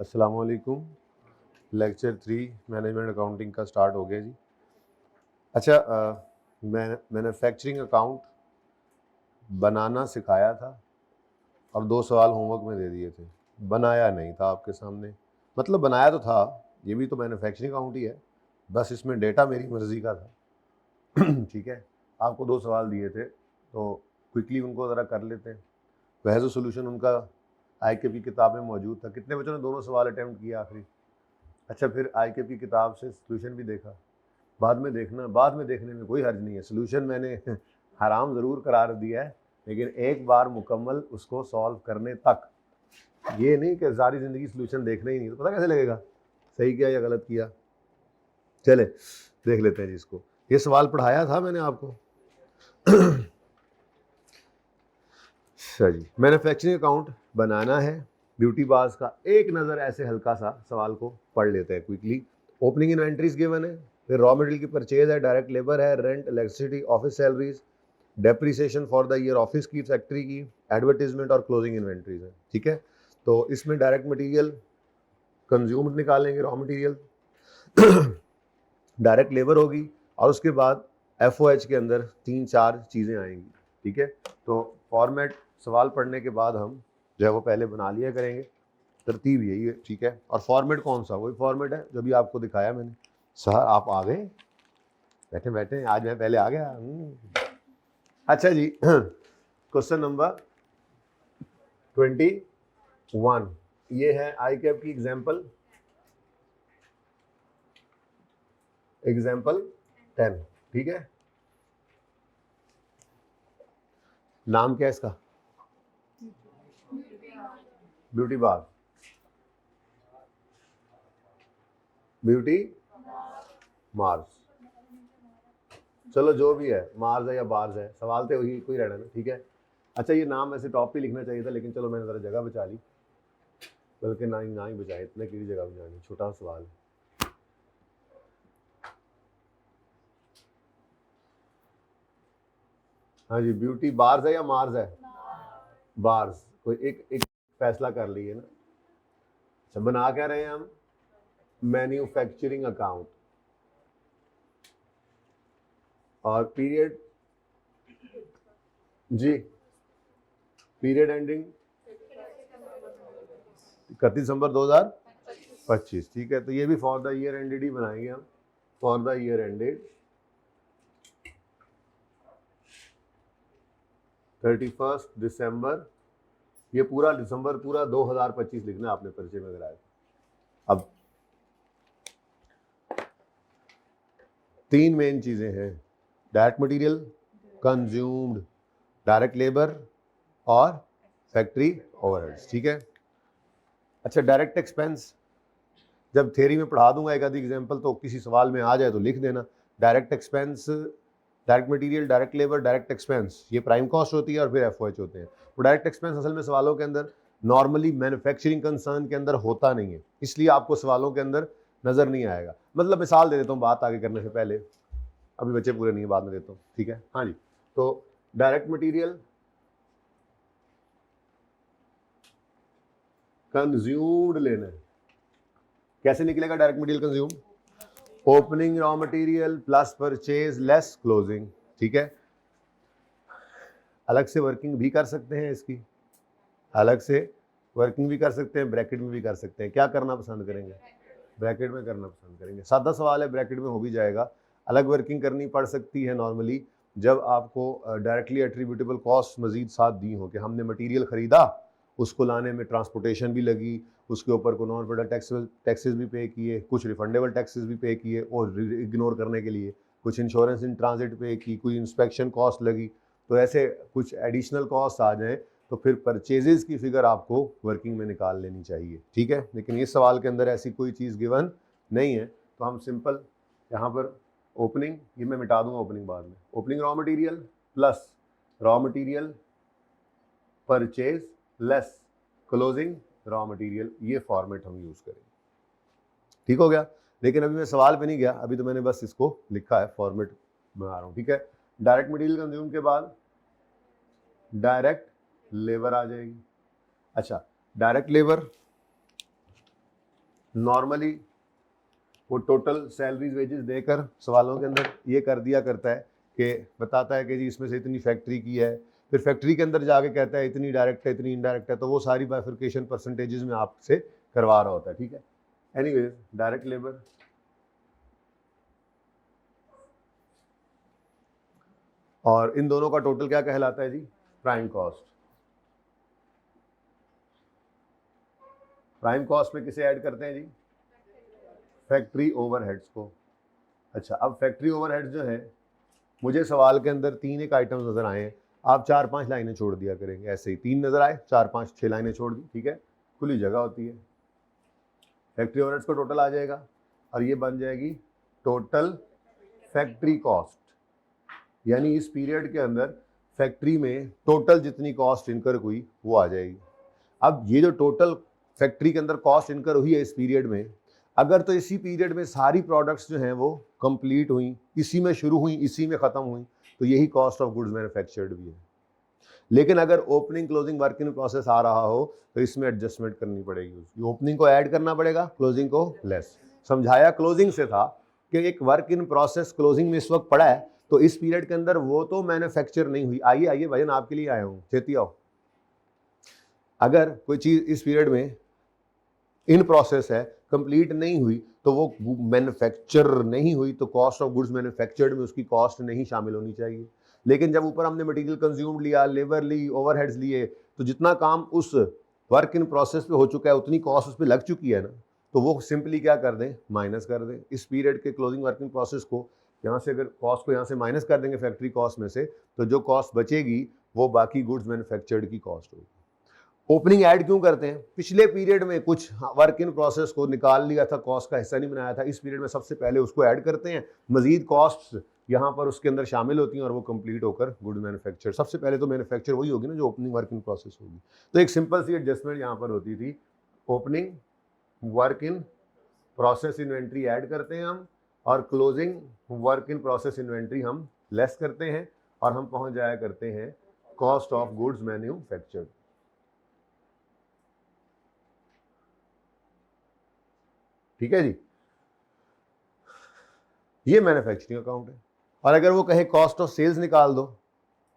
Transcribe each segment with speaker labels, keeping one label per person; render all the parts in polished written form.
Speaker 1: अस्सलाम वालेकुम। Lecture 3 management accounting का स्टार्ट हो गया जी। अच्छा, मैन्युफैक्चरिंग अकाउंट बनाना सिखाया था और 2 सवाल होमवर्क में दे दिए थे। बनाया नहीं था आपके सामने, मतलब बनाया तो था, ये भी तो मैन्युफैक्चरिंग अकाउंट ही है, बस इसमें डेटा मेरी मर्जी का था। ठीक है, आपको 2 सवाल दिए थे तो क्विकली उनको ज़रा कर लेते हैं। वैसे तो सोल्यूशन उनका IQAP की किताब में मौजूद था। कितने बच्चों ने दोनों सवाल अटैम्प्ट किया आखिरी? अच्छा, फिर IQAP की किताब से सोल्यूशन भी देखा? बाद में देखना, बाद में देखने में कोई हर्ज नहीं है। सोल्यूशन मैंने हराम ज़रूर करार दिया है, लेकिन एक बार मुकम्मल उसको सॉल्व करने तक, ये नहीं कि सारी ज़िंदगी सोल्यूशन देखना ही नहीं, तो पता कैसे लगेगा सही किया या गलत किया। चले देख लेते हैं जी इसको। ये सवाल पढ़ाया था मैंने आपको। अच्छा जी, मैन्युफैक्चरिंग अकाउंट बनाना है ब्यूटी बार्स का। एक नज़र ऐसे हल्का सा सवाल को पढ़ लेते हैं क्विकली। ओपनिंग इन्वेंट्रीज गिवन है, फिर रॉ मटेरियल की परचेज है, डायरेक्ट लेबर है, rent, electricity, office salaries, depreciation for the year office की, फैक्ट्री की, एडवर्टीजमेंट और क्लोजिंग इन्वेंट्रीज है। ठीक है, तो इसमें डायरेक्ट मटेरियल कंज्यूम्ड निकालेंगे, रॉ मटेरियल, डायरेक्ट लेबर होगी, और उसके बाद FOH के अंदर 3-4 चीज़ें आएंगी। ठीक है, तो फॉर्मेट सवाल पढ़ने के बाद हम जो है वो पहले बना लिया करेंगे, तरतीब यही है। ठीक है, और फॉर्मेट कौन सा? वही फॉर्मेट है जो भी आपको दिखाया मैंने। सर आप आ गए, बैठे बैठे, आज मैं पहले आ गया। अच्छा जी, क्वेश्चन नंबर 21, ये है ICAP की एग्जाम्पल 10। ठीक है, नाम क्या है इसका? ब्यूटी बार, ब्यूटी मार्स, चलो जो भी है, मार्स है या बार्स है, सवाल तो वही कोई रहना ना। ठीक है, अच्छा ये नाम ऐसे टॉप पे लिखना चाहिए था, लेकिन चलो मैंने ज़रा जगह बचा ली, बल्कि ना ही बचाए, इतने की जगह बचानी, छोटा सवाल है। हाँ जी, ब्यूटी बार्स है या मार्स है? बार्स, कोई एक फैसला कर लिए ना। अच्छा, बना क्या रहे हैं हम? मैन्युफैक्चरिंग अकाउंट, और पीरियड जी, पीरियड एंडिंग 31 दिसंबर 2025। ठीक है, तो ये भी फॉर द ईयर एंडेड ही बनाएंगे हम, फॉर द ईयर एंडेड 31 दिसंबर, ये पूरा दिसंबर पूरा 2025 लिखना है आपने परिचय में अगर आए। अब 3 मेन चीज़ें हैं, direct material consumed, direct labour और फैक्ट्री ओवरहेड्स। ठीक है, अच्छा डायरेक्ट एक्सपेंस जब थ्योरी में पढ़ा दूंगा एक आधी एग्जांपल, तो किसी सवाल में आ जाए तो लिख देना। Direct expense, direct material, direct labour, direct expense, ये प्राइम कॉस्ट होती है और फिर FOH होते हैं। तो डायरेक्ट एक्सपेंस असल में सवालों के अंदर नॉर्मली मैन्युफैक्चरिंग कंसर्न के अंदर होता नहीं है, इसलिए आपको सवालों के अंदर नजर नहीं आएगा। मतलब मिसाल दे देता हूँ बात आगे करने से पहले, अभी बच्चे पूरे नहीं है, बाद में देता हूँ। ठीक है, हाँ जी, तो डायरेक्ट मटीरियल कंज्यूम्ड लेना है। कैसे निकलेगा direct material consume? Opening raw material plus purchase less closing. ठीक है, अलग से वर्किंग भी कर सकते हैं इसकी, अलग से वर्किंग भी कर सकते हैं, ब्रैकेट में भी कर सकते हैं। क्या करना पसंद करेंगे? ब्रैकेट में करना पसंद करेंगे। सादा सवाल है, ब्रैकेट में हो भी जाएगा। अलग वर्किंग करनी पड़ सकती है नॉर्मली जब आपको डायरेक्टली एट्रीब्यूटेबल कॉस्ट मजीद साथ दी हो, कि हमने मटेरियल ख़रीदा, उसको लाने में ट्रांसपोर्टेशन भी लगी, उसके ऊपर को नॉन प्रोडक्ट टैक्सेस भी पे किए, कुछ रिफंडेबल टैक्सेस भी पे किए और इग्नोर करने के लिए कुछ इंश्योरेंस इन ट्रांजिट पे की, कोई इंस्पेक्शन कॉस्ट लगी, तो ऐसे कुछ एडिशनल कॉस्ट आ जाए तो फिर परचेजेस की फिगर आपको वर्किंग में निकाल लेनी चाहिए। ठीक है, लेकिन इस सवाल के अंदर ऐसी कोई चीज़ गिवन नहीं है, तो हम सिंपल यहाँ पर ओपनिंग, ये मैं मिटा दूंगा ओपनिंग बाद में, opening raw material plus raw material purchase less closing raw material, ये फॉर्मेट हम यूज़ करेंगे। ठीक हो गया, लेकिन अभी मैं सवाल पे नहीं गया, अभी तो मैंने बस इसको लिखा है, फॉर्मेट बना रहा हूँ। ठीक है, डायरेक्ट मटेरियल कंज्यूम के बाद डायरेक्ट लेबर आ जाएगी। अच्छा, डायरेक्ट लेबर नॉर्मली वो टोटल सैलरीज वेजेस देकर सवालों के अंदर ये कर दिया करता है कि बताता है कि जी इसमें से इतनी फैक्ट्री की है, फिर फैक्ट्री के अंदर जाके कहता है इतनी डायरेक्ट है इतनी इनडायरेक्ट है, तो वो सारी बाइफर्केशन परसेंटेजेस में आपसे करवा रहा होता है, ठीक है। एनीवेज डायरेक्ट लेबर और इन दोनों का टोटल क्या कहलाता है जी, प्राइम कॉस्ट। प्राइम कॉस्ट में किसे ऐड करते हैं जी, फैक्ट्री ओवरहेड्स को। अच्छा, अब फैक्ट्री ओवरहेड्स जो है, मुझे सवाल के अंदर 3 एक आइटम्स नजर आए हैं, आप 4-5 लाइनें छोड़ दिया करेंगे, ऐसे ही 3 नजर आए, 4-5-6 लाइनें छोड़ दी, ठीक है, खुली जगह होती है। फैक्ट्री ओवरहेड्स को टोटल आ जाएगा और ये बन जाएगी टोटल फैक्ट्री कॉस्ट, यानी इस पीरियड के अंदर फैक्ट्री में टोटल जितनी कॉस्ट इनकर हुई वो आ जाएगी। अब ये जो टोटल फैक्ट्री के अंदर कॉस्ट इनकर हुई है इस पीरियड में, अगर तो इसी पीरियड में सारी प्रोडक्ट्स जो हैं वो कंप्लीट हुई, इसी में शुरू हुई इसी में ख़त्म हुई, तो यही कॉस्ट ऑफ गुड्स मैन्युफैक्चर्ड भी है। लेकिन अगर opening closing work in process आ रहा हो तो इसमें एडजस्टमेंट करनी पड़ेगी, उसकी ओपनिंग को ऐड करना पड़ेगा, क्लोजिंग को लेस। समझाया क्लोजिंग से था कि एक वर्क इन प्रोसेस क्लोजिंग में इस वक्त पड़ा है, तो इस पीरियड के अंदर वो तो मैन्युफैक्चर नहीं हुई। आइए आइए भजन आपके लिए आया हूँ, छेती आओ। अगर कोई चीज़ इस पीरियड में इन प्रोसेस है, कंप्लीट नहीं हुई, तो वो मैन्युफैक्चर नहीं हुई, तो कॉस्ट ऑफ गुड्स मैन्युफैक्चर्ड में उसकी कॉस्ट नहीं शामिल होनी चाहिए। लेकिन जब ऊपर हमने मटेरियल कंज्यूम लिया, लेबर ली, ओवरहेड्स लिए, तो जितना काम उस वर्क इन प्रोसेस पे हो चुका है उतनी कॉस्ट उस पर लग चुकी है ना, तो वो सिंपली क्या कर दें, माइनस कर दें। इस पीरियड के क्लोजिंग वर्क इन प्रोसेस को यहाँ से अगर कॉस्ट को यहाँ से माइनस कर देंगे फैक्ट्री कॉस्ट में से, तो जो कॉस्ट बचेगी वो बाकी गुड्स मैन्युफैक्चर्ड की कॉस्ट होगी। ओपनिंग ऐड क्यों करते हैं, पिछले पीरियड में कुछ वर्क इन प्रोसेस को निकाल लिया था, कॉस्ट का हिस्सा नहीं बनाया था, इस पीरियड में सबसे पहले उसको ऐड करते हैं, मजीद कॉस्ट यहाँ पर उसके अंदर शामिल होती हैं और वो कंप्लीट होकर गुड मैन्युफैक्चर, सबसे पहले तो मैन्युफैक्चर वही होगी ना जो ओपनिंग वर्क इन प्रोसेस होगी। तो एक सिंपल सी एडजस्टमेंट यहाँ पर होती थी, opening work in process inventory add करते हैं हम, और closing work in process inventory हम लेस करते हैं, और हम पहुंच जाया करते हैं कॉस्ट ऑफ गुड्स मैन्युफैक्चर्ड। ठीक है जी, ये मैन्युफैक्चरिंग अकाउंट है। और अगर वो कहे कॉस्ट ऑफ सेल्स निकाल दो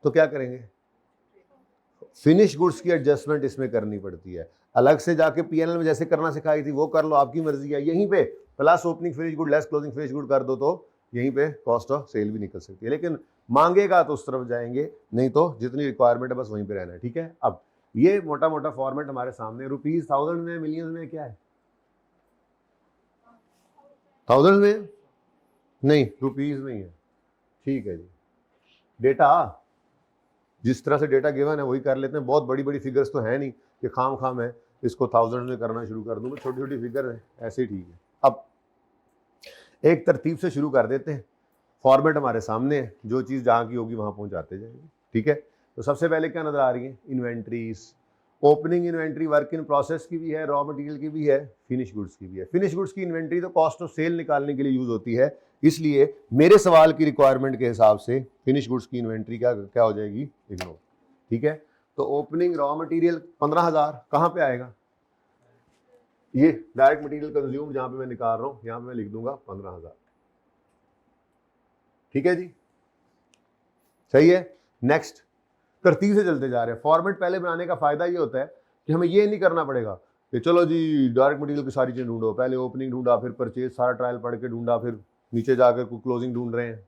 Speaker 1: तो क्या करेंगे, फिनिश गुड्स की एडजस्टमेंट इसमें करनी पड़ती है। अलग से जाके पीएनएल में जैसे करना सिखाई थी वो कर लो, आपकी मर्जी है। यहीं पे plus opening finish good less closing finish good कर दो तो यहीं पे कॉस्ट ऑफ सेल भी निकल सकती है। लेकिन मांगेगा तो उस तरफ जाएंगे, नहीं तो जितनी रिक्वायरमेंट है बस वहीं पे रहना है। ठीक है, अब ये मोटा मोटा फॉर्मेट हमारे सामने, रुपीज 1000 में, मिलियन में, क्या है 1000 में नहीं, रुपीज में ही है। ठीक है जी, डेटा जिस तरह से डेटा गिवन है वही कर लेते हैं। बहुत बड़ी बड़ी फिगर्स तो है नहीं कि खाम है इसको 1000 में करना शुरू कर दूं, मैं छोटी छोटी फिगर है ऐसे ही ठीक है। अब एक तरतीब से शुरू कर देते हैं, फॉर्मेट हमारे सामने है, जो चीज़ जहाँ की होगी वहाँ पहुँचाते जाएंगे। ठीक है, तो सबसे पहले क्या नजर आ रही है, inventories. Opening inventory work in process की भी है, रॉ मटेरियल की भी है, फिनिश गुड्स की भी है। फिनिश गुड्स की इन्वेंट्री तो कॉस्ट ऑफ सेल निकालने के लिए यूज होती है, इसलिए मेरे सवाल की रिक्वायरमेंट के हिसाब से फिनिश गुड्स की इन्वेंट्री क्या हो जाएगी, इग्नोर। ठीक है, तो ओपनिंग रॉ मटेरियल 15,000 कहाँ पे आएगा, ये डायरेक्ट मटेरियल कंज्यूम जहां पे मैं निकाल रहा हूं यहां पे मैं लिख दूंगा 15,000। ठीक है जी, सही है। नेक्स्ट, तरतीब से चलते जा रहे हैं। फॉर्मेट पहले बनाने का फायदा ये होता है कि हमें ये नहीं करना पड़ेगा कि चलो जी डायरेक्ट मटेरियल की सारी चीज़ ढूंढो, पहले ओपनिंग ढूंढा, फिर परचेज सारा ट्रायल पढ़ के ढूंढा, फिर नीचे जाकर क्लोजिंग ढूंढ रहे हैं,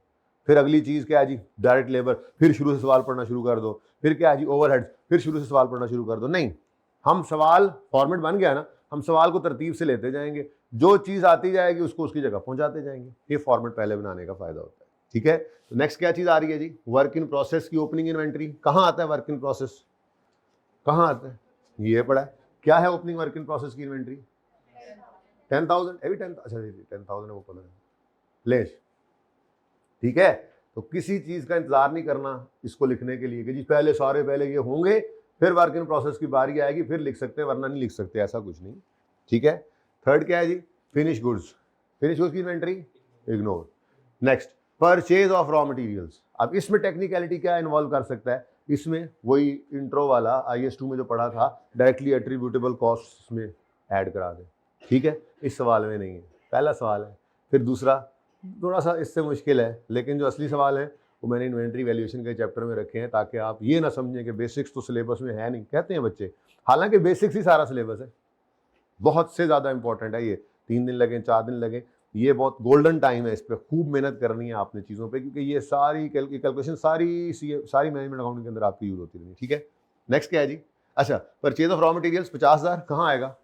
Speaker 1: फिर अगली चीज़ क्या है जी डायरेक्ट लेबर, फिर शुरू से सवाल पढ़ना शुरू कर दो, फिर क्या है जी ओवरहेड्स, फिर शुरू से सवाल पढ़ना शुरू कर दो। नहीं, हम सवाल, फॉर्मेट बन गया ना, हम सवाल को तरतीब से लेते जाएंगे, जो चीज़ आती जाएगी उसको उसकी जगह पहुंचाते जाएंगे। ये फॉर्मेट पहले बनाने का फायदा होता है। ठीक है, तो नेक्स्ट क्या चीज़ आ रही है जी, वर्क इन प्रोसेस की ओपनिंग इन्वेंट्री। कहाँ आता है वर्क इन प्रोसेस, कहाँ आता है, ये पड़ा है। क्या है ओपनिंग वर्क इन प्रोसेस की इन्वेंट्री, 10,000 है भी 10, अच्छा 10,000 है वो पता है लेश। ठीक है, तो किसी चीज़ का इंतजार नहीं करना इसको लिखने के लिए कि जी पहले सारे पहले ये होंगे फिर वर्क इन प्रोसेस की बारी आएगी फिर लिख सकते हैं, वरना नहीं लिख सकते, ऐसा कुछ नहीं। ठीक है, थर्ड क्या है जी, फिनिश गुड्स। फिनिश गुड्स की inventory ignore. Next, purchase of raw materials. अब इसमें टेक्निकलिटी क्या इन्वॉल्व कर सकता है, इसमें वही इंट्रो वाला IS2 में जो पढ़ा था, डायरेक्टली एट्रीब्यूटेबल कॉस्ट में ऐड करा दे। ठीक है, इस सवाल में नहीं है, पहला सवाल है। फिर दूसरा थोड़ा सा इससे मुश्किल है, लेकिन जो असली सवाल है वो मैंने इन्वेंट्री वैल्यूएशन के चैप्टर में रखे हैं, ताकि आप ये ना समझें कि बेसिक्स तो सिलेबस में है नहीं, कहते हैं बच्चे, हालांकि बेसिक्स ही सारा सिलेबस है, बहुत से ज़्यादा इंपॉर्टेंट है ये। 3 दिन लगे 4 दिन लगे, ये बहुत गोल्डन टाइम है, इस पर खूब मेहनत करनी है आपने चीज़ों पे, क्योंकि ये सारी कैलकुलेशन सारी मैनेजमेंट अकाउंटिंग के अंदर आपकी यूज होती रहेगी। ठीक है, नेक्स्ट क्या है जी? अच्छा, परचेज ऑफ रॉ मटेरियल्स 50,000 कहाँ आएगा?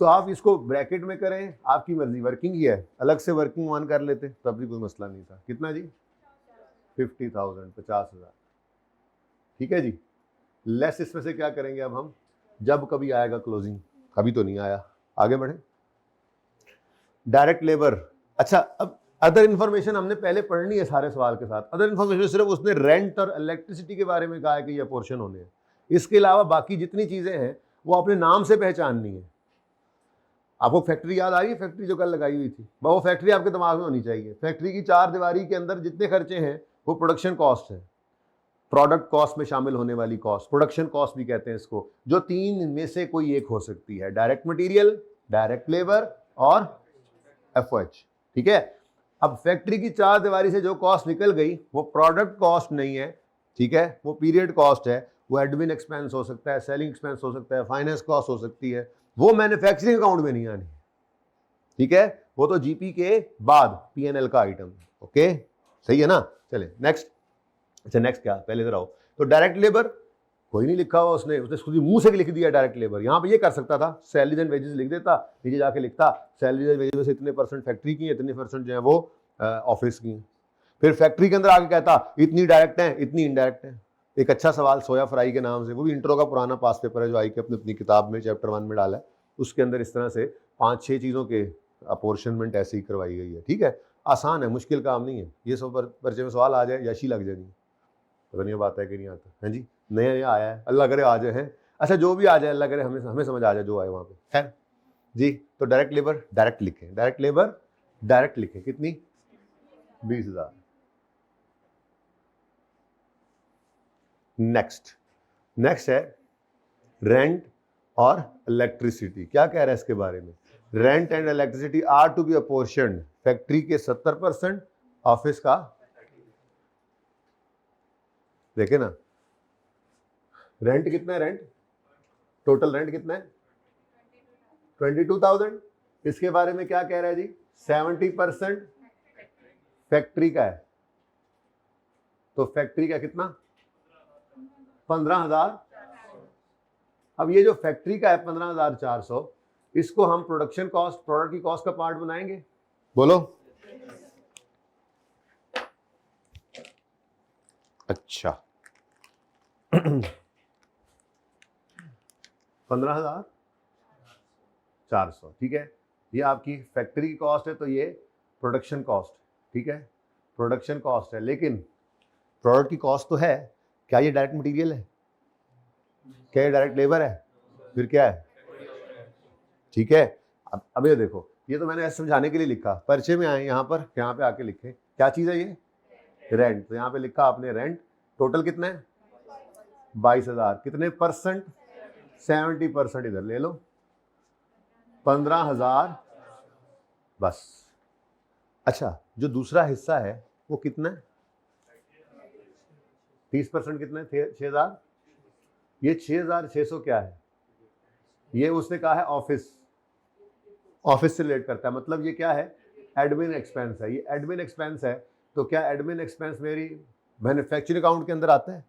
Speaker 1: तो आप इसको ब्रैकेट में करें, आपकी मर्जी, वर्किंग ही है, अलग से वर्किंग वन कर लेते तब भी कोई मसला नहीं था। कितना जी? 50,000, 50,000। ठीक है जी, लेस इसमें से क्या करेंगे अब हम, जब कभी आएगा क्लोजिंग, कभी तो नहीं आया, आगे बढ़े। डायरेक्ट लेबर, अच्छा अब अदर इन्फॉर्मेशन हमने पहले पढ़नी है सारे सवाल के साथ। अदर इन्फॉर्मेशन सिर्फ उसने रेंट और इलेक्ट्रिसिटी के बारे में कहा है कि ये पोर्शन होने हैं, इसके अलावा बाकी जितनी चीजें हैं वो अपने नाम से पहचाननी है। आपको फैक्ट्री याद आ रही है? फैक्ट्री जो कल लगाई हुई थी, वो फैक्ट्री आपके दिमाग में होनी चाहिए। फैक्ट्री की 4 दीवारी के अंदर जितने खर्चे हैं वो प्रोडक्शन कॉस्ट है, प्रोडक्ट कॉस्ट में शामिल होने वाली कॉस्ट, प्रोडक्शन कॉस्ट भी कहते हैं इसको, जो 3 में से कोई एक हो सकती है, डायरेक्ट मटेरियल, डायरेक्ट लेबर और एफओएच। ठीक है, अब फैक्ट्री की 4 दीवारी से जो कॉस्ट निकल गई वो प्रोडक्ट कॉस्ट नहीं है, ठीक है, वो पीरियड कॉस्ट है, वो एडमिन एक्सपेंस हो सकता है, सेलिंग एक्सपेंस हो सकता है, फाइनेंस कॉस्ट हो सकती है, वो मैन्युफैक्चरिंग अकाउंट में नहीं आनी। ठीक है, वो तो जीपी के बाद पीएनएल का आइटम। ओके, सही है ना? चले नेक्स्ट। अच्छा नेक्स्ट क्या, पहले इधर आओ। तो डायरेक्ट लेबर कोई नहीं लिखा हुआ, उसने खुद ही मुंह से लिख दिया डायरेक्ट लेबर। यहाँ पे ये कर सकता था, सैलरीज एंड वेजेस लिख देता, नीचे जाके लिखता सैलरीज एंड वेजेस में से इतने परसेंट फैक्ट्री की है, इतने परसेंट जो है वो ऑफिस की है। फिर फैक्ट्री के अंदर आके कहता इतनी डायरेक्ट है, इतनी इनडायरेक्ट है। एक अच्छा सवाल सोया फ्राई के नाम से, वो भी इंट्रो का पुराना पास पेपर है जो आई के अपनी किताब में चैप्टर 1 में डाला है, उसके अंदर इस तरह से 5-6 चीज़ों के अपॉर्शनमेंट ऐसे ही करवाई गई है। ठीक है, आसान है, मुश्किल काम नहीं है, ये सब पर्चे में सवाल आ जाए यशी लग जाएगी। पता नहीं बात है कि नहीं आता है जी, नया नया आया है, अल्लाह करे आ जाए हैं। अच्छा जो भी आ जाए अल्लाह करे हमें समझ आ जाए जो आए वहाँ पे, खैर जी। तो डायरेक्ट लेबर डायरेक्ट लिखें, डायरेक्ट लेबर डायरेक्ट लिखें, कितनी? 20,000। नेक्स्ट है रेंट और इलेक्ट्रिसिटी। क्या कह रहा है इसके बारे में? Rent and electricity are to be apportioned, factory के 70%, ऑफिस का, देखे ना, रेंट कितना है? रेंट टोटल रेंट कितना है? 22,000। इसके बारे में क्या कह रहा है जी? 70% फैक्ट्री का है, तो फैक्ट्री का कितना? 15,000। अब ये जो फैक्ट्री का है 15,400, इसको हम प्रोडक्शन कॉस्ट, प्रोडक्ट की कॉस्ट का पार्ट बनाएंगे, बोलो। अच्छा 15,400, ठीक है, ये आपकी फैक्ट्री की कॉस्ट है, तो ये प्रोडक्शन कॉस्ट, ठीक है, प्रोडक्शन कॉस्ट है। लेकिन प्रोडक्ट की कॉस्ट तो है, क्या ये डायरेक्ट मटेरियल है? क्या ये डायरेक्ट लेबर है? फिर क्या है? ठीक है, अब ये देखो, ये तो मैंने ऐसे समझाने के लिए लिखा, पर्चे में आए यहाँ पर, यहाँ पे आके लिखे क्या चीज़ है ये? रेंट। तो यहाँ पे लिखा आपने रेंट, टोटल कितना है? 22,000। कितने परसेंट? 70%। इधर ले लो 15,000 बस। अच्छा जो दूसरा हिस्सा है वो कितना है? 30% कितना है? 6,000। ये 6,600 क्या है? ये उसने कहा है ऑफिस, ऑफिस से रिलेट करता है, मतलब ये क्या है? एडमिन एक्सपेंस है। ये एडमिन एक्सपेंस है, तो क्या एडमिन एक्सपेंस मेरी मैन्युफैक्चरिंग अकाउंट के अंदर आता है?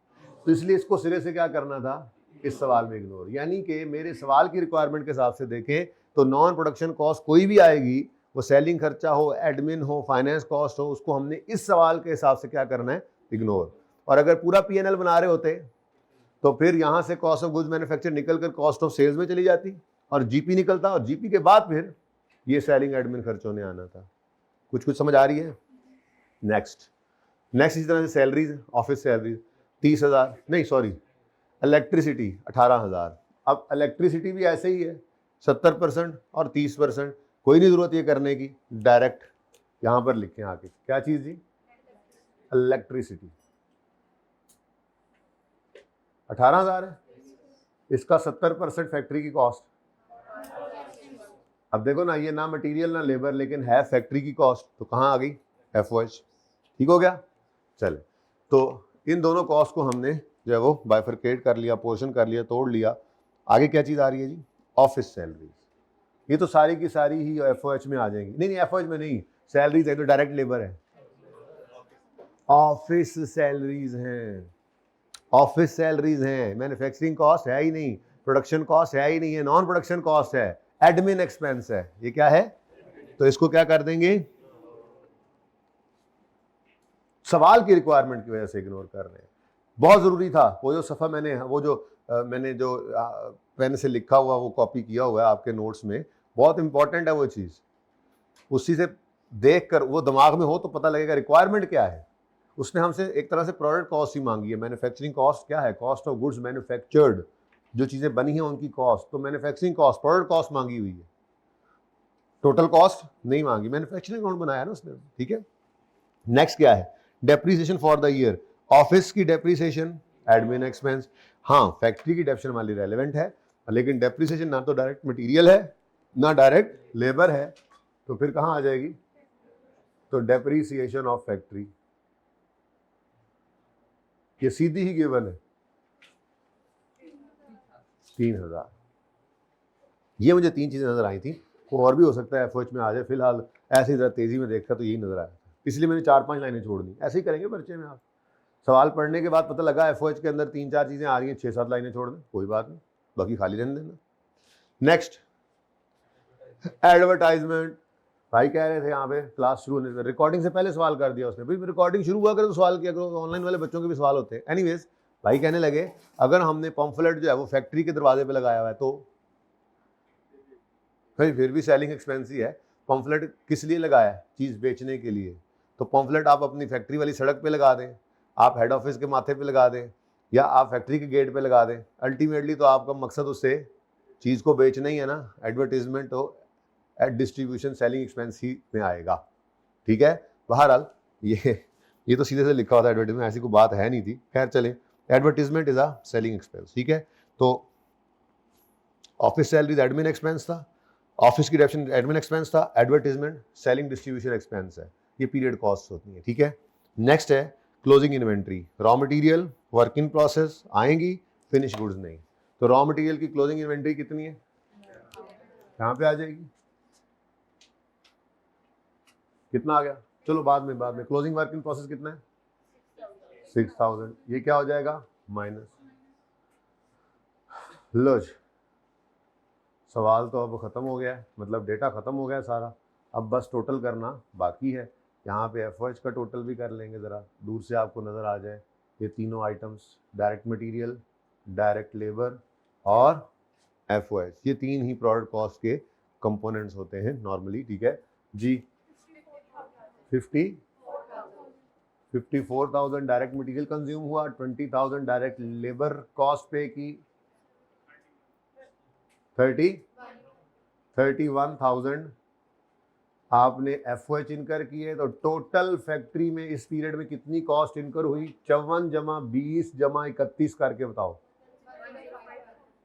Speaker 1: तो इसलिए इसको सिरे से क्या करना था, इस सवाल में इग्नोर। यानी कि मेरे सवाल की रिक्वायरमेंट के हिसाब से देखें तो नॉन प्रोडक्शन कॉस्ट कोई भी आएगी, वो सेलिंग खर्चा हो, एडमिन हो, फाइनेंस कॉस्ट हो, उसको हमने इस सवाल के हिसाब से क्या करना है, इग्नोर। और अगर पूरा पीएनएल बना रहे होते तो फिर यहाँ से कॉस्ट ऑफ गुड्स मैन्युफैक्चर निकल कर कॉस्ट ऑफ सेल्स में चली जाती और जीपी निकलता, और जीपी के बाद फिर ये सेलिंग एडमिन खर्चों ने आना था। कुछ समझ आ रही है? नेक्स्ट इस तरह से सैलरीज, ऑफिस सैलरीज 30,000, नहीं सॉरी, इलेक्ट्रिसिटी 18,000। अब इलेक्ट्रिसिटी भी ऐसे ही है, 70% और 30%, कोई नहीं जरूरत ये करने की, डायरेक्ट यहाँ पर लिखें आके, क्या चीज़ जी? इलेक्ट्रिसिटी 18,000 है, इसका 70% फैक्ट्री की कॉस्ट, अब देखो ना, ये ना मटेरियल ना लेबर, लेकिन है फैक्ट्री की कॉस्ट, तो कहाँ आ गई? FOH। ठीक हो गया? चले, तो इन दोनों कॉस्ट को हमने जो है वो बाइफरकेट कर लिया, पोर्शन कर लिया, तोड़ लिया। आगे क्या चीज़ आ रही है जी? Office salaries. ये तो सारी की सारी ही FOH में आ जाएंगी। नहीं FOH में नहीं, सैलरीज है तो डायरेक्ट लेबर है, ऑफिस सैलरीज हैं, ऑफिस सैलरीज हैं। मैन्युफैक्चरिंग कॉस्ट है ही नहीं, प्रोडक्शन कॉस्ट है ही नहीं है, नॉन प्रोडक्शन कॉस्ट है, एडमिन एक्सपेंस है। ये क्या है? तो इसको क्या कर देंगे? सवाल की रिक्वायरमेंट की वजह से इग्नोर कर रहे हैं। बहुत जरूरी था वो जो सफ़ा मैंने जो पेन से लिखा हुआ वो कॉपी किया हुआ है आपके नोट्स में, बहुत इंपॉर्टेंट है वो चीज़। उसी से देख कर वो दिमाग में हो तो पता लगेगा रिक्वायरमेंट क्या है। उसने हमसे एक तरह से प्रोडक्ट कॉस्ट ही मांगी है। मैन्युफैक्चरिंग कॉस्ट क्या है? कॉस्ट ऑफ गुड्स मैन्युफैक्चर्ड, जो चीज़ें बनी हैं उनकी कॉस्ट। तो मैन्युफैक्चरिंग कॉस्ट, प्रोडक्ट कॉस्ट मांगी हुई है, टोटल कॉस्ट नहीं मांगी। मैन्युफैक्चरिंग अकाउंट बनाया ना उसने, ठीक है। नेक्स्ट क्या है? Depreciation for the year. Office की डेप्रीसिएशन, एडमिन एक्सपेंस। हाँ, फैक्ट्री की डेप्रिसिएशन वाली रेलेवेंट है, लेकिन डेप्रीसिएशन ना तो डायरेक्ट मटेरियल है ना डायरेक्ट लेबर है, तो फिर कहाँ आ जाएगी? तो डेप्रीसिएशन ऑफ फैक्ट्री, ये सीधी ही गिवन है 3000। ये मुझे 3 चीजें नजर आई थी, और भी हो सकता है FOH में आ जाए। फिलहाल ऐसी जरा तेजी में देखा तो यही नजर आया, इसलिए मैंने 4-5 लाइनें छोड़ दी। ऐसे ही करेंगे पर्चे में। आप सवाल पढ़ने के बाद पता लगा FOH के अंदर 3-4 चीजें आ रही हैं, 6-7 लाइनें छोड़ दें, कोई बात नहीं, बाकी खाली रहने देना। Next, advertisement. भाई कह रहे थे यहाँ पे क्लास शुरू होने से रिकॉर्डिंग से पहले सवाल कर दिया उसने। भाई रिकॉर्डिंग शुरू हुआ करे तो सवाल किया करो, ऑनलाइन वाले बच्चों के भी सवाल होते हैं। एनीवेज, भाई कहने लगे अगर हमने पम्फलेट जो है वो फैक्ट्री के दरवाजे पे लगाया हुआ है तो भाई फिर भी सेलिंग एक्सपेंस ही है। पम्फलेट किस लिए लगाया है? चीज़ बेचने के लिए। तो पम्फलेट आप अपनी फैक्ट्री वाली सड़क पे लगा दें, आप हेड ऑफिस के माथे पे लगा दें, या आप फैक्ट्री के गेट पे लगा दें, अल्टीमेटली तो आपका मकसद उससे चीज़ को बेचना ही है ना। एडवर्टीजमेंट तो एट डिस्ट्रीब्यूशन सेलिंग एक्सपेंस ही में आएगा, ठीक है। बहरहाल ये तो सीधे से लिखा होता है एडवर्टीजमेंट, ऐसी कोई बात है नहीं थी। खैर चले, advertisement is a selling expense, ठीक है। तो ऑफिस सैलरीज एडमिन एक्सपेंस था, ऑफिस की डेप्रिसिएशन एडमिन एक्सपेंस था, एडवर्टीजमेंट सेलिंग डिस्ट्रीब्यूशन एक्सपेंस है, ये पीरियड कॉस्ट होती है, ठीक है। नेक्स्ट है closing inventory. Raw material, work in process आएंगी, फिनिश गुड्स नहीं। तो रॉ मटेरियल की क्लोजिंग इन्वेंट्री कितनी है? कहाँ पे आ जाएगी? कितना आ गया? चलो बाद में क्लोजिंग वर्क इन प्रोसेस कितना है? 6000। ये क्या हो जाएगा? माइनस। लो जी, सवाल तो अब ख़त्म हो गया है, मतलब डेटा ख़त्म हो गया है सारा। अब बस टोटल करना बाकी है। यहाँ पे FOH का टोटल भी कर लेंगे, ज़रा दूर से आपको नज़र आ जाए। ये तीनों items, direct material, direct labour और FOH, ये 3 ही प्रोडक्ट कॉस्ट के कंपोनेंट्स होते हैं नॉर्मली, ठीक है जी। 54,000 डायरेक्ट मटेरियल कंज्यूम हुआ, 20,000 डायरेक्ट लेबर कॉस्ट पे की, 31,000 आपने FOH इनकर किए। तो टोटल फैक्ट्री में इस पीरियड में कितनी कॉस्ट इनकर हुई? 54 जमा 20 जमा 31 करके बताओ।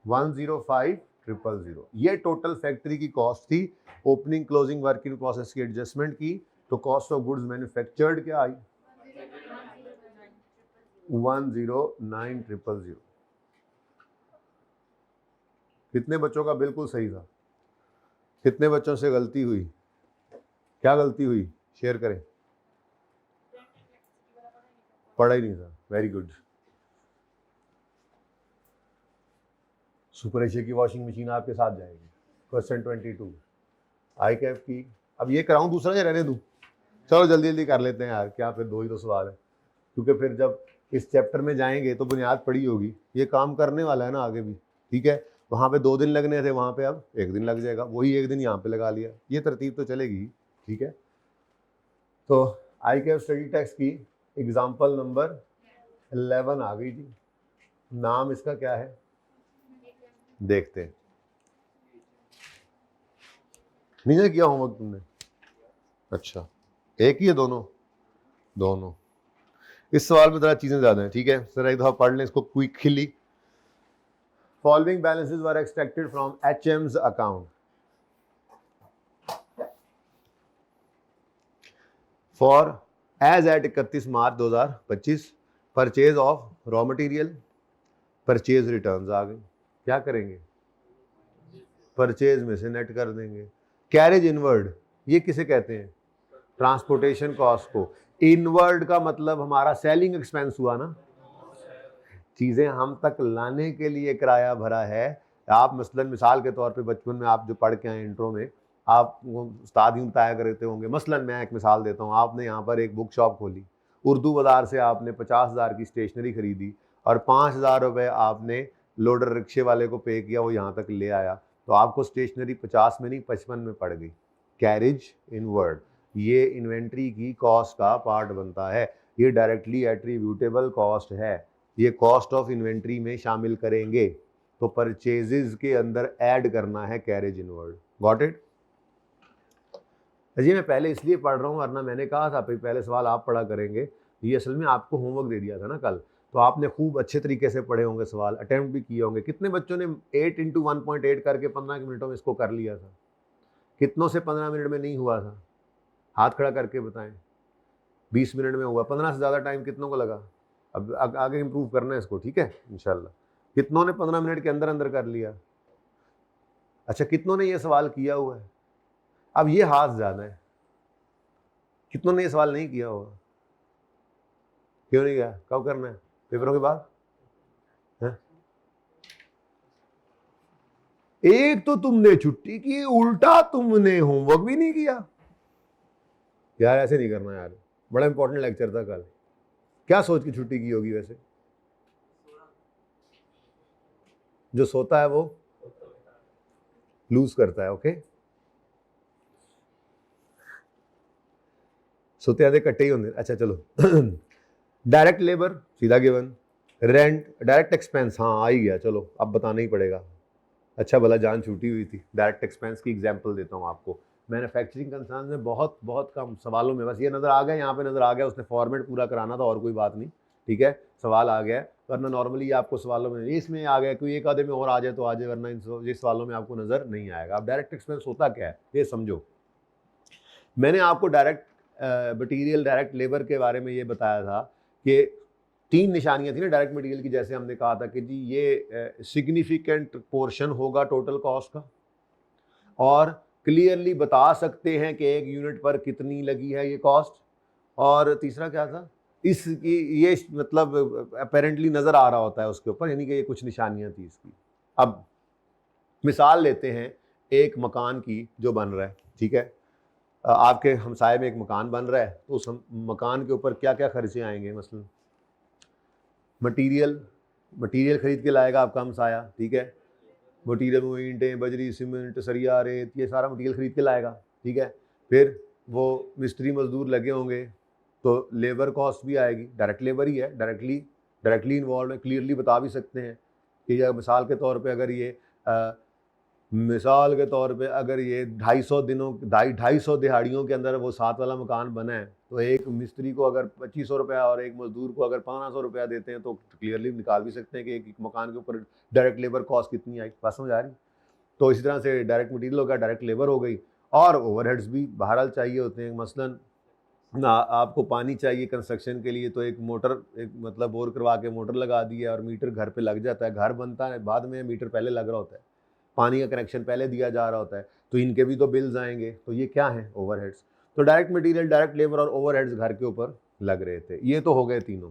Speaker 1: 105,000। ये टोटल फैक्ट्री की कॉस्ट थी। Opening closing work in process की एडजस्टमेंट की तो कॉस्ट ऑफ गुड्स मैन्युफैक्चर्ड क्या आई? 109,000। कितने बच्चों का बिल्कुल सही था? कितने बच्चों से गलती हुई? क्या गलती हुई? शेयर करें। पढ़ा ही नहीं था, वेरी गुड। सुपर एशिया की वॉशिंग मशीन आपके साथ जाएगी। क्वेश्चन 22 आई कैप की। अब ये कराऊं दूसरा या रहने दूं? चलो जल्दी जल्दी कर लेते हैं यार, क्या फिर 2 ही तो सवाल है, क्योंकि फिर जब इस चैप्टर में जाएंगे तो बुनियाद पड़ी होगी। ये काम करने वाला है ना आगे भी, ठीक है। वहाँ पे 2 दिन लगने थे, वहाँ पे अब 1 दिन लग जाएगा, वही 1 दिन यहाँ पे लगा लिया। ये तरतीब तो चलेगी, ठीक है। तो आई कैप स्टडी टेक्स्ट की एग्जाम्पल नंबर 11 आ गई थी। नाम इसका क्या है? देखते हैं। नहीं किया होमवर्क तुमने? अच्छा, एक ही है? दोनों। इस सवाल में जरा चीजें ज्यादा हैं, ठीक है। जरा एक दफा पढ़ लें इसको quickly. Following balances were extracted from HM's account. For as at 31 March 2025 purchase of raw material, purchase returns आ गई, क्या करेंगे, परचेज में से नेट कर देंगे। कैरेज इनवर्ड, ये किसे कहते हैं, ट्रांसपोर्टेशन कॉस्ट को। इनवर्ड का मतलब हमारा सेलिंग एक्सपेंस हुआ ना, चीजें हम तक लाने के लिए किराया भरा है। आप मसलन मिसाल के तौर पे बचपन में आप जो पढ़ के आए इंट्रो में, आप उस्ताद यूं बताया करते होंगे, मसलन मैं एक मिसाल देता हूँ, आपने यहाँ पर एक बुक शॉप खोली, उर्दू बाजार से आपने 50,000 की स्टेशनरी खरीदी और 5,000 रुपये आपने लोडर रिक्शे वाले को पे किया, वो यहाँ तक ले आया, तो आपको स्टेशनरी 50 में नहीं 55 में पड़ गई। कैरेज इनवर्ड ये इन्वेंट्री की कॉस्ट का पार्ट बनता है, ये डायरेक्टली एट्रीब्यूटेबल कॉस्ट है, ये कॉस्ट ऑफ इन्वेंट्री में शामिल करेंगे, तो परचेजेस के अंदर ऐड करना है कैरेज इनवर्ड। Got it? जी मैं पहले इसलिए पढ़ रहा हूँ, वरना मैंने कहा था पहले सवाल आप पढ़ा करेंगे, ये असल में आपको होमवर्क दे दिया था ना कल, तो आपने खूब अच्छे तरीके से पढ़े होंगे, सवाल अटेम्प्ट भी किए होंगे। कितने बच्चों ने 8 × 1.8 करके 15 मिनटों में इसको कर लिया था? कितनों से 15 मिनट में नहीं हुआ था? हाथ खड़ा करके बताएं। 20 मिनट में हुआ, 15 से ज़्यादा टाइम कितनों को लगा? अब आगे इम्प्रूव करना है इसको, ठीक है इंशाल्लाह। कितनों ने 15 मिनट के अंदर अंदर कर लिया? अच्छा, कितनों ने ये सवाल किया हुआ है? अब ये हाथ ज़्यादा है, कितनों ने ये सवाल नहीं किया होगा? क्यों नहीं किया? कब करना है? पेपरों के बाद? है? एक तो तुमने छुट्टी की, उल्टा तुमने होमवर्क भी नहीं किया। यार ऐसे नहीं करना यार, बड़ा इंपॉर्टेंट लेक्चर था कल। क्या सोच की छुट्टी की होगी वैसे? जो सोता है वो लूज करता है, ओके? सोते आधे कट्टे ही होंगे। अच्छा चलो डायरेक्ट लेबर सीधा गिवन, रेंट डायरेक्ट एक्सपेंस, हाँ आ ही गया, चलो अब बताना ही पड़ेगा। अच्छा भला जान छूटी हुई थी। डायरेक्ट एक्सपेंस की एग्जांपल देता हूँ आपको। मैन्युफैक्चरिंग कंसर्न में बहुत कम सवालों में बस ये नज़र आ गया, यहाँ पे नज़र आ गया, उसने फॉर्मेट पूरा कराना था और कोई बात नहीं, ठीक है, सवाल आ गया, वरना नॉर्मली आपको सवालों में इसमें आ गया, कोई एक आधे में और आ जाए तो आ जाए, वरना इन सवालों में आपको नज़र नहीं आएगा। अब डायरेक्ट एक्सपेंस होता क्या है ये समझो। मैंने आपको डायरेक्ट मटीरियल डायरेक्ट लेबर के बारे में ये बताया था कि 3 निशानियां थी ना डायरेक्ट मटेरियल की, जैसे हमने कहा था कि जी ये सिग्निफिकेंट पोर्शन होगा टोटल कॉस्ट का, और क्लियरली बता सकते हैं कि एक यूनिट पर कितनी लगी है ये कॉस्ट, और तीसरा क्या था, इसकी ये मतलब अपेरेंटली नज़र आ रहा होता है उसके ऊपर, यानी कि ये कुछ निशानियां थी इसकी। अब मिसाल लेते हैं एक मकान की जो बन रहा है, ठीक है, आपके हमसाए में एक मकान बन रहा है, तो उस मकान के ऊपर क्या क्या खर्चे आएंगे, मसलन मटीरियल खरीद के लाएगा आपका हमसाया, ठीक है, मटीरियल में ईंटें, बजरी, सीमेंट, सरिया, रेत, ये सारा मटीरियल खरीद के लाएगा, ठीक है। फिर वो मिस्त्री मजदूर लगे होंगे, तो लेबर कॉस्ट भी आएगी, डायरेक्ट लेबर ही है, डायरेक्टली इन्वॉल्व है, क्लियरली बता भी सकते हैं कि मिसाल के तौर पे अगर ये 250 दिनों 250 दिहाड़ियों के अंदर वो 7 वाला मकान बना है, तो एक मिस्त्री को अगर 2500 रुपया और एक मजदूर को अगर 1500 रुपया देते हैं, तो क्लियरली निकाल भी सकते हैं कि एक मकान के ऊपर डायरेक्ट लेबर कॉस्ट कितनी आई। बात समझ आ रही? तो इसी तरह से डायरेक्ट मटीरियल हो गया, डायरेक्ट लेबर हो गई, और ओवरहेड्स भी बहरहाल चाहिए होते हैं। मसलन ना आपको पानी चाहिए कंस्ट्रक्शन के लिए, तो एक मोटर, एक मतलब बोर करवा के मोटर लगा दी है और मीटर घर पे लग जाता है। घर बनता है बाद में, मीटर पहले लग रहा होता है, पानी का कनेक्शन पहले दिया जा रहा होता है, तो इनके भी तो बिल्स आएंगे, तो ये क्या है, ओवरहेड्स। तो डायरेक्ट मटेरियल, डायरेक्ट लेबर और ओवरहेड्स घर के ऊपर लग रहे थे। ये तो हो गए तीनों,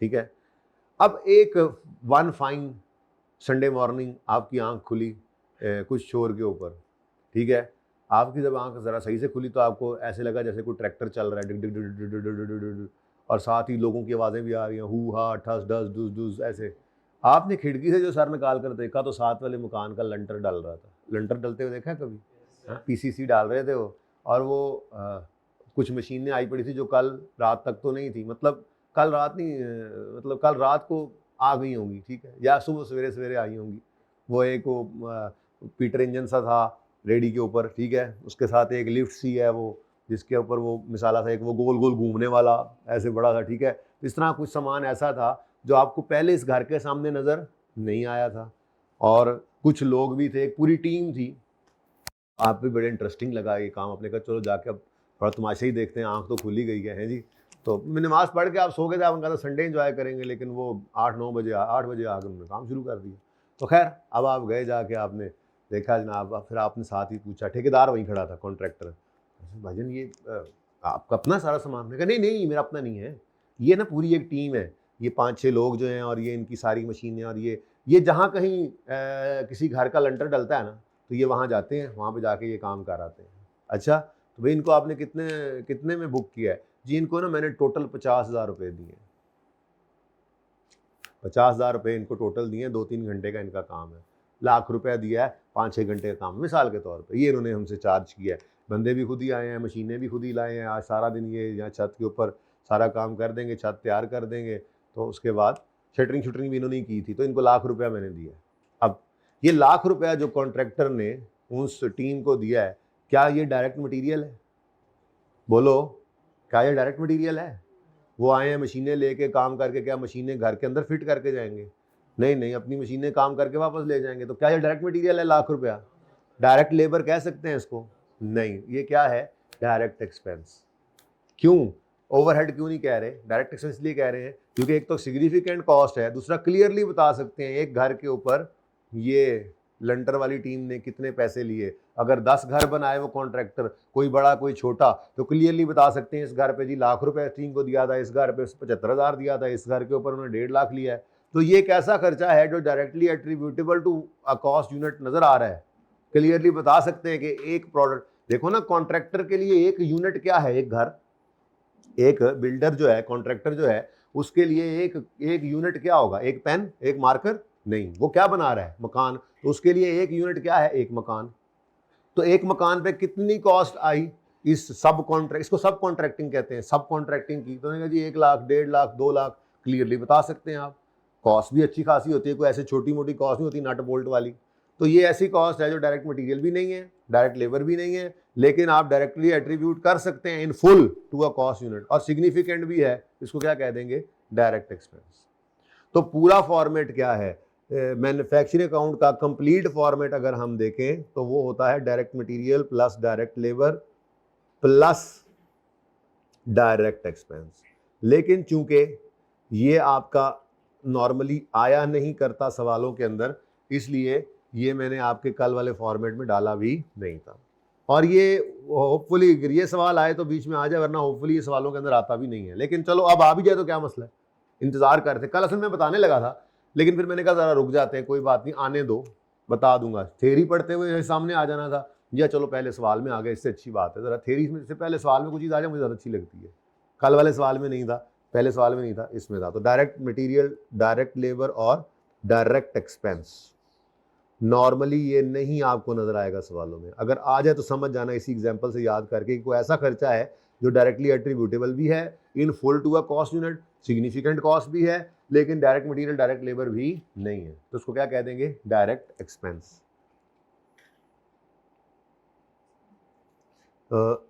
Speaker 1: ठीक है। अब एक वन फाइन संडे मॉर्निंग आपकी आंख खुली कुछ शोर के ऊपर, ठीक है, आपकी जब आंख ज़रा सही से खुली तो आपको ऐसे लगा जैसे कोई ट्रैक्टर चल रहा है, डिग डिग डिग डिग डिग डिग डिग डिग, और साथ ही लोगों की आवाज़ें भी आ रही हैं, हु हा ठस डस डुस डुस ऐसे। आपने खिड़की से जो सर निकाल कर देखा तो साथ वाले मकान का लंटर डल रहा था। लंटर डलते हुए देखा है कभी? पीसीसी डाल रहे थे वो, और वो कुछ मशीनें आई पड़ी थी जो कल रात तक तो नहीं थी, मतलब कल रात नहीं, मतलब कल रात को आ गई होंगी, ठीक है, या सुबह सवेरे सवेरे आई होंगी। वो एक वो पीटर इंजन सा था रेडी के ऊपर, ठीक है, उसके साथ एक लिफ्ट सी है वो, जिसके ऊपर वो मिसाला था एक वो गोल गोल घूमने वाला ऐसे बड़ा था, ठीक है। इस तरह कुछ सामान ऐसा था जो आपको पहले इस घर के सामने नज़र नहीं आया था, और कुछ लोग भी थे, एक पूरी टीम थी। आप भी बड़े इंटरेस्टिंग लगा ये काम, आपने कहा चलो जाके अब थोड़ा तमाशा ही देखते हैं, आंख तो खुल ही गई है जी। तो नमाज पढ़ के आप सो गए थे, आपने कहा था संडे एंजॉय करेंगे, लेकिन वो 8 बजे आकर उन्होंने काम शुरू कर दिया। तो खैर अब आप गए, जाके आपने देखा जनाब, फिर आपने साथ ही पूछा, ठेकेदार वहीं खड़ा था, कॉन्ट्रैक्टर, भाईजान ये आपका अपना सारा सामान? मैंने कहा नहीं नहीं मेरा अपना नहीं है, ये ना पूरी एक टीम है, ये 5-6 लोग जो हैं, और ये इनकी सारी मशीनें, और ये जहाँ कहीं किसी घर का लंटर डलता है ना, तो ये वहाँ जाते हैं, वहाँ पे जाके ये काम कर आते हैं। अच्छा, तो भाई इनको आपने कितने में बुक किया है? जी इनको ना मैंने टोटल 50,000 रुपये दिए, 50,000 रुपये इनको टोटल दिए, 2-3 घंटे का इनका काम है, लाख रुपया दिया है, 5-6 घंटे का काम, मिसाल के तौर पे ये इन्होंने हमसे चार्ज किया है। बंदे भी खुद ही आए हैं, मशीनें भी खुद ही लाए हैं, आज सारा दिन ये यहाँ छत के ऊपर सारा काम कर देंगे, छत तैयार कर देंगे, तो उसके बाद शटरिंग भी इन्होंने की थी, तो इनको लाख रुपया मैंने दिया। अब ये लाख रुपया जो कॉन्ट्रैक्टर ने उस टीम को दिया है, क्या ये डायरेक्ट मटीरियल है? बोलो, क्या ये डायरेक्ट मटीरियल है? वो आए हैं मशीनें लेके, काम करके, क्या मशीनें घर के अंदर फिट करके जाएंगे? नहीं नहीं, अपनी मशीनें काम करके वापस ले जाएंगे। तो क्या ये डायरेक्ट मटीरियल है लाख रुपया? डायरेक्ट लेबर कह सकते हैं इसको? नहीं, ये क्या है? Direct expense. क्यों? ओवरहेड क्यों नहीं कह रहे? डायरेक्ट एक्सपेंस इसलिए कह रहे हैं क्योंकि एक तो सिग्निफिकेंट कॉस्ट है, दूसरा क्लियरली बता सकते हैं एक घर के ऊपर ये लंटर वाली टीम ने कितने पैसे लिए। अगर 10 घर बनाए वो कॉन्ट्रैक्टर, कोई बड़ा कोई छोटा, तो क्लियरली बता सकते हैं इस घर पे जी लाख रुपए टीम को दिया था, इस घर पे 75,000 दिया था, इस घर के ऊपर उन्होंने 1.5 लाख लिया है। तो ये एक ऐसा खर्चा है जो directly attributable to a cost unit नजर आ रहा है। क्लियरली बता सकते हैं कि एक प्रोडक्ट, देखो ना कॉन्ट्रैक्टर के लिए एक यूनिट क्या है? एक घर, एक बिल्डर जो है, कॉन्ट्रैक्टर जो है, उसके लिए एक यूनिट क्या होगा? एक पेन, एक मार्कर? नहीं, वो क्या बना रहा है? मकान। तो उसके लिए एक यूनिट क्या है? एक मकान। तो एक मकान पे कितनी कॉस्ट आई इस इसको सब कॉन्ट्रैक्टिंग कहते हैं, सब कॉन्ट्रैक्टिंग की। तो जी 1 लाख, 1.5 लाख, 2 लाख, क्लियरली बता सकते हैं आप। कॉस्ट भी अच्छी खासी होती है, कोई ऐसे छोटी मोटी कॉस्ट नहीं होती नट बोल्ट वाली। तो ये ऐसी कॉस्ट है जो डायरेक्ट मटेरियल भी नहीं है, डायरेक्ट लेबर भी नहीं है, लेकिन आप डायरेक्टली एट्रीब्यूट कर सकते हैं in full to a cost unit, और सिग्निफिकेंट भी है, इसको क्या कह देंगे? Direct expense. तो पूरा फॉर्मेट क्या है मैन्युफैक्चरिंग अकाउंट का? कंप्लीट फॉर्मेट अगर हम देखें तो वो होता है direct material plus direct labour plus direct expense. लेकिन चूंकि ये आपका नॉर्मली आया नहीं करता सवालों के अंदर, इसलिए ये मैंने आपके कल वाले फॉर्मेट में डाला भी नहीं था। और ये होपफुली ये सवाल आए तो बीच में आ जाए, वरना होपफुली ये सवालों के अंदर आता भी नहीं है। लेकिन चलो अब आ भी जाए तो क्या मसला है, इंतजार करते। कल असल में बताने लगा था, लेकिन फिर मैंने कहा ज़रा रुक जाते हैं, कोई बात नहीं, आने दो, बता दूंगा। थ्योरी पढ़ते हुए सामने आ जाना था, या चलो पहले सवाल में आ गए, इससे अच्छी बात है। ज़रा थ्योरी में से पहले सवाल में कुछ चीज़ आ जाए, मुझे ज़्यादा अच्छी लगती है। कल वाले सवाल में नहीं था, पहले सवाल में नहीं था, इसमें था। तो डायरेक्ट मटीरियल, डायरेक्ट लेबर और डायरेक्ट एक्सपेंस, नॉर्मली ये नहीं आपको नजर आएगा सवालों में। अगर आ जाए तो समझ जाना इसी एग्जांपल से याद करके, कोई ऐसा खर्चा है जो डायरेक्टली एट्रीब्यूटेबल भी है in full to a cost unit, significant cost भी है, लेकिन डायरेक्ट मटेरियल डायरेक्ट लेबर भी नहीं है, तो उसको क्या कह देंगे? Direct expense.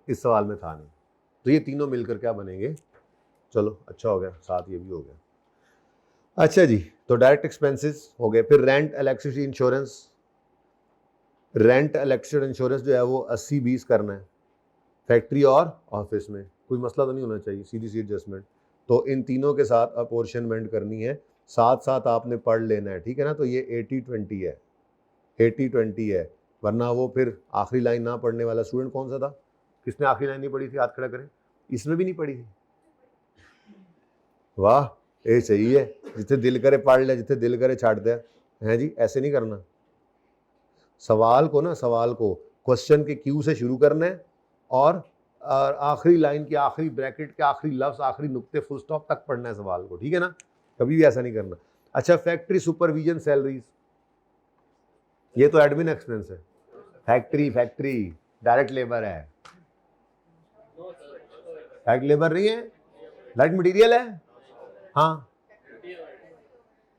Speaker 1: इस सवाल में था नहीं, तो ये तीनों मिलकर क्या बनेंगे? चलो अच्छा हो गया, साथ ये भी हो गया। अच्छा जी, तो डायरेक्ट एक्सपेंसेस हो गए। फिर rent, electricity, insurance. Rent, electricity, insurance जो है वो 80-20 करना है, फैक्ट्री और ऑफिस में। कोई मसला तो नहीं होना चाहिए, सीधी सी एडजस्टमेंट। तो इन तीनों के साथ अपॉर्शनमेंट करनी है, साथ साथ आपने पढ़ लेना है, ठीक है ना। तो ये 80-20 है, 80-20 है, वरना वो फिर आखिरी लाइन ना पढ़ने वाला स्टूडेंट कौन सा था? किसने आखिरी लाइन नहीं पढ़ी थी? हाथ खड़ा करें। इसमें भी नहीं पढ़ी थी? वाह, ये सही है, जिथे दिल करे पढ़ ले, जिथे दिल करे छाड़ दे। हैं जी, ऐसे नहीं करना। सवाल को ना, सवाल को क्वेश्चन के क्यू से शुरू करना है, और आखिरी लाइन की आखिरी ब्रैकेट के आखिरी लफ्ज, आखिरी नुक्ते, फुल स्टॉप तक पढ़ना है सवाल को, ठीक है ना। कभी भी ऐसा नहीं करना। अच्छा, फैक्ट्री सुपरविजन सैलरीज, ये तो एडमिन एक्सपेंस है। फैक्ट्री डायरेक्ट लेबर है, डायरेक्ट लेबर नहीं है, डायरेक्ट मटीरियल है। हाँ,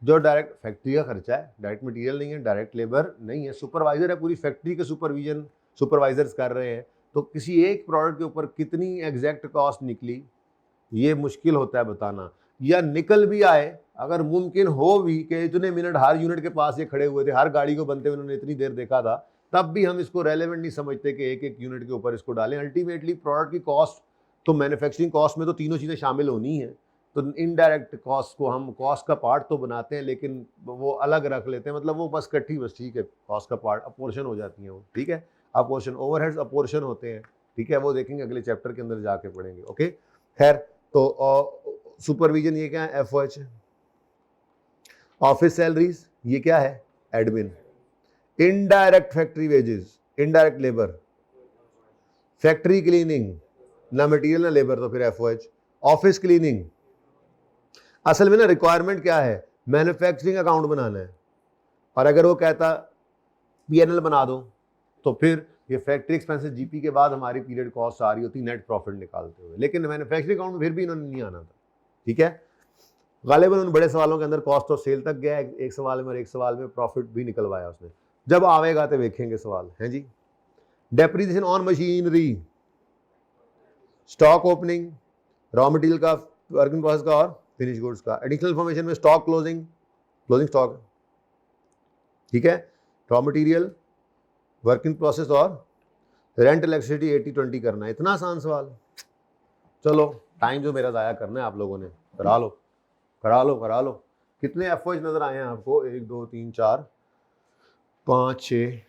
Speaker 1: जो डायरेक्ट फैक्ट्री का खर्चा है, डायरेक्ट मटेरियल नहीं है, डायरेक्ट लेबर नहीं है, सुपरवाइजर है, पूरी फैक्ट्री के सुपरविजन सुपरवाइजर्स कर रहे हैं। तो किसी एक प्रोडक्ट के ऊपर कितनी एग्जैक्ट कॉस्ट निकली, ये मुश्किल होता है बताना। या निकल भी आए, अगर मुमकिन हो भी कि इतने मिनट हर यूनिट के पास ये खड़े हुए थे, हर गाड़ी को बनते हुए उन्होंने इतनी देर देखा था, तब भी हम इसको रेलेवेंट नहीं समझते कि एक एक यूनिट के ऊपर इसको डालें। अल्टीमेटली प्रोडक्ट की कॉस्ट तो मैन्युफैक्चरिंग कॉस्ट में तो तीनों चीज़ें शामिल होनी है, तो इनडायरेक्ट कॉस्ट को हम कॉस्ट का पार्ट तो बनाते हैं लेकिन वो अलग रख लेते हैं, मतलब वो बस इकट्ठी, बस ठीक है, कॉस्ट का पार्ट अपोर्शन हो जाती है वो, ठीक है। अपोर्शन, ओवरहेड्स अपोर्शन होते हैं, ठीक है, वो देखेंगे अगले चैप्टर के अंदर जाके पढ़ेंगे, ओके। खैर, तो सुपरविजन ये क्या है, एफओएच। ऑफिस सैलरीज ये क्या है, admin. Indirect factory wages, indirect labour, factory cleaning, ना मटेरियल ना लेबर, तो फिर एफओएच। ऑफिस क्लीनिंग, असल में ना रिक्वायरमेंट क्या है, मैन्युफैक्चरिंग अकाउंट बनाना है, और अगर वो कहता पीएनएल बना दो तो फिर ये फैक्ट्री एक्सपेंसेस जीपी के बाद हमारी पीरियड कॉस्ट आ रही होती नेट प्रॉफिट निकालते हुए, लेकिन मैन्युफैक्चरिंग अकाउंट में फिर भी इन्होंने नहीं आना था, ठीक है। गालिबन उन बड़े सवालों के अंदर कॉस्ट ऑफ सेल तक गया एक सवाल में, और एक सवाल में प्रॉफिट भी निकलवाया उसने। जब आवेगा तो देखेंगे सवाल, है जी। Depreciation on machinery, stock opening, raw material का, वर्क इन प्रोसेस का और फिनिश गुड्स का। एडिशनल इन्फॉर्मेशन में स्टॉक क्लोजिंग, क्लोजिंग स्टॉक, ठीक है, raw material, work in process और रेंट इलेक्ट्रिसिटी 80-20 करना है। इतना आसान सवाल, चलो टाइम जो मेरा ज़ाया करना है आप लोगों ने, करा लो करा लो करा लो। कितने एफओएच नजर आए हैं आपको, 1 2 3 4 5 6,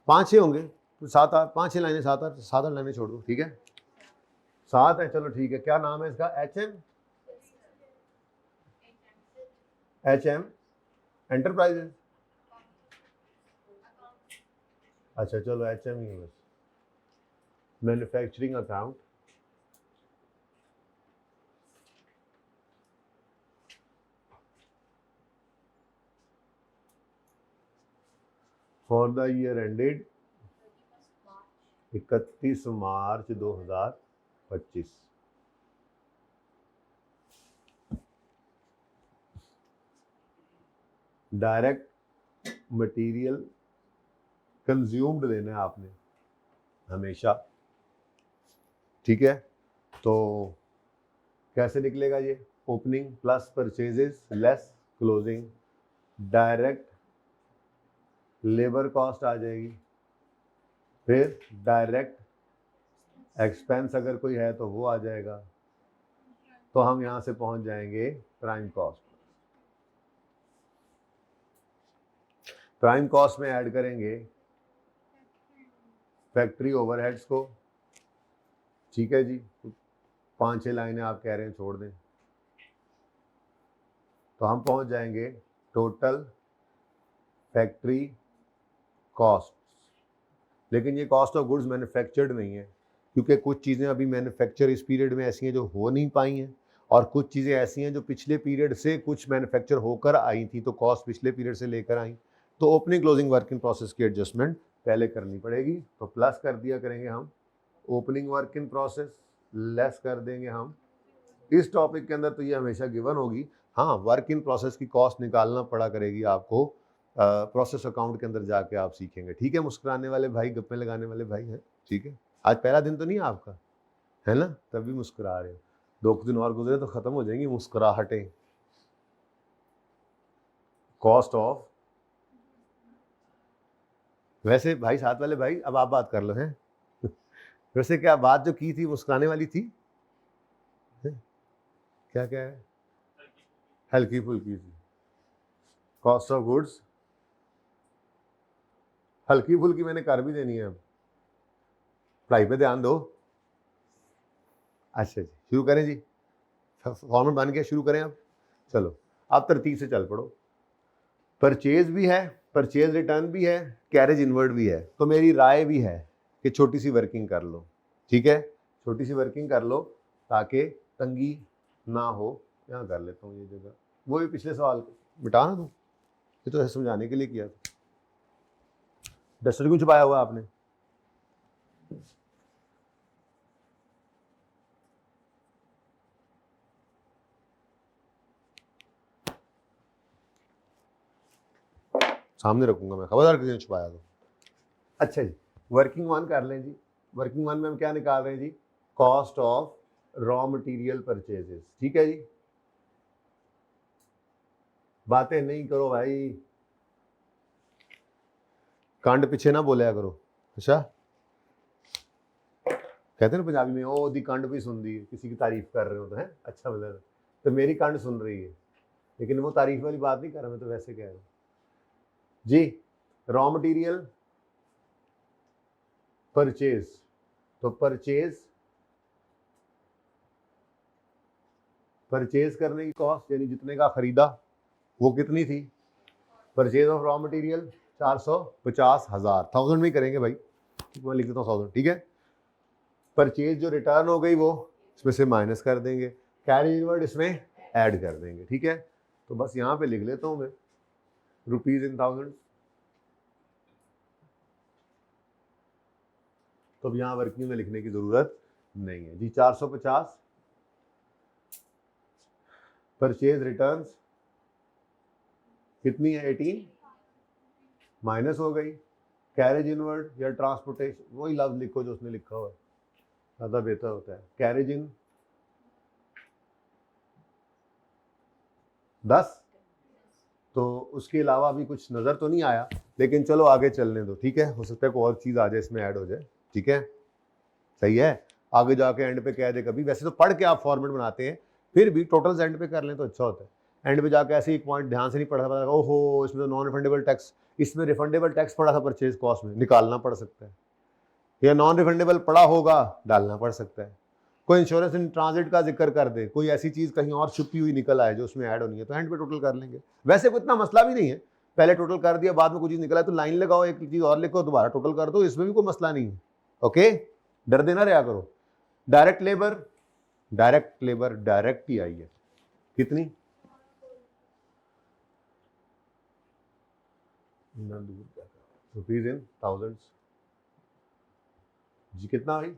Speaker 1: 5-6 होंगे, 7-8, 5-6 लाइनें, 7-8 लाइनें छोड़ दो, ठीक है, 7 है, चलो ठीक है। क्या नाम है इसका, एचएम एंटरप्राइजेज, अच्छा चलो एचएम ही है बस, manufacturing account, for the year ended 31 March 2025। Direct material consumed लेना है आपने हमेशा, ठीक है। तो कैसे निकलेगा ये, opening plus purchases less closing, direct labour cost आ जाएगी, फिर डायरेक्ट एक्सपेंस अगर कोई है तो वो आ जाएगा, तो हम यहां से पहुंच जाएंगे प्राइम कॉस्ट। प्राइम कॉस्ट में ऐड करेंगे फैक्ट्री ओवरहेड्स को, ठीक है जी, 5-6 लाइनें आप कह रहे हैं छोड़ दें, तो हम पहुंच जाएंगे टोटल फैक्ट्री कॉस्ट। लेकिन ये कॉस्ट ऑफ गुड्स मैन्युफैक्चर्ड नहीं है, क्योंकि कुछ चीज़ें अभी मैन्युफैक्चर इस पीरियड में ऐसी हैं जो हो नहीं पाई हैं, और कुछ चीज़ें ऐसी हैं जो पिछले पीरियड से कुछ मैन्युफैक्चर होकर आई थी, तो कॉस्ट पिछले पीरियड से लेकर आई, तो opening closing work in process की एडजस्टमेंट पहले करनी पड़ेगी। तो प्लस कर दिया करेंगे हम opening work in process, less कर देंगे हम, इस टॉपिक के अंदर तो ये हमेशा गिवन होगी, हाँ वर्क इन प्रोसेस की कॉस्ट निकालना पड़ा करेगी आपको, प्रोसेस अकाउंट के अंदर जाके आप सीखेंगे, ठीक है। मुस्कुराने वाले भाई, गप्पे लगाने वाले भाई हैं, ठीक है। आज पहला दिन तो नहीं है आपका, है ना, तभी मुस्कुरा रहे हो, 2 दिन और गुजरे तो खत्म हो जाएंगी मुस्कुराहटें। कॉस्ट ऑफ, वैसे भाई साथ वाले भाई अब आप बात कर लो, हैं वैसे क्या बात जो की थी मुस्कुराने वाली थी, क्या क्या है, हल्की फुल्की थी। कॉस्ट ऑफ गुड्स हल्की फुल्की मैंने कर भी देनी है, पढ़ाई पे ध्यान दो। अच्छा जी, शुरू करें जी, फॉर्मेट बन गया, शुरू करें अब, चलो आप तरतीब से चल पड़ो। परचेज भी है, परचेज रिटर्न भी है, कैरेज इनवर्ड भी है, तो मेरी राय भी है कि छोटी सी वर्किंग कर लो, ठीक है, छोटी सी वर्किंग कर लो ताकि तंगी ना हो। यहाँ कर लेता हूँ ये जगह, वो भी पिछले सवाल को मिटा ना दूँ, ये तो समझाने के लिए किया था। डस्टर क्यों छुपाया हुआ आपने, सामने रखूंगा मैं, खबरदार किसी ने छुपाया तो। अच्छा जी, वर्किंग 1 कर लें जी। वर्किंग 1 में हम क्या निकाल रहे हैं जी, cost of raw material purchases, ठीक है जी। बातें नहीं करो भाई, कांड पीछे ना बोलिया करो। अच्छा, कहते हैं ना पंजाबी में, ओ दी कांड भी सुन दी, किसी की तारीफ कर रहे हो तो है अच्छा मतलब, तो मेरी कांड सुन रही है, लेकिन वो तारीफ वाली बात नहीं कर रहा, मैं तो वैसे कह रहा हूँ जी। रॉ मटेरियल परचेज, तो परचेज करने की कॉस्ट यानी जितने का खरीदा वो कितनी थी? परचेज ऑफ रॉ मटेरियल 450,000, 1000 में करेंगे भाई, मैं लिख देता हूँ 1000, ठीक है। परचेज जो रिटर्न हो गई वो इसमें से माइनस कर देंगे, कैरी इनवर्ड इसमें ऐड कर देंगे, ठीक है। तो बस यहाँ पे लिख लेता हूँ मैं रुपीज इन थाउजेंड। तो अब यहाँ वर्किंग में लिखने की जरूरत नहीं है जी। 450 परचेज रिटर्न्स कितनी है? 18 माइनस हो गई, कैरेज इनवर्ड या ट्रांसपोर्टेशन, वही लफ्ज लिखो जो उसने लिखा हुआ है, ज़्यादा बेहतर होता है। कैरेज इन 10, तो उसके अलावा भी कुछ नज़र तो नहीं आया, लेकिन चलो आगे चलने दो, ठीक है। हो सकता है कोई और चीज़ आ जाए इसमें ऐड हो जाए, ठीक है, सही है। आगे जाके एंड पे कह दे कभी, वैसे तो पढ़ के आप फॉर्मेट बनाते हैं, फिर भी टोटल्स एंड पे कर लें तो अच्छा होता है। एंड पे जाके ऐसे एक पॉइंट ध्यान से नहीं पढ़ा, पता ओहो इसमें तो नॉन रिफंडेबल टैक्स, इसमें रिफंडेबल टैक्स पड़ा था परचेज कॉस्ट में, निकालना पड़ सकता है, या नॉन रिफंडेबल पड़ा होगा डालना पड़ सकता है। कोई इंश्योरेंस इन ट्रांजिट का जिक्र कर दे, कोई ऐसी चीज़ कहीं और छुपी हुई निकल आए जो उसमें ऐड होनी है, तो एंड पे टोटल कर लेंगे। वैसे कोई इतना मसला भी नहीं है, पहले टोटल कर दिया, बाद में कोई चीज़ निकला तो लाइन लगाओ, एक चीज़ और लिखो, दोबारा टोटल कर दो, इसमें भी कोई मसला नहीं है। ओके, डर देना रहा करो। डायरेक्ट लेबर डायरेक्ट ही आई है, कितनी? रुपीज इन थाउजेंड्स जी, कितना भाई?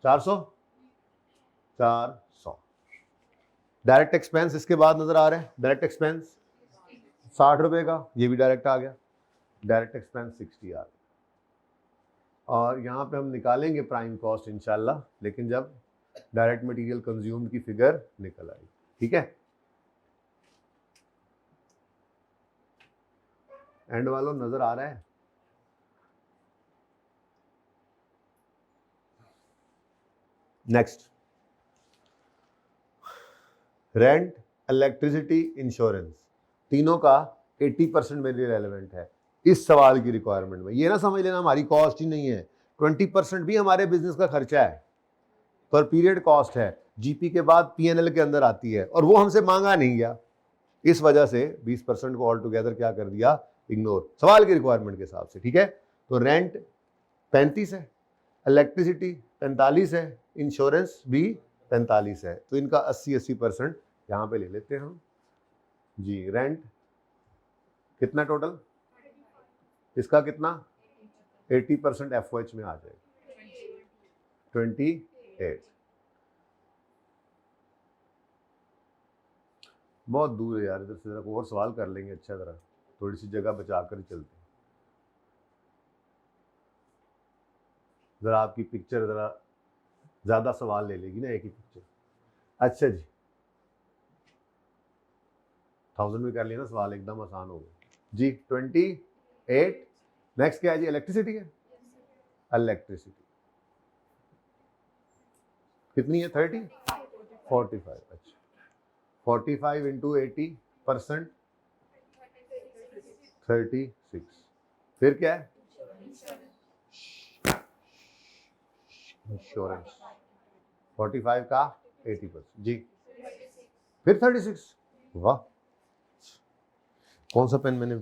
Speaker 1: 400। डायरेक्ट एक्सपेंस इसके बाद नजर आ रहा है, डायरेक्ट एक्सपेंस 60 रुपए का, ये भी डायरेक्ट आ गया, डायरेक्ट एक्सपेंस 60 आ गया। और यहाँ पे हम निकालेंगे प्राइम कॉस्ट इंशाल्लाह, लेकिन जब डायरेक्ट मटेरियल कंज्यूम्ड की फिगर निकल आएगी, ठीक है। एंड वालों नजर आ रहा है? नेक्स्ट, रेंट, इलेक्ट्रिसिटी, इंश्योरेंस, तीनों का 80% मेरे लिए रेलेवेंट है इस सवाल की रिक्वायरमेंट में। ये ना समझ लेना हमारी कॉस्ट ही नहीं है, 20% भी हमारे बिजनेस का खर्चा है, पर पीरियड कॉस्ट है, जीपी के बाद पीएनएल के अंदर आती है, और वो हमसे मांगा नहीं गया, इस वजह से 20% को ऑल टुगेदर क्या कर दिया? इग्नोर, सवाल की रिक्वायरमेंट के हिसाब से, ठीक है। तो रेंट 35 है, इलेक्ट्रिसिटी 45 है, इंश्योरेंस भी 45 है, तो इनका 80% यहाँ पे ले लेते हैं हम जी। रेंट कितना टोटल? इसका कितना? 80% एफओएच में आ जाएगा, 28। बहुत दूर है यार, इधर से जरा और सवाल कर लेंगे, अच्छा जरा थोड़ी सी जगह बचा कर चलते हैं। जरा आपकी पिक्चर जरा ज्यादा सवाल ले लेगी ना एक ही पिक्चर। अच्छा जी, 1000 में कर लिया ना सवाल, एकदम आसान हो गया जी। 28। नेक्स्ट क्या है जी? इलेक्ट्रिसिटी है। इलेक्ट्रिसिटी कितनी है? 30, 45। अच्छा, 45 इंटू 80%, 36। फिर क्या है? इंश्योरेंस 45 का 80% जी, फिर 36। वाह, कौन सा पेन मैंने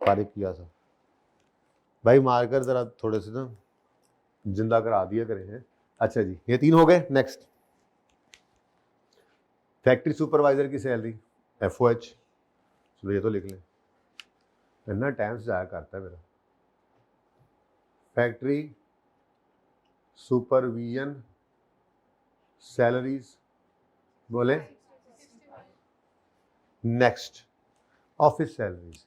Speaker 1: पारिक किया था भाई, मारकर जरा थोड़े से ना जिंदा करा दिया करें हैं। अच्छा जी, ये 3 हो गए। नेक्स्ट, फैक्ट्री सुपरवाइजर की सैलरी एफओएच, चलो ये तो लिख लें, इतना टाइम से जाया करता है मेरा। फैक्ट्री सुपरविजन सैलरीज बोले। नेक्स्ट, ऑफिस सैलरीज,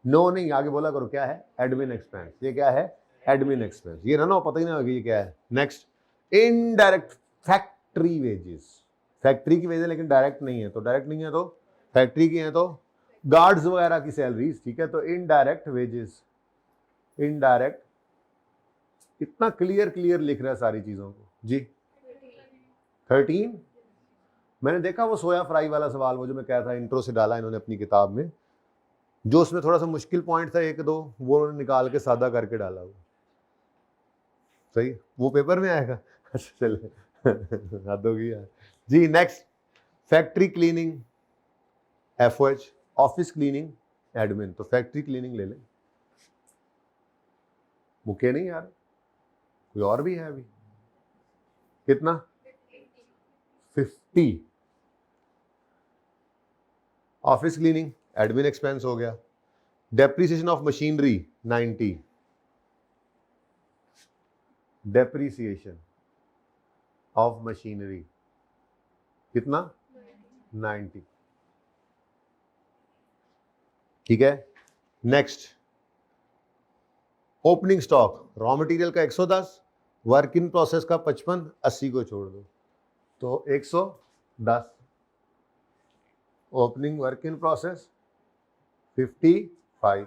Speaker 1: नो नहीं, आगे बोला करो, क्या है? Admin expense. ये क्या है? Admin expense. ये ना पता ही ना होगा ये क्या है। Next, indirect factory wages, factory की वेजेस लेकिन डायरेक्ट नहीं है, तो डायरेक्ट नहीं है तो फैक्ट्री की है तो गार्ड्स वगैरह की सैलरीज, ठीक है। तो इनडायरेक्ट वेजेस, इनडायरेक्ट, इतना क्लियर लिख रहा है सारी चीजों को जी। 13। मैंने देखा वो सोया फ्राई वाला सवाल, वो जो मैं कहा था इंट्रो से डाला इन्होंने अपनी किताब में, जो उसमें थोड़ा सा मुश्किल पॉइंट था एक दो, वो उन्होंने निकाल के सादा करके डाला वो। सही, वो पेपर में आएगा। अच्छा चले, हद हो गई जी। Next, factory cleaning FOH, office cleaning admin. तो फैक्ट्री क्लीनिंग ले लें, मुके नहीं यार, कोई और भी है अभी। कितना? 50। ऑफिस क्लीनिंग एडमिन एक्सपेंस हो गया। Depreciation of machinery 90, depreciation of machinery कितना? 90, ठीक है। Next, opening stock raw material का 110, वर्क इन प्रोसेस का 55, 80 को छोड़ दो तो 110, ओपनिंग वर्क इन प्रोसेस 55,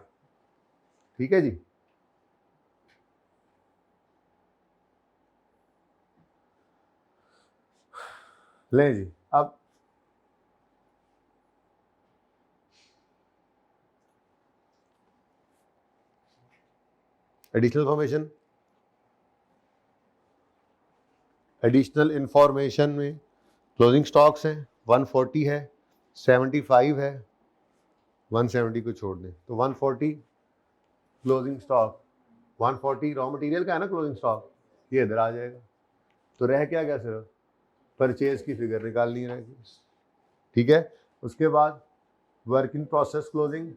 Speaker 1: ठीक है जी। ले जी, अब एडिशनल इंफॉर्मेशन, एडिशनल इंफॉर्मेशन में क्लोजिंग स्टॉक्स हैं 140 है, 75 है, 170 को छोड़ दें तो 140 क्लोजिंग स्टॉक, 140 रॉ मटेरियल का है ना क्लोजिंग स्टॉक, ये इधर आ जाएगा। तो रह क्या गया, सिर्फ परचेज की फिगर निकालनी रहेगी, ठीक है। उसके बाद वर्क इन प्रोसेस क्लोजिंग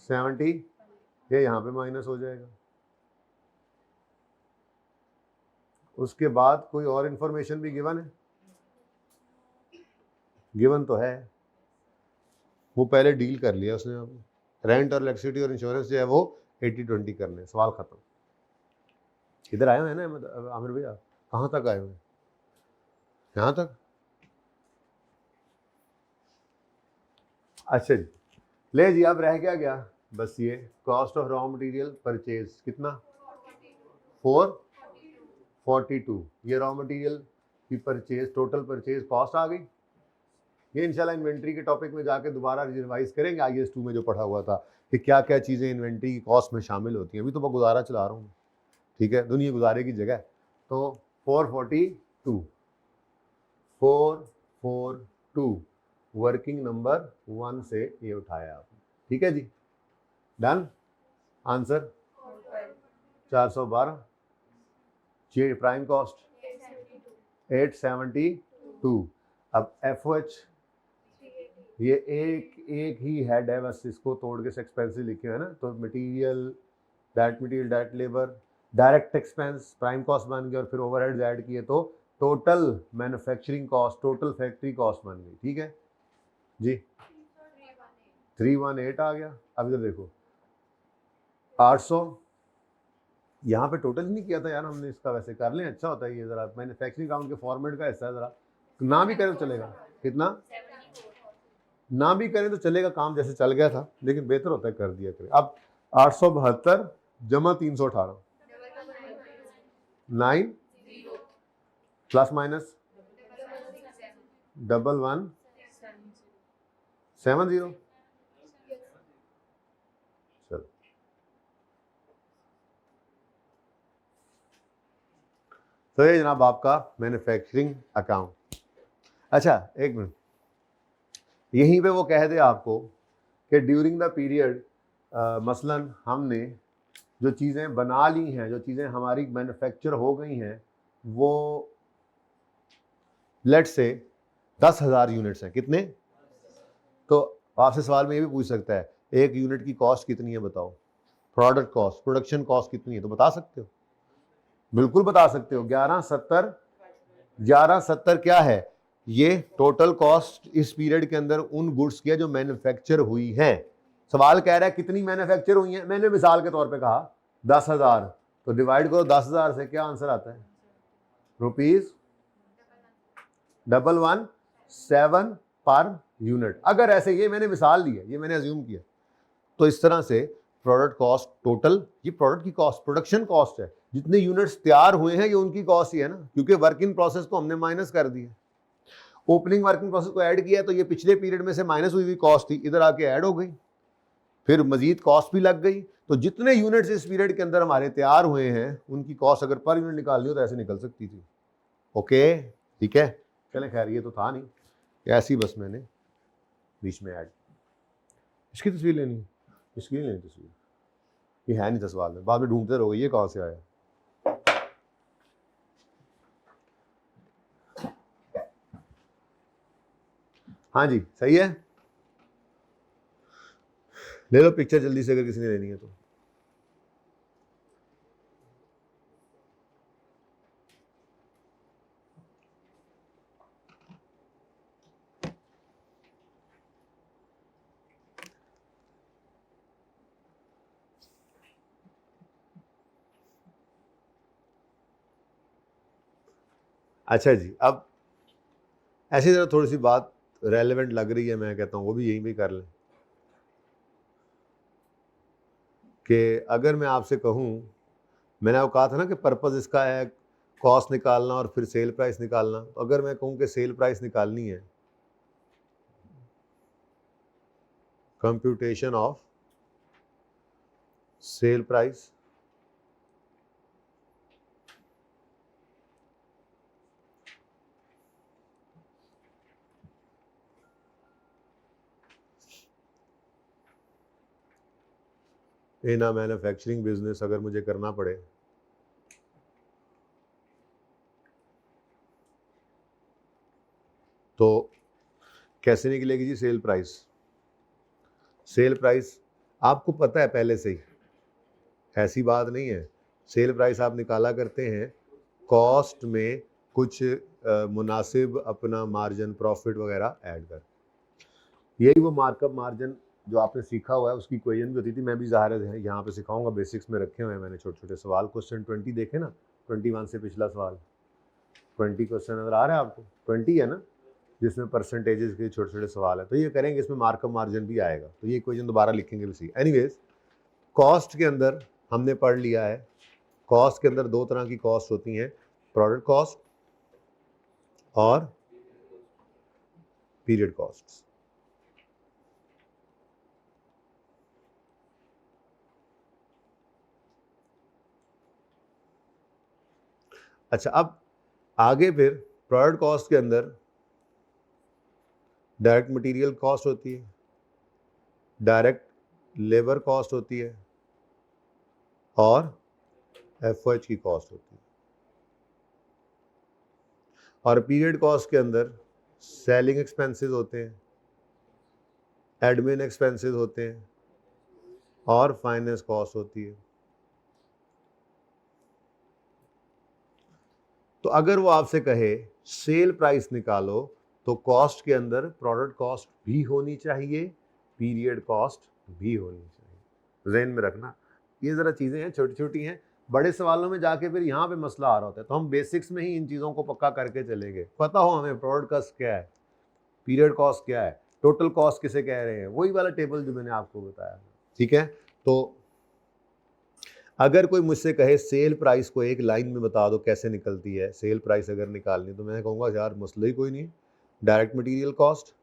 Speaker 1: 70, ये यहाँ पे माइनस हो जाएगा। उसके बाद कोई और इंफॉर्मेशन भी गिवन है? गिवन तो है, वो पहले डील कर लिया उसने। अब रेंट और इलेक्ट्रिसिटी और इंश्योरेंस जो है वो 80-20 करने, सवाल खत्म। इधर आए हुए हैं ना आमिर भैया, कहाँ तक आए हुए हैं? यहाँ तक। अच्छा जी, ले जी, अब रह क्या गया, बस ये cost of raw material purchase कितना? 442। ये रॉ मटेरियल की परचेज, टोटल परचेज कॉस्ट आ गई। ये इंशाल्लाह इन्वेंट्री के टॉपिक में जाके दोबारा रिवाइज करेंगे IAS 2 में जो पढ़ा हुआ था कि क्या क्या चीज़ें इन्वेंट्री की कॉस्ट में शामिल होती हैं। अभी तो मैं गुजारा चला रहा हूँ, ठीक है, दुनिया गुजारे की जगह। तो 442, 442 वर्किंग नंबर 1 से ये उठाया आपने, ठीक है जी। डन। आंसर 412। जे प्राइम कॉस्ट 872। अब FOH, ये एक ही हेड है, बस इसको तोड़ के एक्सपेंसिव लिखे है ना। तो material that labour, direct expense prime cost बन गया, और फिर ओवरहेड्स ऐड किए तो total manufacturing cost, total factory cost बन गई, ठीक है जी। 318 आ गया। अब इधर देखो 800, यहाँ पे टोटल नहीं किया था यार हमने, इसका वैसे कर लें, अच्छा होता है ये। जरा मैन्युफैक्चरिंग अकाउंट के फॉर्मेट का हिस्सा है, जरा ना भी करें तो चलेगा। कितना? ना भी करें तो चलेगा, काम जैसे चल गया था, लेकिन बेहतर होता है कर दिया करें। अब 872 जमा 318, 9 प्लस माइनस 1170। चलो, तो ये जनाब आपका मैन्युफैक्चरिंग अकाउंट। अच्छा एक मिनट, यहीं पे वो कह दे आपको कि ड्यूरिंग द पीरियड मसलन हमने जो चीज़ें बना ली हैं, जो चीज़ें हमारी मैन्युफैक्चर हो गई हैं, वो लेट से 10,000 यूनिट्स हैं। कितने? तो आपसे सवाल में ये भी पूछ सकता है, एक यूनिट की कॉस्ट कितनी है बताओ, प्रोडक्ट कॉस्ट, प्रोडक्शन कॉस्ट कितनी है, तो बता सकते हो, बिल्कुल बता सकते हो। 1170, 1170 क्या है? ये टोटल कॉस्ट इस पीरियड के अंदर उन गुड्स की है जो मैन्युफैक्चर हुई हैं। सवाल कह रहा है कितनी मैन्युफैक्चर हुई हैं, मैंने मिसाल के तौर पे कहा 10,000, तो डिवाइड करो 10,000 से, क्या आंसर आता है? ₹1117 पर यूनिट। अगर ऐसे, ये मैंने मिसाल दी है, ये मैंने अज्यूम किया, तो इस तरह से प्रोडक्ट कॉस्ट टोटल, ये प्रोडक्ट की कॉस्ट, प्रोडक्शन कॉस्ट है, जितने यूनिट्स तैयार हुए हैं ये उनकी कॉस्ट ही है ना, क्योंकि वर्क इन प्रोसेस को हमने माइनस कर दिया। ओपनिंग वर्किंग प्रोसेस को ऐड किया तो ये पिछले पीरियड में से माइनस हुई कॉस्ट थी, इधर आके ऐड हो गई, फिर मजीद कॉस्ट भी लग गई। तो जितने यूनिट्स इस पीरियड के अंदर हमारे तैयार हुए हैं उनकी कॉस्ट अगर पर यूनिट निकालनी हो तो ऐसे निकल सकती थी। ओके, ठीक है, चले, खैर ये तो था नहीं, ऐसी बस मैंने बीच में ऐड। इसकी तस्वीर लेनी, इसकी नहीं लेनी तस्वीर, ये है नहीं था सवाल में, बाद में ढूंढते रहोगे ये कहाँ से आया। हाँ जी, सही है, ले लो पिक्चर जल्दी से अगर किसी ने लेनी है तो। अच्छा जी, अब ऐसी तरह थोड़ी सी बात रेलेवेंट लग रही है, मैं कहता हूँ वो भी यहीं पे कर लें कि अगर मैं आपसे कहूँ, मैंने आपको कहा था ना कि पर्पस इसका है कॉस्ट निकालना और फिर सेल प्राइस निकालना, तो अगर मैं कहूँ कि सेल प्राइस निकालनी है, computation of sale price, in a manufacturing business अगर मुझे करना पड़े तो कैसे निकलेगी जी सेल प्राइस। सेल प्राइस आपको पता है पहले से ही, ऐसी बात नहीं है, सेल प्राइस आप निकाला करते हैं कॉस्ट में कुछ मुनासिब अपना मार्जिन प्रॉफिट वगैरह ऐड कर। यही वो मार्कअप मार्जिन जो आपने सीखा हुआ है उसकी इक्वेशन भी होती थी, मैं भी ज़ाहिर है यहाँ पे सिखाऊंगा, बेसिक्स में रखे हुए हैं मैंने छोटे छोटे सवाल। क्वेश्चन 20 देखे ना, 21 से पिछला सवाल 20 क्वेश्चन नजर आ रहा है आपको, 20 है ना, जिसमें परसेंटेजेस के छोटे छोटे सवाल है, तो ये करेंगे, इसमें मार्कअप मार्जिन भी आएगा, तो ये इक्वेशन दोबारा लिखेंगे भी सही। एनीवेज, कॉस्ट के अंदर हमने पढ़ लिया है, कॉस्ट के अंदर दो तरह की कॉस्ट होती हैं, प्रोडक्ट कॉस्ट और पीरियड कॉस्ट। अच्छा, अब आगे फिर प्रोडक्ट कॉस्ट के अंदर डायरेक्ट मटेरियल कॉस्ट होती है, डायरेक्ट लेबर कॉस्ट होती है और एफओएच की कॉस्ट होती है। और पीरियड कॉस्ट के अंदर सेलिंग एक्सपेंसेस होते हैं, एडमिन एक्सपेंसेस होते हैं और फाइनेंस कॉस्ट होती है। तो अगर वो आपसे कहे सेल प्राइस निकालो तो कॉस्ट के अंदर प्रोडक्ट कॉस्ट भी होनी चाहिए, पीरियड कॉस्ट भी होनी चाहिए। ज़हन में रखना, ये ज़रा चीज़ें हैं छोटी छोटी हैं, बड़े सवालों में जाके फिर यहाँ पे मसला आ रहा होता है, तो हम बेसिक्स में ही इन चीज़ों को पक्का करके चलेंगे, पता हो हमें प्रोडक्ट कॉस्ट क्या है, पीरियड कॉस्ट क्या है, टोटल कॉस्ट किसे कह रहे हैं, वही वाला टेबल जो मैंने आपको बताया। ठीक है, तो अगर कोई मुझसे कहे सेल प्राइस को एक लाइन में बता दो कैसे निकलती है सेल प्राइस अगर निकालनी, तो मैं कहूँगा यार मसला ही कोई नहीं, डायरेक्ट मटेरियल कॉस्ट,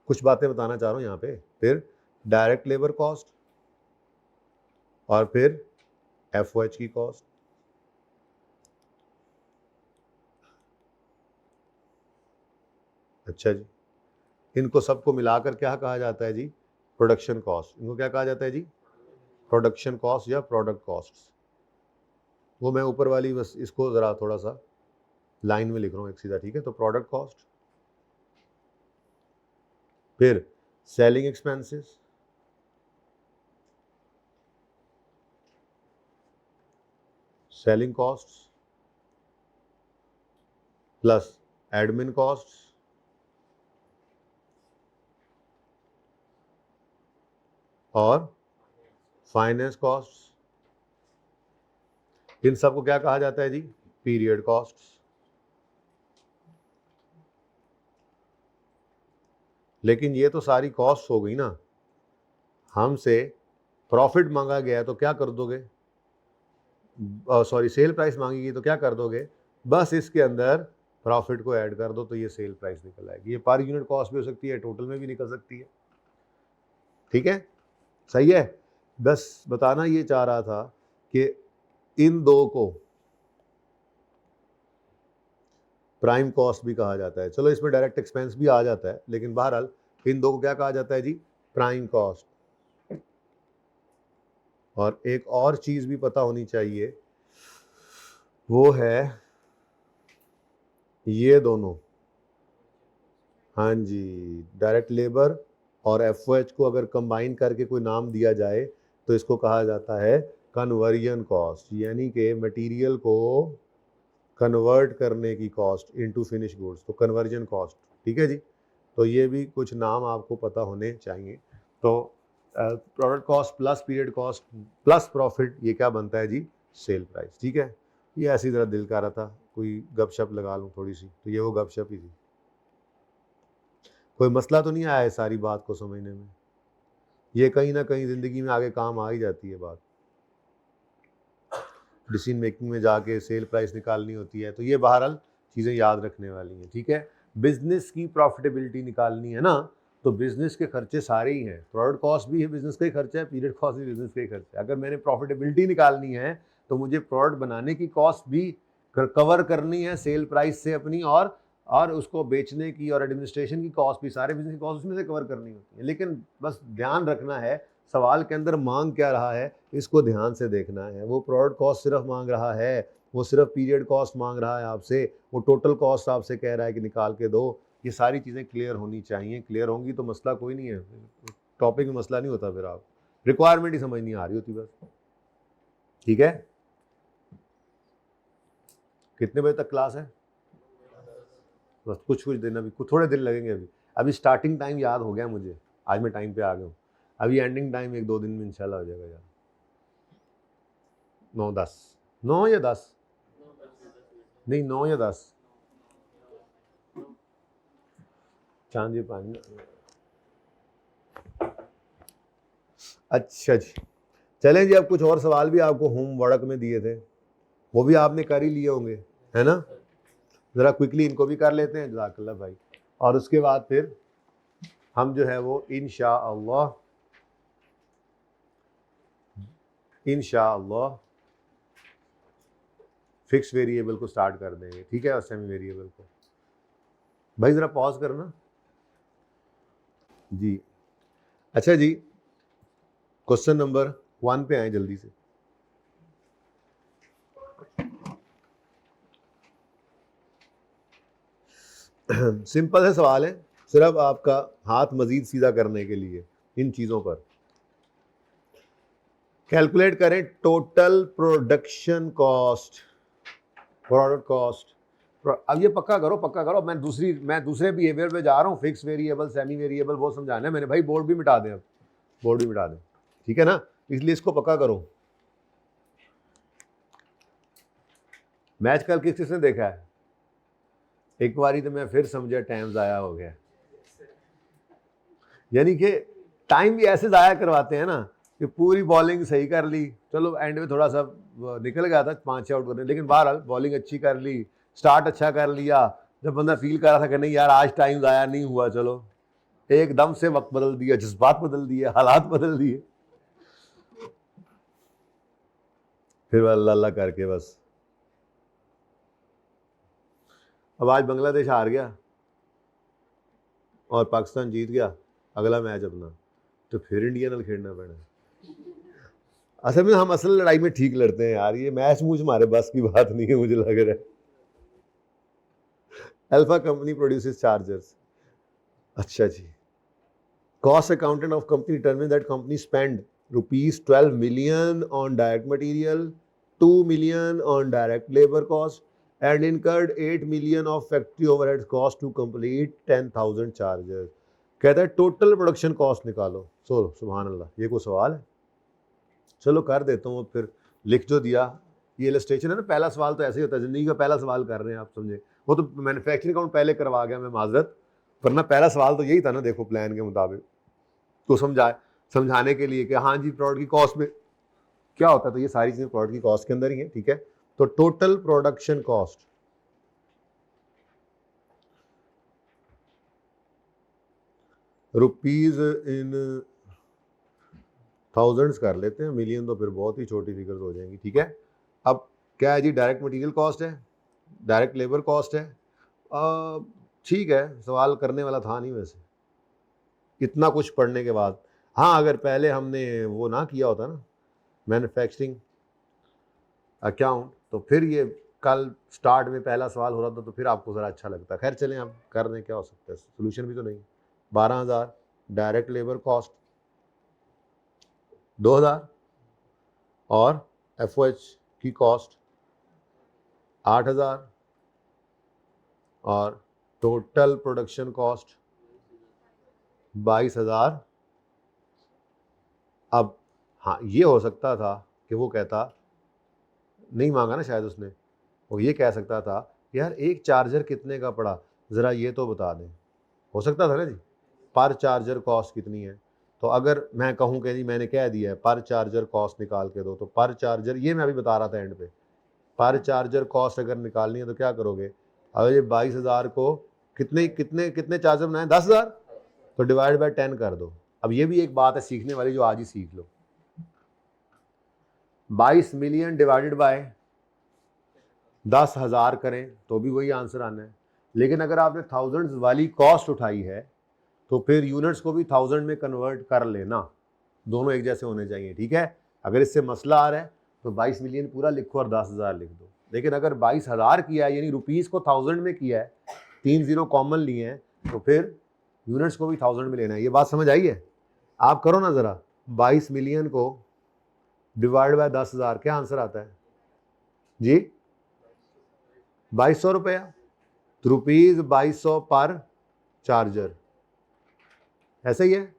Speaker 1: कुछ बातें बताना चाह रहा हूँ यहाँ पे, फिर डायरेक्ट लेबर कॉस्ट और फिर एफओएच की कॉस्ट। अच्छा जी, इनको सबको मिलाकर क्या कहा जाता है जी, प्रोडक्शन कॉस्ट। इनको क्या कहा जाता है जी, प्रोडक्शन कॉस्ट या प्रोडक्ट कॉस्ट। वो मैं ऊपर वाली बस इसको ज़रा थोड़ा सा लाइन में लिख रहा हूँ एक सीधा, ठीक है। तो प्रोडक्ट कॉस्ट, फिर selling expenses, selling cost plus admin cost और फाइनेंस कॉस्ट। इन सब को क्या कहा जाता है जी, पीरियड कॉस्ट। लेकिन ये तो सारी कॉस्ट हो गई ना, हमसे प्रॉफिट मांगा गया तो क्या कर दोगे, सॉरी सेल प्राइस मांगी गई तो क्या कर दोगे, बस इसके अंदर प्रॉफिट को ऐड कर दो तो ये सेल प्राइस निकल आएगी। ये पर यूनिट कॉस्ट भी हो सकती है, टोटल में भी निकल सकती है। ठीक है, सही है। बस बताना ये चाह रहा था कि इन दो को प्राइम कॉस्ट भी कहा जाता है। चलो इसमें डायरेक्ट एक्सपेंस भी आ जाता है, लेकिन बहरहाल इन दो को क्या कहा जाता है जी, प्राइम कॉस्ट। और एक और चीज भी पता होनी चाहिए, वो है ये दोनों, हाँ जी, डायरेक्ट लेबर और एफओएच को अगर कंबाइन करके कोई नाम दिया जाए तो इसको कहा जाता है कन्वर्जन कॉस्ट, यानी कि मटेरियल को कन्वर्ट करने की कॉस्ट इनटू फिनिश गुड्स, तो कन्वर्जन कॉस्ट। ठीक है जी, तो ये भी कुछ नाम आपको पता होने चाहिए। तो product cost plus period cost plus profit, ये क्या बनता है जी, सेल प्राइस। ठीक है, ये ऐसी तरह दिल कर रहा था कोई गपशप लगा लूँ थोड़ी सी, तो ये वो गपशप ही थी। कोई मसला तो नहीं आया है सारी बात को समझने में, ये कहीं ना कहीं ज़िंदगी में आगे काम आ ही जाती है बात। डिसीजन मेकिंग में जाके सेल प्राइस निकालनी होती है, तो ये बहरहाल चीज़ें याद रखने वाली हैं। ठीक है, बिजनेस की प्रॉफिटेबिलिटी निकालनी है ना, तो बिजनेस के खर्चे सारे ही हैं, प्रोडक्ट कॉस्ट भी है बिजनेस का ही खर्चा है, पीरियड कॉस्ट भी बिजनेस का ही खर्चा है। अगर मैंने प्रॉफिटेबिलिटी निकालनी है तो मुझे प्रोडक्ट बनाने की कॉस्ट भी कवर करनी है सेल प्राइस से अपनी, और उसको बेचने की और एडमिनिस्ट्रेशन की कॉस्ट भी, सारे बिजनेस की कॉस्ट उसमें से कवर करनी होती है। लेकिन बस ध्यान रखना है सवाल के अंदर मांग क्या रहा है, इसको ध्यान से देखना है। वो प्रोडक्ट कॉस्ट सिर्फ मांग रहा है, वो सिर्फ पीरियड कॉस्ट मांग रहा है आपसे, वो टोटल कॉस्ट आपसे कह रहा है कि निकाल के दो। ये सारी चीज़ें क्लियर होनी चाहिए, क्लियर होंगी तो मसला कोई नहीं है, टॉपिक में मसला नहीं होता, फिर आप रिक्वायरमेंट ही समझ नहीं आ रही होती बस। ठीक है, कितने बजे तक क्लास है, बस कुछ दिन, अभी कुछ थोड़े दिन लगेंगे। अभी स्टार्टिंग टाइम याद हो गया मुझे, आज मैं टाइम पे आ गया हूँ। अभी एंडिंग टाइम 1-2 दिन में इंशाल्लाह हो जाएगा यार, 9-10, 9 या 10, नहीं 9 या 10, चांद ये पानी। अच्छा जी, चलें जी, अब कुछ और सवाल भी आपको होमवर्क में दिए थे, वो भी आपने कर ही लिए होंगे, है ना। ज़रा क्विकली इनको भी कर लेते हैं, जज़ाकल्लाह भाई, और उसके बाद फिर हम जो है वो इंशाअल्लाह फिक्स वेरिएबल को स्टार्ट कर देंगे। ठीक है, और सेमी वेरिएबल को। भाई ज़रा पॉज करना जी। अच्छा जी, क्वेश्चन नंबर 1 पे आए जल्दी से। सिंपल है सवाल है, सिर्फ आपका हाथ मजीद सीधा करने के लिए इन चीज़ों पर। कैलकुलेट करें total production cost, product cost. अब ये पक्का करो, मैं दूसरे बिहेवियर पे जा रहा हूँ, फिक्स वेरिएबल सेमी वेरिएबल वो समझाना है मैंने। भाई बोर्ड भी मिटा दें, अब बोर्ड भी मिटा दें, ठीक है ना, इसलिए इसको पक्का करो। मैच कल किसने देखा है, एक बारी तो मैं फिर समझा टाइम ज़ाया हो गया। यानी कि टाइम भी ऐसे ज़ाया करवाते हैं ना कि पूरी बॉलिंग सही कर ली, चलो एंड में थोड़ा सा निकल गया था 5 आउट करने, लेकिन बहरहाल बॉलिंग अच्छी कर ली, स्टार्ट अच्छा कर लिया, जब बंदा फील कर रहा था कि नहीं यार आज टाइम ज़ाया नहीं हुआ, चलो एकदम से वक्त बदल दिया, जज्बात बदल दिए, हालात बदल दिए, फिर अल्लाह अल्लाह करके बस। अब आज बांग्लादेश हार गया और पाकिस्तान जीत गया अगला मैच अपना, तो फिर इंडिया नाल खेलना पैना। असल में हम असल लड़ाई में ठीक लड़ते हैं यार, ये मैच मूच हमारे बस की बात नहीं है मुझे लग रहा है। Alpha company produces chargers. अच्छा जी, cost accountant of company determine that company spend ₹12 million on direct material, 2 million on direct labor cost and incurred 8 million of factory overhead cost to complete 10,000 chargers। कहता है total production cost निकालो। सुभान अल्लाह, ये कोई सवाल है, चलो कर देता हूँ। फिर लिख जो दिया, ये इलस्ट्रेशन है ना, पहला सवाल तो ऐसे ही होता है, ज़िंदगी का पहला सवाल कर रहे हैं आप, समझे। वो तो मैन्युफैक्चरिंग अकाउंट पहले करवा गया मैं, माजरत, वरना पहला सवाल तो यही था ना, देखो प्लान के मुताबिक तो समझाने के लिए कि हाँ जी प्रोडक्ट की कॉस्ट में क्या होता है, तो ये सारी चीजें प्रोडक्ट की कॉस्ट के अंदर ही है, ठीक है। तो total production cost rupees in thousands कर लेते हैं, मिलियन तो फिर बहुत ही छोटी फिगर्स हो जाएंगी, ठीक है। अब क्या है जी, डायरेक्ट मटेरियल कॉस्ट है, डायरेक्ट लेबर कॉस्ट है, ठीक है, सवाल करने वाला था नहीं वैसे इतना कुछ पढ़ने के बाद। हाँ, अगर पहले हमने वो ना किया होता ना मैन्युफैक्चरिंग अकाउंट, तो फिर ये कल स्टार्ट में पहला सवाल हो रहा था तो फिर आपको ज़रा अच्छा लगता। खैर चलें, आप कर दें, क्या हो सकता है, सोल्यूशन भी तो नहीं। 12,000 डायरेक्ट लेबर कॉस्ट, 2,000 और एफओएच की कॉस्ट 8,000 और टोटल प्रोडक्शन कॉस्ट 22,000। अब हाँ, ये हो सकता था कि वो कहता, नहीं मांगा ना शायद उसने, वो ये कह सकता था यार एक चार्जर कितने का पड़ा, ज़रा ये तो बता दें, हो सकता था ना जी, पर चार्जर कॉस्ट कितनी है। तो अगर मैं कहूँ कि जी मैंने कह दिया है पर चार्जर कॉस्ट निकाल के दो, तो पर चार्जर, ये मैं अभी बता रहा था एंड पे, पर चार्जर कॉस्ट अगर निकालनी है तो क्या करोगे, अगर ये 22,000 को कितने कितने कितने चार्जर बनाए, 10,000, तो डिवाइड बाय 10 कर दो। अब ये भी एक बात है सीखने वाली जो आज ही सीख लो, 22 मिलियन डिवाइडेड बाय 10,000 करें तो भी वही आंसर आना है। लेकिन अगर आपने थाउजेंड्स वाली कॉस्ट उठाई है तो फिर यूनिट्स को भी थाउजेंड में कन्वर्ट कर लेना, दोनों एक जैसे होने चाहिए, ठीक है। अगर इससे मसला आ रहा है तो 22 मिलियन पूरा लिखो और 10,000 लिख दो। लेकिन अगर 22,000 किया है, यानी रुपीज़ को थाउजेंड में किया है, 3 जीरो कॉमन लिए हैं, तो फिर यूनिट्स को भी थाउजेंड में लेना है। ये बात समझ आई है? आप करो ना ज़रा, 22 मिलियन को डिवाइड बाय 10,000, क्या आंसर आता है जी? 2200 रुपया, तो रुपीज़ 2200 पर चार्जर, ऐसा ही है।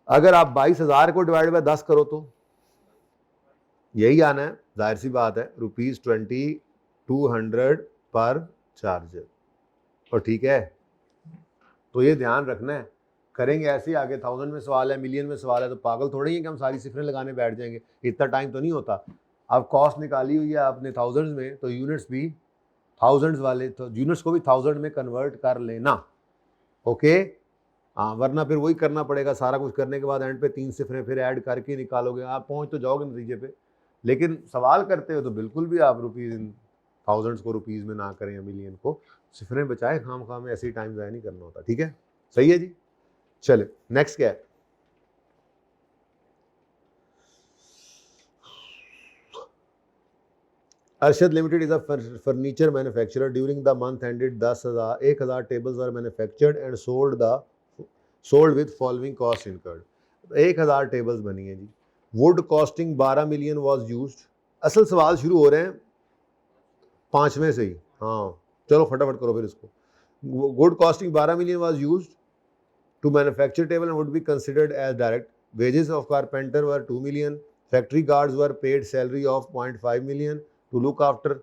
Speaker 1: अगर आप 22,000 को डिवाइड बाय 10 करो तो यही आना है, जाहिर सी बात है, रुपीज़ 2200 पर चार्जर। और ठीक है, तो ये ध्यान रखना है, करेंगे ऐसे ही आगे, थाउजेंड में सवाल है, मिलियन में सवाल है, तो पागल थोड़ी ही है कि हम सारी सिफरें लगाने बैठ जाएंगे, इतना टाइम तो नहीं होता। अब कॉस्ट निकाली हुई है आपने थाउजेंड्स में, तो यूनिट्स भी थाउजेंड्स वाले, तो यूनिट्स को भी थाउजेंड में कन्वर्ट कर लेना, ओके। हाँ, वरना फिर वही करना पड़ेगा, सारा कुछ करने के बाद एंड पे 3 सिफरें फिर ऐड करके निकालोगे, आप पहुंच तो जाओगे नतीजे पे। लेकिन सवाल करते हो तो बिल्कुल भी आप रुपीज़ इन थाउजेंड्स को रुपीज़ में ना करें या मिलियन को, सिफरें बचाए, खाम में ऐसे ही टाइम ज़ाया नहीं करना होता, ठीक है, सही है जी। चले नेक्स्ट क्या है, Arshad Limited is a furniture manufacturer. During the month ended 10,000 tables were manufactured and sold with following costs incurred. 1,000 tables बनी है जी, wood costing 12 million was used. असल सवाल शुरू हो रहे हैं 5वें से ही, हाँ चलो फटाफट करो फिर इसको। Wood costing 12 million was used to manufacture table and would be considered as direct. Wages of carpenter were 2 million, factory guards were paid salary of 0.5 million to look after.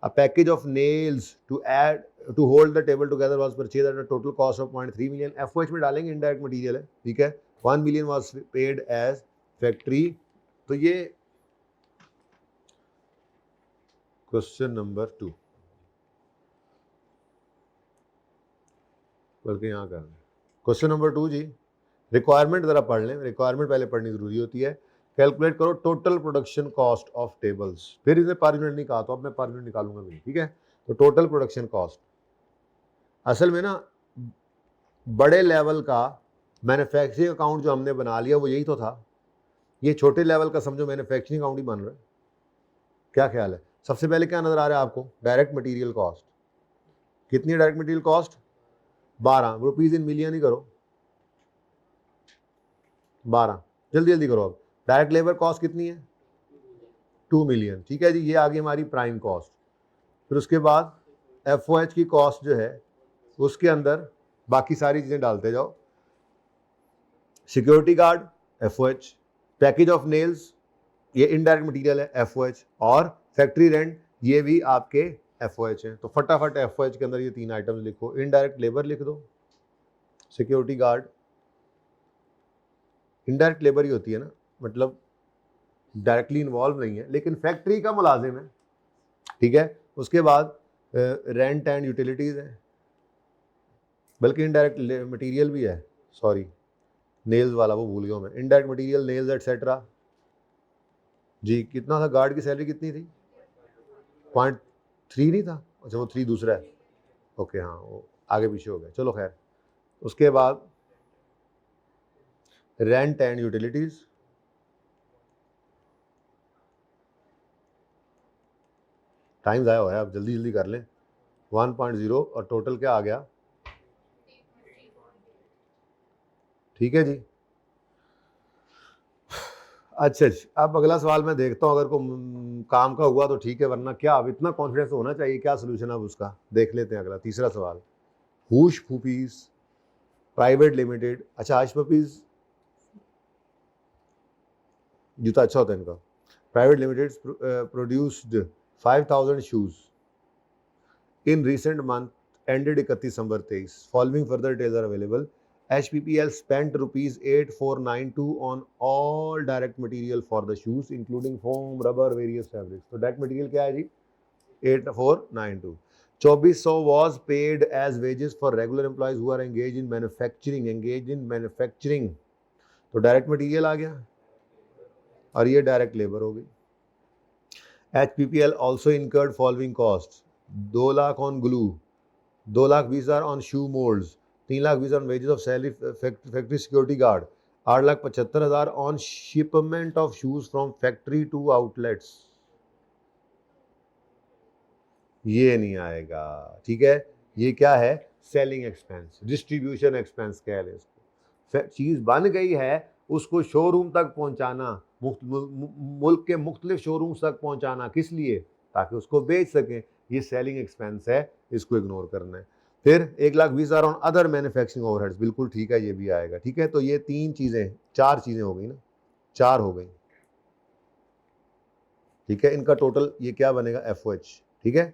Speaker 1: A package of nails to hold the table together was purchased at a total cost of 0.3 million. FOH में डालेंगे, indirect material है, ठीक है। 1 million was paid as factory। तो ये question number 2, बल्कि यहाँ कर लें क्वेश्चन नंबर 2 जी। रिक्वायरमेंट ज़रा पढ़ लें, रिक्वायरमेंट पहले पढ़नी ज़रूरी होती है। कैलकुलेट करो total production cost of tables, फिर इसे पर यूनिट नहीं कहा, तो अब मैं पर यूनिट निकालूंगा भी, ठीक है। तो टोटल प्रोडक्शन कॉस्ट, असल में ना बड़े लेवल का मैन्युफैक्चरिंग अकाउंट जो हमने बना लिया वो यही तो था, ये छोटे लेवल का समझो मैन्युफैक्चरिंग अकाउंट ही बन रहा है। क्या ख्याल है? सबसे पहले क्या नजर आ रहा है आपको? Direct material cost. कितनी है direct material cost? 12 rupees in million ही करो, 12, जल्दी जल्दी करो। अब डायरेक्ट लेबर कॉस्ट कितनी है? 2 मिलियन, ठीक है जी, ये आ गई हमारी प्राइम कॉस्ट। फिर उसके बाद FOH की कॉस्ट जो है उसके अंदर बाकी सारी चीजें डालते जाओ। Security guard FOH, package of nails ये इनडायरेक्ट मटेरियल है FOH, और फैक्ट्री रेंट ये भी आपके FOH हैं। तो फटाफट FOH के अंदर ये 3 आइटम्स लिखो, इनडायरेक्ट लेबर लिख दो, सिक्योरिटी गार्ड इनडायरेक्ट लेबर ही होती है ना, मतलब डायरेक्टली इन्वॉल्व नहीं है लेकिन फैक्ट्री का मुलाजिम है, ठीक है। उसके बाद रेंट एंड यूटिलिटीज़ है, बल्कि इनडायरेक्ट मटेरियल भी है, सॉरी नेल्स वाला वो भूल गया मैं, इनडायरेक्ट मटेरियल नेल्स एटसेट्रा। जी कितना था, गार्ड की सैलरी कितनी थी? 0.3 नहीं था, अच्छा वो 3 दूसरा है, ओके हाँ वो आगे पीछे हो गया, चलो खैर। उसके बाद रेंट एंड यूटिलिटीज़, टाइम ज़ाया हो है, आप जल्दी जल्दी कर लें। 1.0 और टोटल क्या आ गया? ठीक है जी। अच्छा अब अगला सवाल मैं देखता हूँ, अगर कोई काम का हुआ तो ठीक है, वरना क्या, अब इतना कॉन्फिडेंस होना चाहिए, क्या सोल्यूशन अब उसका देख लेते हैं। अगला तीसरा सवाल, हुश पुपीज प्राइवेट लिमिटेड, अच्छा हुश पुपीज जूता अच्छा होता है इनका, private limited produced 5000 shoes in recent month ended 31 December 23. Following further details are available. HPPL spent rupees 8492 on all direct material for the shoes including foam, rubber, various fabrics. तो direct material क्या है जी? 8492. 2400 was paid as wages for regular employees who are engaged in manufacturing. तो direct material आ गया और ये direct labor हो गई. HPPL also incurred following costs: 2 lakh on glue, 2,20,000 on shoe molds, 3,20,000 on wages of salary factory security guard, 8,75,000 on shipment of shoes from factory to outlets. ये नहीं आएगा, ठीक है। ये क्या है? सेलिंग एक्सपेंस, डिस्ट्रीब्यूशन एक्सपेंस कह लें इसको। चीज़ बन गई है, उसको शोरूम तक पहुंचाना, मुल्क के मुख्तलिफ शोरूम्स तक पहुंचाना, किस लिए? ताकि उसको बेच सकें। ये सेलिंग एक्सपेंस है, इसको इग्नोर करना है। फिर 1,20,000 ऑन अदर मैन्युफैक्चरिंग ओवरहेड्स, बिल्कुल ठीक है, ये भी आएगा, ठीक है। तो ये 3 चीज़ें, 4 चीज़ें हो गई ना, 4 हो गई, ठीक है। इनका टोटल ये क्या बनेगा? FOH, ठीक है।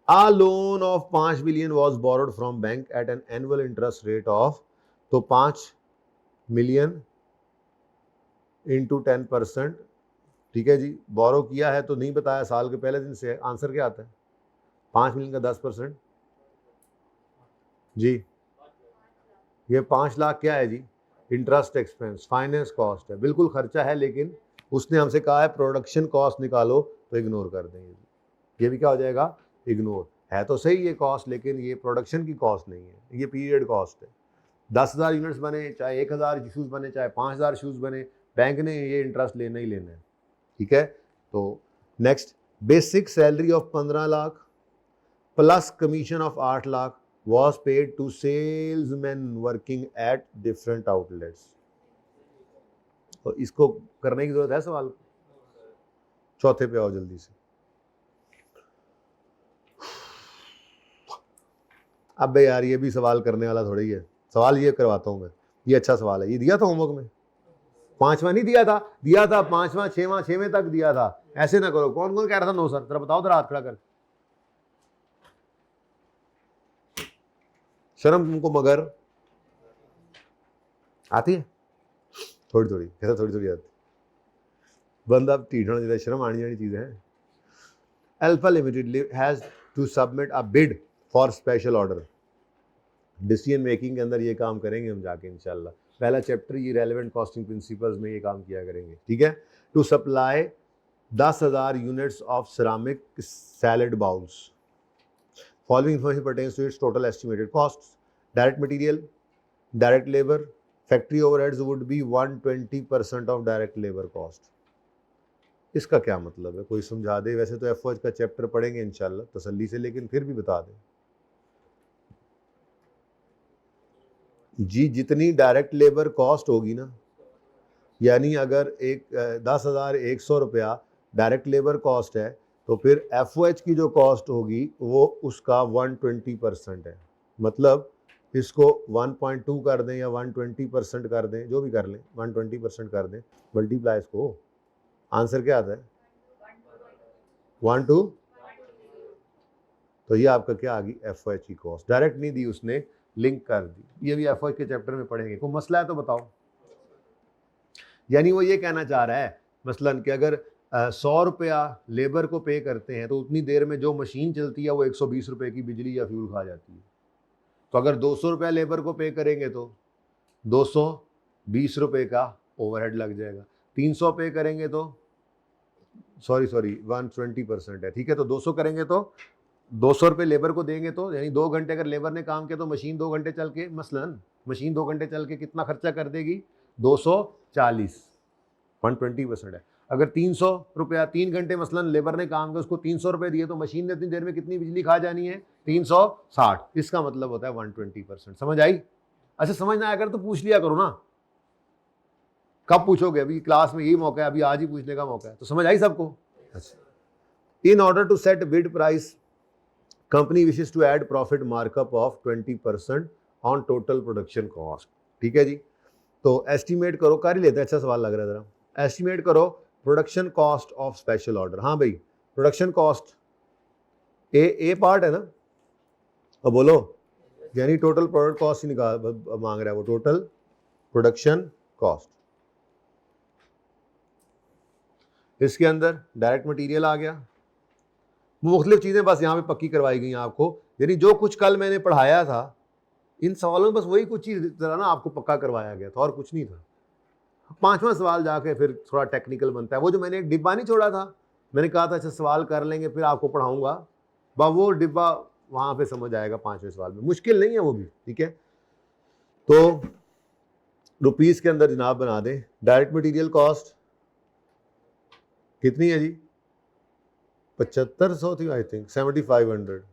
Speaker 1: A loan of 5 million was borrowed from bank at an annual interest rate of, तो 5 मिलियन इंटू 10%, ठीक है जी। बोरो किया है तो नहीं बताया, साल के पहले दिन से, आंसर क्या आता है? 5 मिलियन का 10% जी, ये 5 लाख क्या है जी? इंटरेस्ट एक्सपेंस, फाइनेंस कॉस्ट है, बिल्कुल खर्चा है, लेकिन उसने हमसे कहा है प्रोडक्शन कॉस्ट निकालो, तो इग्नोर कर देंगे। ये भी क्या हो जाएगा? इग्नोर। है तो सही ये कॉस्ट, लेकिन ये प्रोडक्शन की कॉस्ट नहीं है, ये पीरियड कॉस्ट है। 10,000 यूनिट्स बने, चाहे 1,000 शूज़ बने, चाहे 5,000 शूज़ बने, बैंक ने ये इंटरेस्ट लेना ही लेना है, ठीक है। तो next, basic salary of 15 lakh plus commission of 8 lakh was paid to salesmen working at different outlets. तो इसको करने की जरूरत है सवाल? चौथे पे आओ जल्दी से। अब यार ये भी सवाल करने वाला थोड़ा ही है, सवाल ये करवाता हूं मैं, ये अच्छा सवाल है, ये दिया था होमवर्क में, 5वां नहीं दिया था? दिया था 5वां 6वां 6वें तक दिया था। ऐसे ना करो, कौन कौन कह रहा था नो सर? जरा बताओ, जरा हाथ खड़ा कर। शर्म तुमको मगर आती है? थोड़ी थोड़ी, कैसा थोड़ी थोड़ी आती? बंदा ढीठ होना चाहिए, शर्म आनी जानी चीज़ है। Alpha limited has to submit a bid for special order. Decision making के अंदर ये काम करेंगे हम जाके इंशाल्लाह। पहला चैप्टर ये रेलेवेंट कॉस्टिंग प्रिंसिपल्स में ये काम किया करेंगे, ठीक है। To supply 10,000 units of ceramic salad bowls. Following information pertains to its total estimated costs. Direct material, direct labour, factory overheads would be 120% of direct labour cost. इसका क्या मतलब है, कोई समझा दे? वैसे तो FOH का चैप्टर पढ़ेंगे इंशाल्लाह तसल्ली से, लेकिन फिर भी बता दें जी। जितनी डायरेक्ट लेबर कॉस्ट होगी ना, यानी अगर 10,100 रुपया डायरेक्ट लेबर कॉस्ट है, तो फिर FOH की जो कॉस्ट होगी वो उसका 120% है। मतलब इसको 1.2 कर दें या 120% कर दें, जो भी कर लें, 120% कर दें, मल्टीप्लाई इसको, आंसर क्या आता है? 1/2। तो ये आपका क्या आ गई? FOH की कॉस्ट। डायरेक्ट नहीं दी उसने, लिंक कर दी। ये भी एफओएच के चैप्टर में पढ़ेंगे। कोई मसला है तो बताओ। यानी वो ये कहना चाह रहा है मसलन कि अगर 100 रुपया लेबर को पे करते हैं तो उतनी देर में जो मशीन चलती है वो 120 रुपए की बिजली या फ्यूल खा जाती है। तो अगर 200 रुपया लेबर को पे करेंगे तो 220 रुपए का ओवरहेड लग जाएगा। 300 पे करेंगे तो सॉरी 120% है, ठीक है। तो 200 करेंगे तो 200 रुपये लेबर को देंगे तो यानी 2 घंटे अगर लेबर ने काम किया तो मशीन 2 घंटे चल के मसलन मशीन 2 घंटे चल के कितना खर्चा कर देगी? 240, 120% है। अगर 300 रुपया 3 घंटे मसलन लेबर ने काम किया, उसको 300 रुपये दिए तो मशीन ने इतनी देर में कितनी बिजली खा जानी है? 360। इसका मतलब होता है 120%। समझ आई? अच्छा, समझ ना आया कर तो पूछ लिया करो ना। कब पूछोगे? अभी क्लास में यही मौका है, अभी आज ही पूछने का मौका है। तो समझ आई सबको? अच्छा, in order to set bid price company wishes to add profit markup of 20% on total production cost. ठीक है जी। तो एस्टिमेट करो, कर ही लेते हैं, अच्छा सवाल लग रहा है जरा। एस्टिमेट करो production cost of special order. हाँ भाई, प्रोडक्शन कॉस्ट ए पार्ट है ना? अब बोलो, यानी टोटल प्रोडक्ट कॉस्ट ही निकाल मांग रहा है वो, टोटल प्रोडक्शन कॉस्ट। इसके अंदर डायरेक्ट मटेरियल आ गया, मुख्तलिफ चीज़ें बस यहाँ पे पक्की करवाई गई आपको। यानी जो कुछ कल मैंने पढ़ाया था इन सवालों में बस वही कुछ चीज़ जरा ना आपको पक्का करवाया गया था और कुछ नहीं था। 5वां सवाल जाके फिर थोड़ा टेक्निकल बनता है। वो जो मैंने एक डिब्बा नहीं छोड़ा था, मैंने कहा था अच्छा सवाल कर लेंगे फिर आपको पढ़ाऊंगा, वो डिब्बा वहाँ पे समझ आएगा 5वें सवाल में। मुश्किल नहीं है वो भी, ठीक है। तो रुपीज़ के अंदर जनाब बना दें। डायरेक्ट मटीरियल कॉस्ट कितनी है जी? 7500 थी I think, 7500।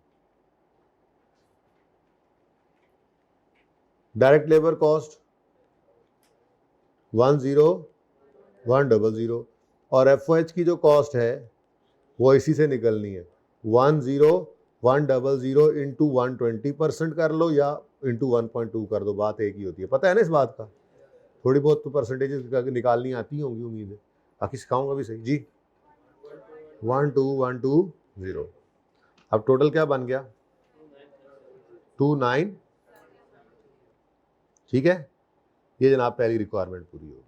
Speaker 1: Direct labour cost 10100 और एफओएच की जो कॉस्ट है वो इसी से निकलनी है। 10100 इंटू 120% कर लो या इंटू 1.2 कर दो, बात एक ही होती है। पता है ना इस बात का? थोड़ी बहुत तो परसेंटेज निकालनी आती होंगी उम्मीद है, बाकी सिखाऊंगा भी सही जी। 12120। अब टोटल क्या बन गया? 29। ठीक है, ये जनाब पहली रिक्वायरमेंट पूरी होगी।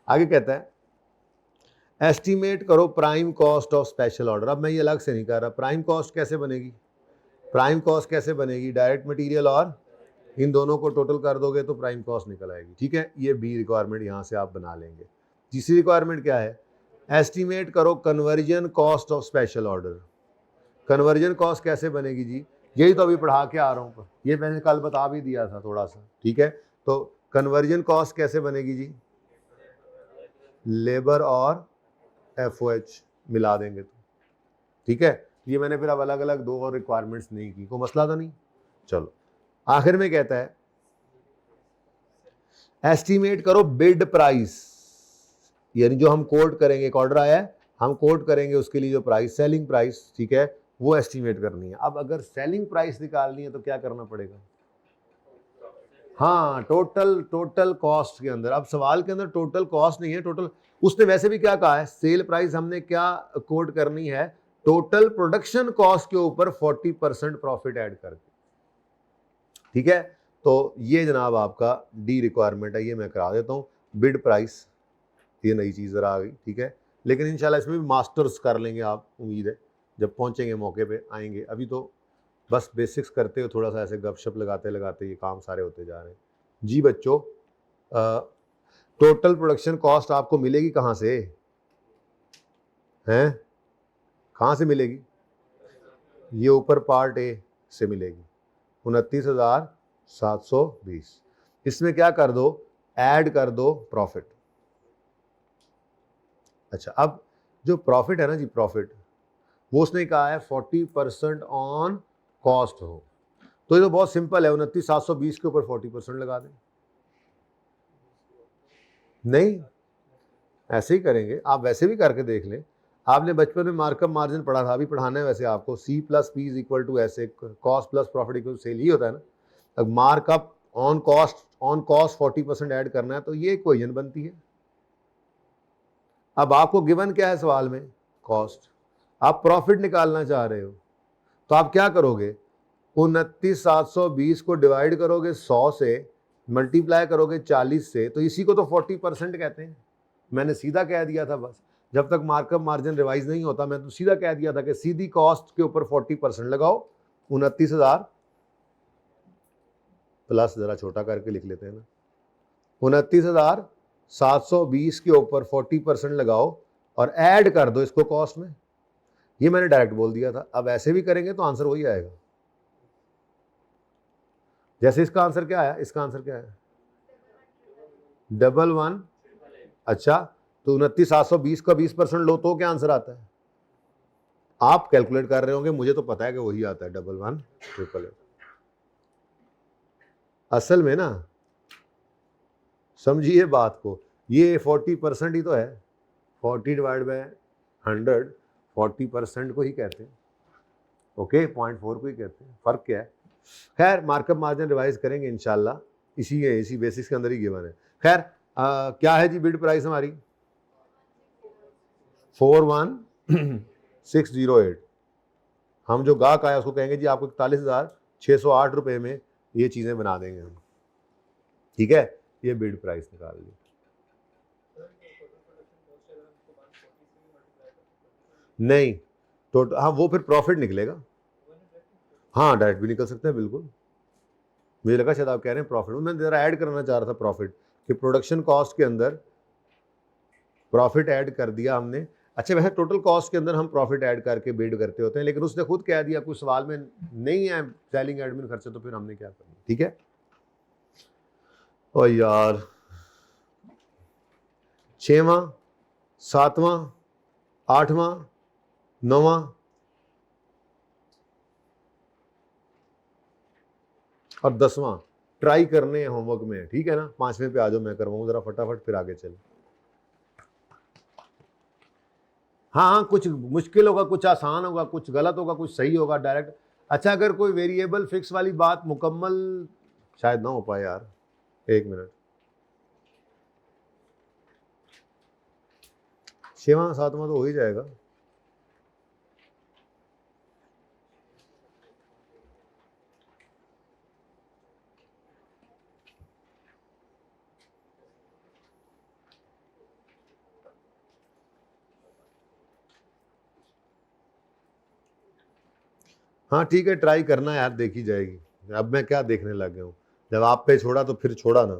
Speaker 1: आगे कहता है एस्टिमेट करो prime cost of special order. अब मैं ये अलग से नहीं कर रहा, प्राइम कॉस्ट कैसे बनेगी? प्राइम कॉस्ट कैसे बनेगी? डायरेक्ट मटेरियल और इन दोनों को टोटल कर दोगे तो प्राइम कॉस्ट निकल आएगी। ठीक है, ये बी रिक्वायरमेंट यहाँ से आप बना लेंगे। तीसरी रिक्वायरमेंट क्या है? एस्टिमेट करो conversion cost of special order. Conversion cost कैसे बनेगी जी? यही तो अभी पढ़ा के आ रहा हूँ, ये मैंने कल बता भी दिया था थोड़ा सा। ठीक है, तो कन्वर्जन कॉस्ट कैसे बनेगी जी? लेबर और एफओएच मिला देंगे तो। ठीक है, ये मैंने फिर अब अलग अलग 2 और रिक्वायरमेंट्स नहीं की, कोई मसला तो नहीं। चलो आखिर में कहता है एस्टिमेट करो बिड प्राइस, यानी जो हम कोट करेंगे, एक ऑर्डर आया है हम कोट करेंगे उसके लिए जो प्राइस, सेलिंग प्राइस, ठीक है, वो एस्टिमेट करनी है। अब अगर सेलिंग प्राइस निकालनी है तो क्या करना पड़ेगा? हाँ, टोटल कॉस्ट के अंदर। अब सवाल के अंदर टोटल कॉस्ट नहीं है, टोटल उसने वैसे भी क्या कहा है, सेल प्राइस हमने क्या कोट करनी है? टोटल प्रोडक्शन कॉस्ट के ऊपर 40% प्रॉफिट ऐड करके। ठीक है, तो ये जनाब आपका डी रिक्वायरमेंट है, ये मैं करा देता हूँ। बिड प्राइस, ये नई चीज़ जरा आ गई। ठीक है, लेकिन इंशाल्लाह इसमें भी मास्टर्स कर लेंगे आप, उम्मीद है जब पहुँचेंगे मौके पे आएंगे। अभी तो बस बेसिक्स करते हो, थोड़ा सा ऐसे गपशप लगाते लगाते ये काम सारे होते जा रहे हैं जी। बच्चों, टोटल प्रोडक्शन कॉस्ट आपको मिलेगी कहाँ से? हैं, कहाँ से मिलेगी? ये ऊपर पार्ट ए से मिलेगी, 29,720। इसमें क्या कर दो? ऐड कर दो प्रॉफिट। अच्छा, अब जो प्रॉफिट है ना जी, प्रॉफिट वो उसने कहा है 40% ऑन कॉस्ट हो, तो ये तो बहुत सिंपल है, 29,720 के ऊपर 40% लगा दें। नहीं, ऐसे ही करेंगे, आप वैसे भी करके देख लें। आपने बचपन में मार्कअप मार्जिन पढ़ा था, अभी पढ़ाना है वैसे आपको, C plus P is equal to ऐसे, cost plus profit equal to sale, ही होता है ना। अब मार्कअप ऑन कॉस्ट 40% ऐड करना है तो ये इक्वेशन बनती है। अब आपको गिवन क्या है सवाल में? कॉस्ट। आप प्रॉफिट निकालना चाह रहे हो तो आप क्या करोगे? 29,720 को डिवाइड करोगे 100 से, मल्टीप्लाई करोगे 40 से, तो इसी को तो 40% कहते हैं। मैंने सीधा कह दिया था, बस जब तक मार्कअप मार्जिन रिवाइज नहीं होता मैं तो सीधा कह दिया था कि सीधी कॉस्ट के ऊपर 40% लगाओ। 29,000 प्लस, जरा छोटा करके लिख लेते हैं ना, 29,720 के ऊपर 40% लगाओ और ऐड कर दो इसको कॉस्ट में। ये मैंने डायरेक्ट बोल दिया था। अब ऐसे भी करेंगे तो आंसर वही आएगा। जैसे इसका आंसर क्या आया, इसका आंसर क्या है 11 अच्छा, तो 29,720 का 20% लो तो क्या आंसर आता है? आप कैलकुलेट कर रहे होंगे, मुझे तो पता है कि वही आता है 11,888। असल में ना समझिए बात को, ये 40% ही तो है। 40 डिवाइड बाय 100 40% को ही कहते हैं। ओके, 0.4 को ही कहते हैं। फर्क क्या है? खैर, मार्कअप मार्जिन रिवाइज करेंगे इंशाल्लाह, इसी बेसिस के अंदर ही गिवन है। खैर, क्या है जी बिड प्राइस हमारी 41,608। हम जो गाहक आया उसको कहेंगे जी आपको 41,608 रुपए में ये चीजें बना देंगे हम। ठीक है, ये बिड प्राइस निकाल ली। नहीं, टोटल, हाँ वो फिर प्रॉफिट निकलेगा। हाँ, डायरेक्ट भी निकल सकते हैं, बिल्कुल। मुझे लगा शायद आप कह रहे हैं प्रॉफिट, मैं जरा ऐड करना चाह रहा था प्रॉफिट, कि प्रोडक्शन कॉस्ट के अंदर प्रॉफिट ऐड कर दिया हमने। अच्छा, वैसे टोटल कॉस्ट के अंदर हम प्रॉफिट ऐड करके बिड करते होते हैं, लेकिन उसने खुद कह दिया कुछ सवाल में नहीं है सेलिंग एडमिन खर्चे, तो फिर हमने क्या करना। ठीक है, और यार 6वां 7वां 8वां 9वां और 10वां ट्राई करने हैं होमवर्क में। ठीक है ना, 5वें पे आ जाओ, मैं करवाऊं जरा फटाफट, फिर आगे चले। हाँ, कुछ मुश्किल होगा, कुछ आसान होगा, कुछ गलत होगा, कुछ सही होगा डायरेक्ट। अच्छा, अगर कोई वेरिएबल फिक्स वाली बात मुकम्मल शायद ना हो पाए यार, 1 मिनट। 6वां 7वां तो हो ही जाएगा। हाँ ठीक है, ट्राई करना यार, देखी जाएगी। अब मैं क्या देखने लग गया हूँ, जब आप पे छोड़ा तो फिर छोड़ा ना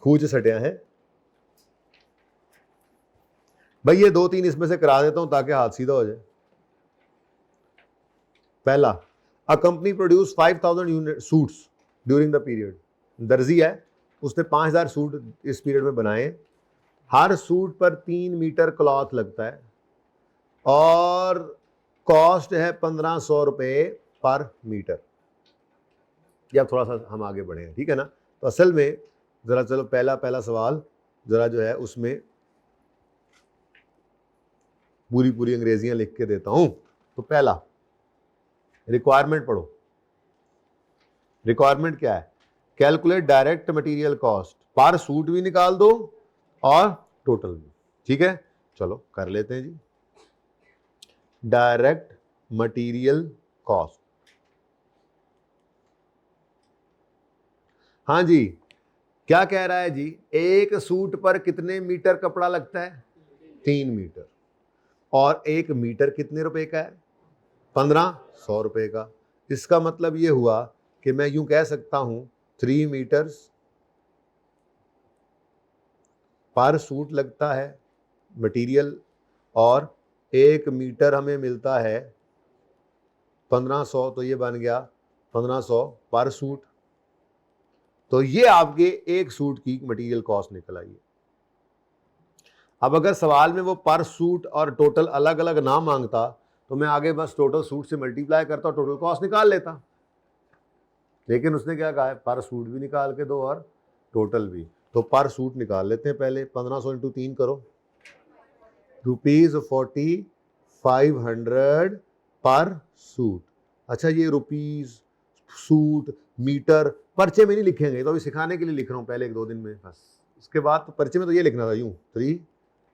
Speaker 1: खूज सटिया है भाई। ये 2-3 इसमें से करा देता हूं ताकि हाथ सीधा हो जाए। पहला, a company produce 5,000 unit suits during the period. दर्जी है, उसने 5,000 सूट इस पीरियड में बनाए। हर सूट पर 3 मीटर क्लॉथ लगता है और कॉस्ट है 1,500 रुपए पर मीटर। या थोड़ा सा हम आगे बढ़े हैं, ठीक है ना। तो असल में जरा चलो पहला सवाल जरा जो है उसमें पूरी अंग्रेजियां लिख के देता हूं। तो पहला रिक्वायरमेंट पढ़ो। रिक्वायरमेंट क्या है? कैलकुलेट डायरेक्ट मटेरियल कॉस्ट, पर सूट भी निकाल दो और टोटल भी। ठीक है, चलो कर लेते हैं जी। डायरेक्ट मटेरियल कॉस्ट, हाँ जी, क्या कह रहा है जी, एक सूट पर कितने मीटर कपड़ा लगता है? 3 मीटर। और 1 मीटर कितने रुपए का है? 1,500 रुपए का। इसका मतलब ये हुआ कि मैं यूं कह सकता हूं 3 मीटर्स पर सूट लगता है मटेरियल, और 1 मीटर हमें मिलता है 1,500, तो ये बन गया 1,500 पर सूट। तो ये आपके एक सूट की मटेरियल कॉस्ट निकल आई है। अब अगर सवाल में वो पर सूट और टोटल अलग अलग ना मांगता तो मैं आगे बस टोटल सूट से मल्टीप्लाई करता और टोटल कॉस्ट निकाल लेता, लेकिन उसने क्या कहा है, पर सूट भी निकाल के दो और टोटल भी। तो पर सूट निकाल लेते हैं पहले। 1,500 इंटू 3 करो, ₹4,500 पर सूट। अच्छा, ये रुपीज सूट मीटर पर्चे में नहीं लिखेंगे, तो अभी सिखाने के लिए लिख रहा हूँ पहले 1-2 दिन में बस। उसके बाद तो पर्चे में तो ये लिखना था यूं, 3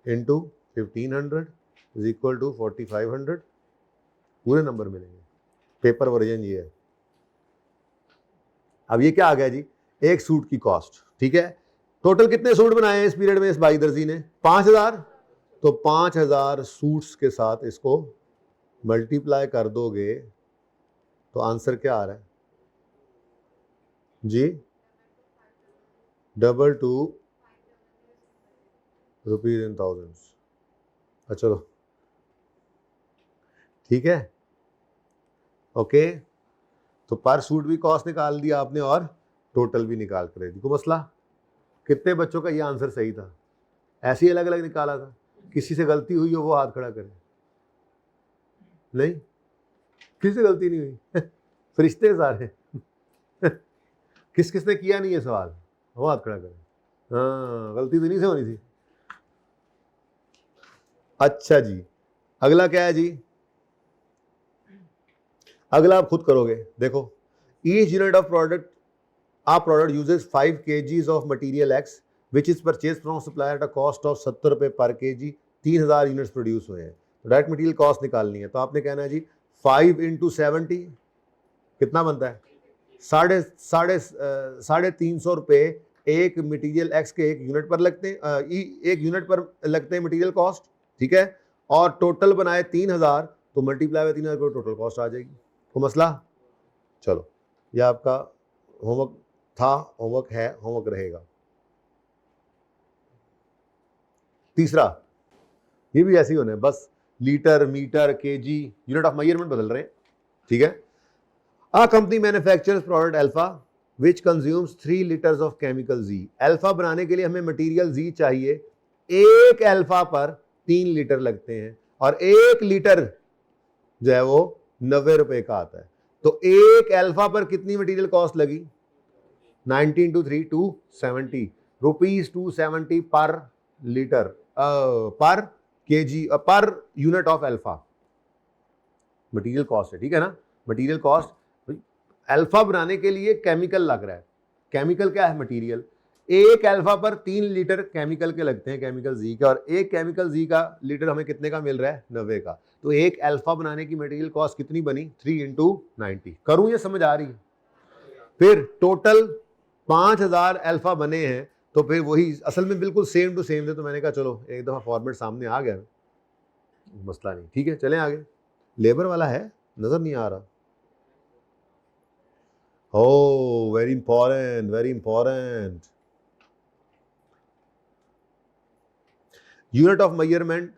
Speaker 1: इंटू 1,500 इज इक्वल टू 4,500, पूरे नंबर मिलेंगे। पेपर वर्जन ये है। अब ये क्या आ गया जी, एक सूट की कॉस्ट, ठीक है। टोटल कितने सूट बनाए हैं इस पीरियड में इस भाई दर्जी ने? 5000। तो 5000 सूट्स के साथ इसको मल्टीप्लाई कर दोगे तो आंसर क्या आ रहा है जी? 22 रुपीज इन थाउजेंड्स। अच्छा चलो ठीक है, ओके। तो पर सूट भी कॉस्ट निकाल दिया आपने और टोटल भी निकाल कर दी। को मसला कितने बच्चों का ये आंसर सही था? ऐसे ही अलग अलग निकाला था। किसी से गलती हुई हो वो हाथ खड़ा करे। नहीं, किसी से गलती नहीं हुई फरिश्ते सारे किस किसने किया नहीं ये सवाल, वो हाथ खड़ा करे। हाँ, गलती तो नहीं से होनी थी। अच्छा जी, अगला क्या है जी? अगला आप खुद करोगे। देखो, each unit of product product uses 5 kgs of material x which is purchase from supplier at a cost of 70 रुपये पर kg। 3000 यूनिट्स प्रोड्यूस हुए हैं, तो डायरेक्ट मटीरियल कॉस्ट निकालनी है। तो आपने कहना है जी 5 × 70 कितना बनता है? 350 रुपये एक मटीरियल एक्स के एक यूनिट पर लगते हैं, एक यूनिट पर लगते हैं मटीरियल कॉस्ट, ठीक है। और टोटल बनाए 3000, तो मल्टीप्लाई बाय 3000 टोटल कॉस्ट आ जाएगी। तो मसला, चलो ये आपका होमवर्क था, होमवर्क है, होमवर्क रहेगा। तीसरा, ये भी ऐसे ही होना है, बस litre, metre, KG, unit of measurement बदल रहे हैं, ठीक है। A company manufactures product alpha which consumes 3 liters of chemical Z। Alpha बनाने के लिए हमें मटेरियल Z चाहिए, एक अल्फा पर 3 लीटर लगते हैं और 1 लीटर जो है वो 90 रुपए का आता है। तो एक अल्फा पर कितनी मटेरियल कॉस्ट लगी? 19 × 3 270 रुपीज 270 पर लीटर, पर KG, per unit of alpha material cost है, ठीक है ना। मटेरियल कॉस्ट, अल्फा बनाने के लिए केमिकल लग रहा है। केमिकल क्या है? मटेरियल। एक अल्फा पर 3 लीटर केमिकल के लगते हैं, केमिकल जी का, और एक केमिकल जी का लीटर हमें कितने का मिल रहा है? 90 का। तो एक अल्फा बनाने की मटेरियल कॉस्ट कितनी बनी? 3 × 90। करूं, ये समझ आ रही है? फिर टोटल 5000 अल्फा बने हैं, तो फिर वही असल में बिल्कुल सेम टू सेम थे। तो मैंने कहा चलो एक दफा फॉर्मेट सामने आ गया, मसला नहीं, ठीक है। चलें आगे। लेबर वाला है, नजर नहीं आ रहा। Oh, very important, very important. Unit of measurement.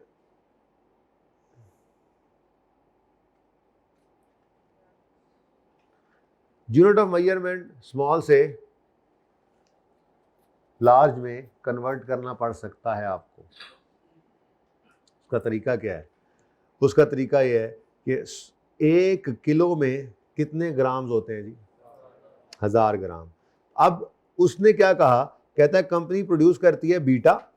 Speaker 1: Unit of measurement small से लार्ज में कन्वर्ट करना पड़ सकता है आपको। उसका तरीका क्या है? उसका तरीका यह है कि 1 किलो में कितने ग्राम्स होते हैं जी? 1000 ग्राम। अब उसने क्या कहा? कहता है कंपनी प्रोड्यूस करती है बीटा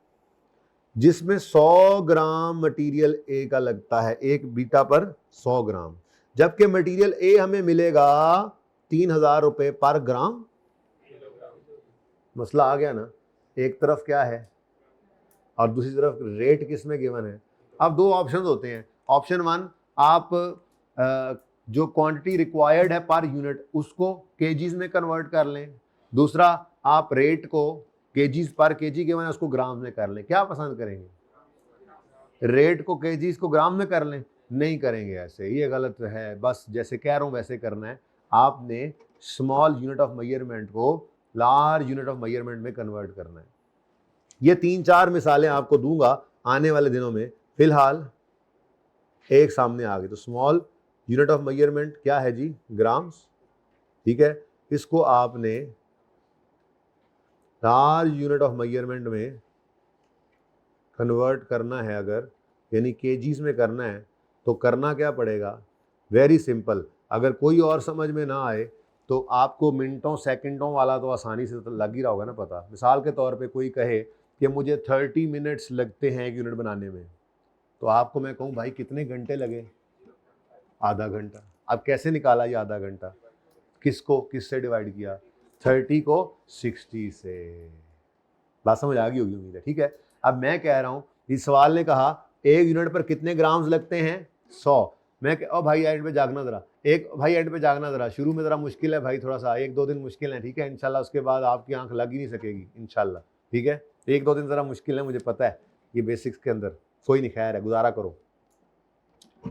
Speaker 1: जिसमें 100 ग्राम मटेरियल ए का लगता है, एक बीटा पर 100 ग्राम, जबकि मटेरियल ए हमें मिलेगा 3000 रुपये पर ग्राम। मसला आ गया ना। एक तरफ क्या है और दूसरी तरफ रेट किस में गिवन है। अब दो ऑप्शन होते हैं। ऑप्शन 1, आप जो क्वांटिटी रिक्वायर्ड है पर यूनिट उसको केजीज में कन्वर्ट कर लें। दूसरा, आप रेट को केजीज पर केजी के बजाय उसको ग्राम में कर लें। क्या पसंद करेंगे? रेट को केजीज को ग्राम में कर लें? नहीं करेंगे ऐसे, ये गलत है। बस जैसे कह रहा हूं वैसे करना है। आपने स्मॉल यूनिट ऑफ मेजरमेंट को लार्ज यूनिट ऑफ मेजरमेंट में कन्वर्ट करना है। ये 3-4 मिसालें आपको दूंगा आने वाले दिनों में। फिलहाल एक सामने आ गई। तो स्मॉल यूनिट ऑफ मेजरमेंट क्या है जी? ग्राम्स, ठीक है। इसको आपने लार्ज यूनिट ऑफ मेजरमेंट में कन्वर्ट करना है अगर, यानी केजीज में करना है, तो करना क्या पड़ेगा? Very simple. अगर कोई और समझ में ना आए तो आपको मिनटों सेकंडों वाला तो आसानी से तो लग ही रहा होगा ना पता। मिसाल के तौर पे कोई कहे कि मुझे 30 मिनट्स लगते हैं एक यूनिट बनाने में, तो आपको मैं कहूँ भाई कितने घंटे लगे? आधा घंटा। अब कैसे निकाला ये आधा घंटा? किसको किससे डिवाइड किया? 30 को 60 से। बात समझ आ गई होगी उम्मीद है, ठीक है। अब मैं कह रहा हूँ, इस सवाल ने कहा एक यूनिट पर कितने ग्राम्स लगते हैं? 100। ओ भाई एंड पे जागना ज़रा, एक भाई एंड पे जागना ज़रा, शुरू में ज़रा मुश्किल है भाई, थोड़ा सा 1-2 दिन मुश्किल है, ठीक है, इंशाल्लाह उसके बाद आपकी आंख लग ही नहीं सकेगी इंशाल्लाह, ठीक है। 1-2 दिन ज़रा मुश्किल है, मुझे पता है ये बेसिक्स के अंदर, कोई नहीं, खैर है, गुजारा करो,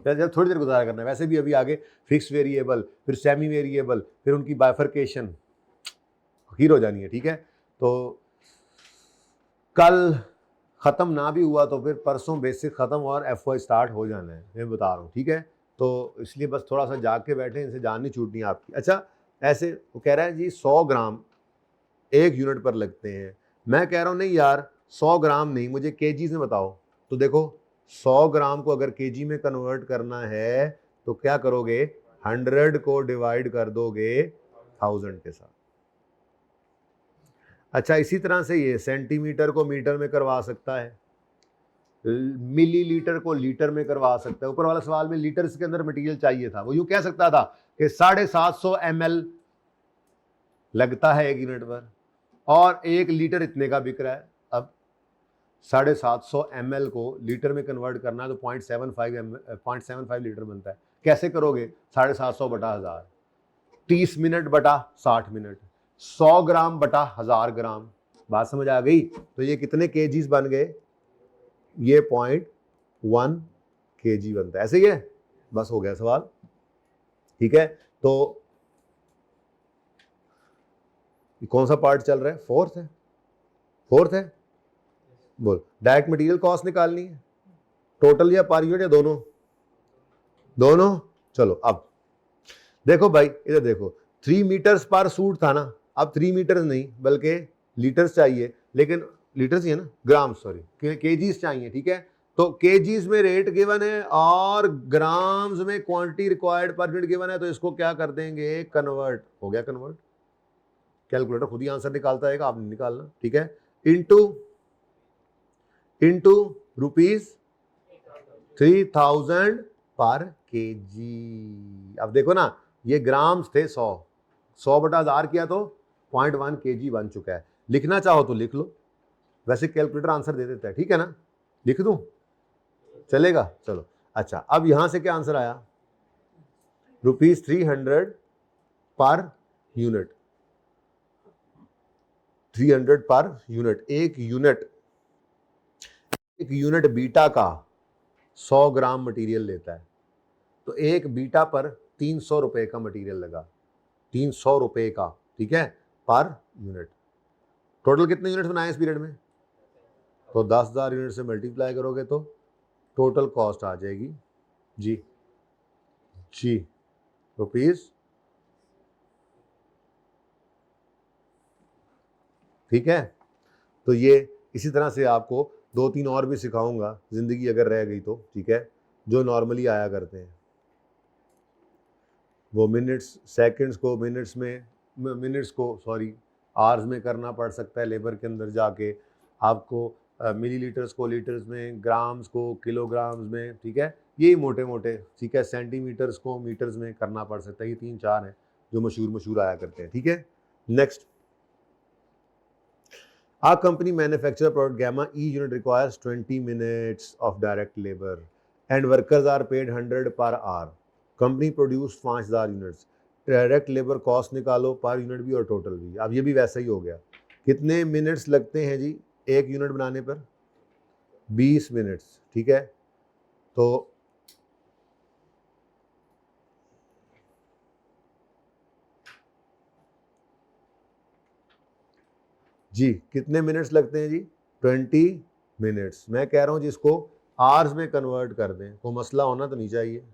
Speaker 1: जब थोड़ी देर गुजारा करना है, वैसे भी अभी आगे फिक्स वेरिएबल, फिर सेमी वेरिएबल, फिर उनकी बाइफर्केशन हीर हो जानी है, ठीक है। तो कल ख़त्म ना भी हुआ तो फिर परसों बेसिक ख़त्म और एफ स्टार्ट हो जाना है, मैं बता रहा हूँ, ठीक है। तो इसलिए बस थोड़ा सा जाग के बैठे, इनसे जान नहीं छूटनी आपकी। अच्छा, ऐसे वो कह रहा है जी 100 ग्राम 1 यूनिट पर लगते हैं, मैं कह रहा हूँ नहीं यार 100 ग्राम नहीं, मुझे केजीज में बताओ। तो देखो 100 ग्राम को अगर केजी में कन्वर्ट करना है तो क्या करोगे, 100 को डिवाइड कर दोगे 1000 के साथ। अच्छा, इसी तरह से ये सेंटीमीटर को मीटर में करवा सकता है, मिलीलीटर को लीटर में करवा सकता है। ऊपर वाला सवाल में लीटर्स के अंदर मटेरियल चाहिए था, वो यूं कह सकता था कि 750 ml लगता है 1 यूनिट पर और 1 लीटर इतने का बिक रहा है। अब 750 ml को लीटर में कन्वर्ट करना है तो 0.75 लीटर बनता है। कैसे करोगे, 750 बटा 1000, 30 मिनट बटा 60 मिनट, 100 ग्राम बटा 1000 ग्राम। बात समझ आ गई? तो ये कितने केजीज बन गए, ये 0.1 kg बनता है। ऐसे ही है, बस हो गया सवाल, ठीक है। तो कौन सा पार्ट चल रहा है, फोर्थ है, बोल। डायरेक्ट मटेरियल कॉस्ट निकालनी है, टोटल या पर यूनिट या दोनों। चलो अब देखो भाई, इधर देखो, 3 मीटर्स पर सूट था ना, अब 3 मीटर्स नहीं बल्कि लीटर्स चाहिए, लेकिन लीटर्स ही है ना, ग्राम सॉरी, केजीज चाहिए, ठीक है। तो केजीज में रेट गिवन है और ग्राम्स में quantity required per unit given है, तो इसको क्या कर देंगे, कन्वर्ट। हो गया कन्वर्ट, कैलकुलेटर खुद ही आंसर निकालता है, आप नहीं निकालना, ठीक है। इनटू रुपीज 3000 पर केजी। अब देखो ना, ये ग्राम्स थे 100 बटा 1000 किया तो 0.1 kg बन चुका है। लिखना चाहो तो लिख लो, वैसे कैलकुलेटर आंसर दे देता है, ठीक है ना, लिख दूं, चलेगा, चलो। अच्छा, अब यहां से क्या आंसर आया, ₹300 पर यूनिट, 300 पर यूनिट। एक यूनिट बीटा का 100 ग्राम मटेरियल लेता है, तो एक बीटा पर 300 रुपए का मटेरियल लगा, 300 रुपए का, ठीक है, पर यूनिट। टोटल कितने यूनिट बनाए इस पीरियड में, तो 10,000 यूनिट से मल्टीप्लाई करोगे तो टोटल कॉस्ट आ जाएगी जी रुपीज, ठीक है। तो ये इसी तरह से आपको 2-3 और भी सिखाऊंगा, जिंदगी अगर रह गई तो, ठीक है, जो नॉर्मली आया करते हैं। वो मिनट्स सेकंड्स को मिनट्स को सॉरी आवर्स में करना पड़ सकता है, लेबर के अंदर जाके आपको मिलीलीटर्स को लीटर्स में, ग्राम्स को किलोग्राम्स में, ठीक है, यही मोटे मोटे, ठीक है, सेंटीमीटर्स को मीटर्स में करना पड़ सकता है। ये 3-4 हैं जो मशहूर आया करते हैं, ठीक है। Next, our company manufacture product gamma each unit requires 20 minutes of direct labor and workers are paid 100 per hour, company produce 5000 units, direct labour cost निकालो पर यूनिट भी और टोटल भी। अब ये भी वैसा ही हो गया, कितने मिनट्स लगते हैं जी एक यूनिट बनाने पर, 20 मिनट्स, ठीक है। तो जी कितने मिनट्स लगते हैं जी, 20 मिनट्स। मैं कह रहा हूँ जिसको आवर्स में कन्वर्ट कर दें, कोई मसला होना तो नहीं चाहिए।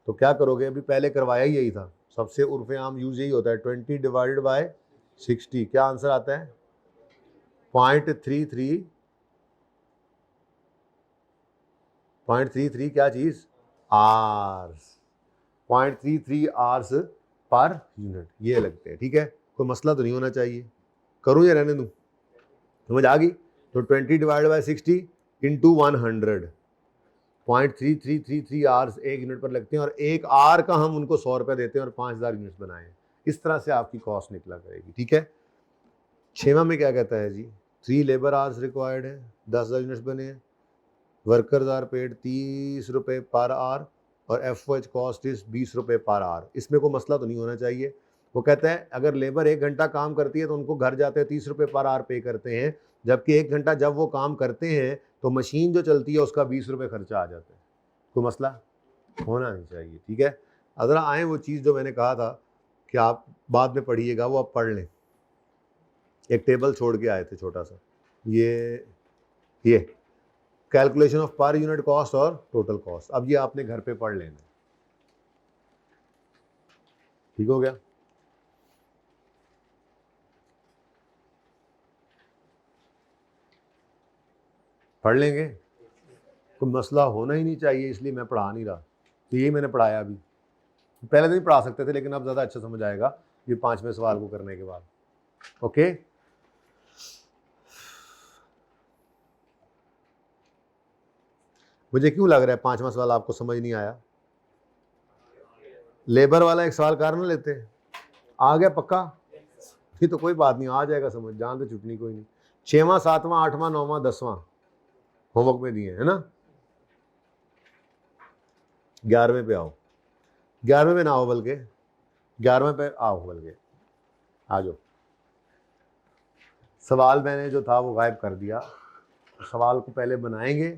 Speaker 1: तो क्या करोगे, अभी पहले करवाया ही यही था, सबसे उर्फ आम यूज यही होता है, 20 डिवाइडेड बाय 60, क्या आंसर आता है, 0.33 क्या चीज, आवर्स, 0.33 आवर्स पर यूनिट ये लगते हैं, ठीक है। कोई मसला तो नहीं होना चाहिए, करूं या रहने दूं, समझ आ गई। तो 20 डिवाइडेड बाय 60 इंटू 100, 0.3333 आवर्स एक यूनिट पर लगते हैं, और एक आवर का हम उनको 100 रुपये देते हैं और 5000 यूनिट्स बनाए हैं। इस तरह से आपकी कॉस्ट निकला करेगी, ठीक है। 6वां में क्या कहता है जी, 3 लेबर आवर्स रिक्वायर्ड है, 10,000 यूनिट्स बने हैं, वर्कर्स आर पेड 30 रुपये पर आवर, और FOH कॉस्ट इज 20 रुपये पर आवर। इसमें कोई मसला तो नहीं होना चाहिए। वो कहता है अगर लेबर 1 घंटा काम करती है तो उनको घर जाते हैं 30 रुपये पर आवर पे करते हैं, जबकि 1 घंटा जब वो काम करते हैं तो मशीन जो चलती है उसका 20 रुपये खर्चा आ जाता है। कोई मसला होना नहीं चाहिए, ठीक है। अगर आए वो चीज़ जो मैंने कहा था कि आप बाद में पढ़िएगा, वो आप पढ़ लें। एक टेबल छोड़ के आए थे छोटा सा, ये calculation of per unit cost और टोटल कॉस्ट। अब ये आपने घर पे पढ़ लेना, ठीक हो गया। पढ़ लेंगे, कोई मसला होना ही नहीं चाहिए, इसलिए मैं पढ़ा नहीं रहा। तो यही मैंने पढ़ाया अभी, पहले तो नहीं पढ़ा सकते थे, लेकिन अब ज़्यादा अच्छा समझ आएगा ये 5वें सवाल को करने के बाद। ओके, मुझे क्यों लग रहा है 5वां सवाल आपको समझ नहीं आया? लेबर वाला एक सवाल कर ना लेते, आ गया पक्का? ये तो कोई बात नहीं, आ जाएगा समझ, जान तो छुटनी कोई नहीं। 6वां 7वां 8वां 9वां 10वां होमवर्क में दिए है ना। 11वें पे आओ, 11वें में ना आओ, बल्कि 11वें पे आओ, बल्कि आ जाओ। सवाल मैंने जो था वो गायब कर दिया। सवाल को पहले बनाएंगे,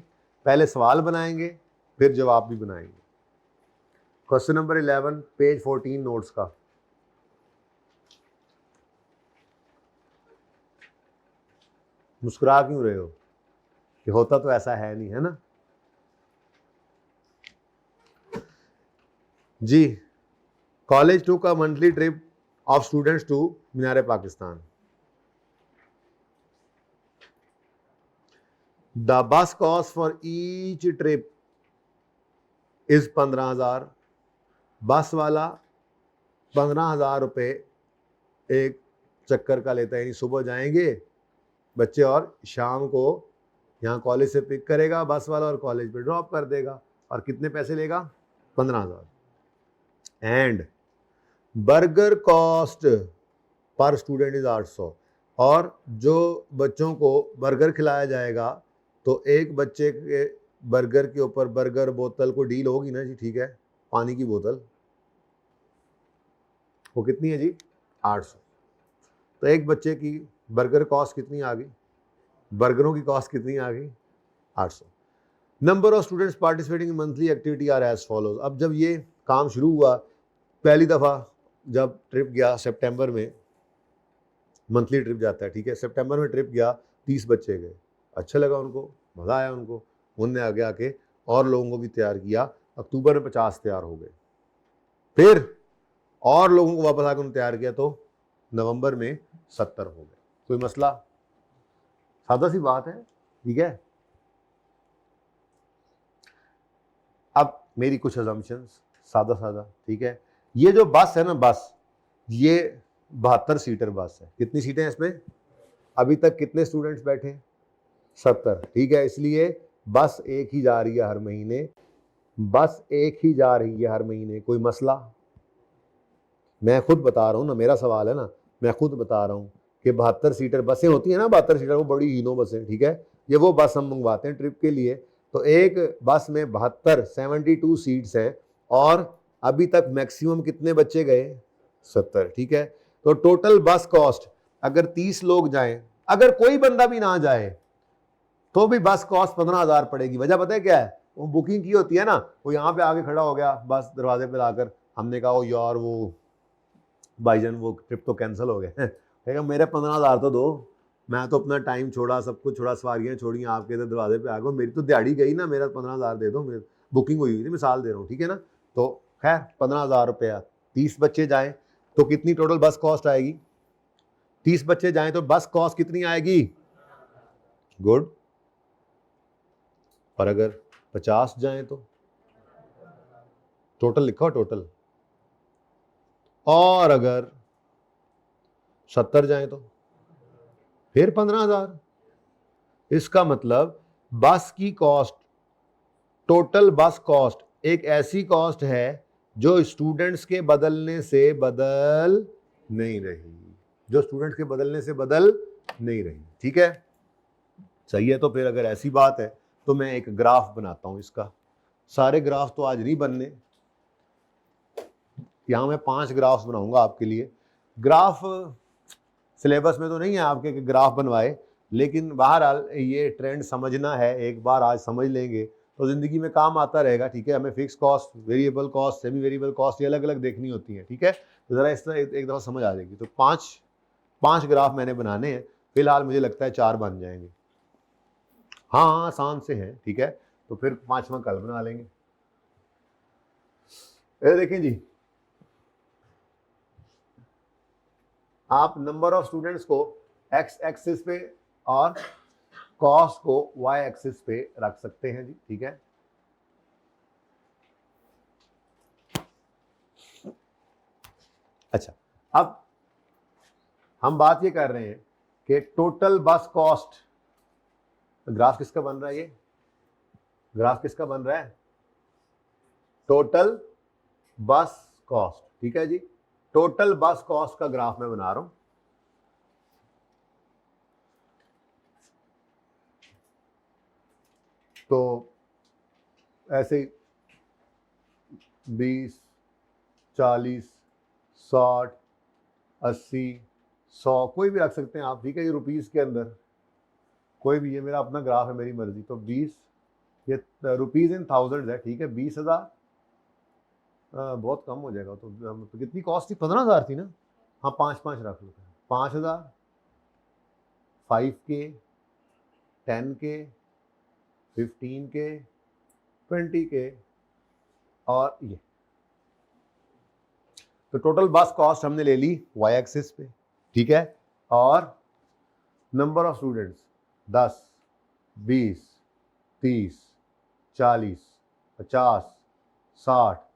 Speaker 1: पहले सवाल बनाएंगे फिर जवाब भी बनाएंगे। क्वेश्चन नंबर 11 पेज 14 नोट्स का। मुस्कुरा क्यों रहे हो? कि होता तो ऐसा है नहीं, है ना जी। कॉलेज टू का monthly trip of students to Minar Pakistan. The bus cost for each trip is 15,000। Bus वाला 15,000 रुपये एक चक्कर का लेता है, यानी सुबह जाएंगे बच्चे और शाम को यहाँ कॉलेज से पिक करेगा बस वाला और कॉलेज पे ड्रॉप कर देगा। और कितने पैसे लेगा? 15,000। And burger cost per student is 800। और जो बच्चों को बर्गर खिलाया जाएगा तो एक बच्चे के बर्गर के ऊपर बर्गर बोतल को डील होगी ना जी, ठीक है, पानी की बोतल, वो कितनी है जी? 800। तो एक बच्चे की बर्गर कॉस्ट कितनी आ गई? बर्गरों की कॉस्ट कितनी आ गई? 800। Number of students participating in monthly activity are as follows. अब जब ये काम शुरू हुआ, पहली दफ़ा जब ट्रिप गया सितंबर में, मंथली ट्रिप जाता है, ठीक है, सितंबर में ट्रिप गया, 30 बच्चे गए, अच्छा लगा उनको, मज़ा आया उनको, उनने आगे आके और लोगों को भी तैयार किया। अक्टूबर में 50 तैयार हो गए, फिर और लोगों को वापस आकर उन्होंने तैयार किया तो नवंबर में 70 हो गए। कोई मसला? सादा सी बात है, ठीक है। अब मेरी कुछ अजम्पशंस, सादा सादा, ठीक है। ये जो बस है ना, बस ये 72 सीटर बस है। कितनी सीटें हैं इसमें? अभी तक कितने स्टूडेंट्स बैठे? 70, ठीक है। इसलिए बस एक ही जा रही है हर महीने, बस एक ही जा रही है हर महीने। कोई मसला? मैं खुद बता रहा हूँ ना, मेरा सवाल है ना, मैं खुद बता रहा हूँ कि 72 सीटर बसें होती हैं ना, 72 सीटर, वो बड़ी हीनो बसें, ठीक है। ये वो बस हम मंगवाते हैं ट्रिप के लिए। तो एक बस में 72 सीट्स हैं और अभी तक मैक्सिमम कितने बच्चे गए? 70, ठीक है। तो टोटल बस कॉस्ट, अगर 30 लोग जाएं, अगर कोई बंदा भी ना जाए तो भी बस कॉस्ट 15,000 पड़ेगी। वजह पता है क्या है? वो बुकिंग की होती है ना, वो यहाँ पे आके खड़ा हो गया बस दरवाजे पे लाकर, हमने कहा ओ यार वो भाईजान वो ट्रिप तो कैंसिल हो गया है, मेरे 15,000 तो दो, मैं तो अपना टाइम छोड़ा, सब कुछ छोड़ा, सवारियाँ छोड़ी, आपके इधर दरवाजे पे आ गए, मेरी तो दिहाड़ी गई ना, मेरा 15,000 दे दो, मेरी बुकिंग हुई थी, मिसाल दे रहा हूँ, ठीक है ना। तो खैर 15,000 रुपया, 30 बच्चे जाएँ तो कितनी टोटल बस कॉस्ट आएगी? 30 बच्चे जाएँ तो बस कॉस्ट कितनी आएगी? गुड। और अगर 50 जाएँ तो टोटल लिखो, टोटल। और अगर 70 जाएँ तो फिर 15,000। इसका मतलब बस की कॉस्ट, टोटल बस कॉस्ट एक ऐसी कॉस्ट है जो स्टूडेंट्स के बदलने से बदल नहीं रही, जो स्टूडेंट्स के बदलने से बदल नहीं रही, ठीक है। सही है। तो फिर अगर ऐसी बात है तो मैं एक ग्राफ बनाता हूं इसका। सारे ग्राफ तो आज नहीं बनने, यहाँ मैं 5 ग्राफ्स बनाऊंगा आपके लिए। ग्राफ सिलेबस में तो नहीं है आपके कि ग्राफ बनवाए, लेकिन बहरहाल ये ट्रेंड समझना है, एक बार आज समझ लेंगे तो ज़िंदगी में काम आता रहेगा। ठीक है, हमें fix cost, variable cost, semi variable cost ये अलग अलग देखनी होती है। ठीक है, तो ज़रा इस तरह एक दफ़ा समझ आ जाएगी। तो 5 ग्राफ मैंने बनाने हैं, फिलहाल मुझे लगता है 4 बन जाएंगे। हाँ आसान से हैं। ठीक है, तो फिर 5वां कल बना लेंगे। ये देखें जी, आप नंबर ऑफ स्टूडेंट्स को एक्स एक्सिस पे और कॉस्ट को वाई एक्सिस पे रख सकते हैं जी। ठीक है, अच्छा, अब हम बात ये कर रहे हैं कि टोटल बस कॉस्ट, ग्राफ किसका बन रहा है? ये ग्राफ किसका बन रहा है? टोटल बस कॉस्ट। ठीक है जी, टोटल बस कॉस्ट का ग्राफ मैं बना रहा हूं। तो ऐसे 20, 40, 60, 80, 100 कोई भी रख सकते हैं आप। ठीक है, ये रुपीस के अंदर कोई भी, ये मेरा अपना ग्राफ है, मेरी मर्जी। तो 20, ये रुपीज इन थाउजेंड है। ठीक है, 20,000 बहुत कम हो जाएगा। तो कितनी कॉस्ट थी? 15,000 थी ना? हाँ, 5 रख लो। 5,000, 5K, 10K, 15K, 20K और ये। तो टोटल बस कॉस्ट हमने ले ली वाई एक्सिस पे। ठीक है, और नंबर ऑफ स्टूडेंट्स 10, 20, 30, 40, 50, 60,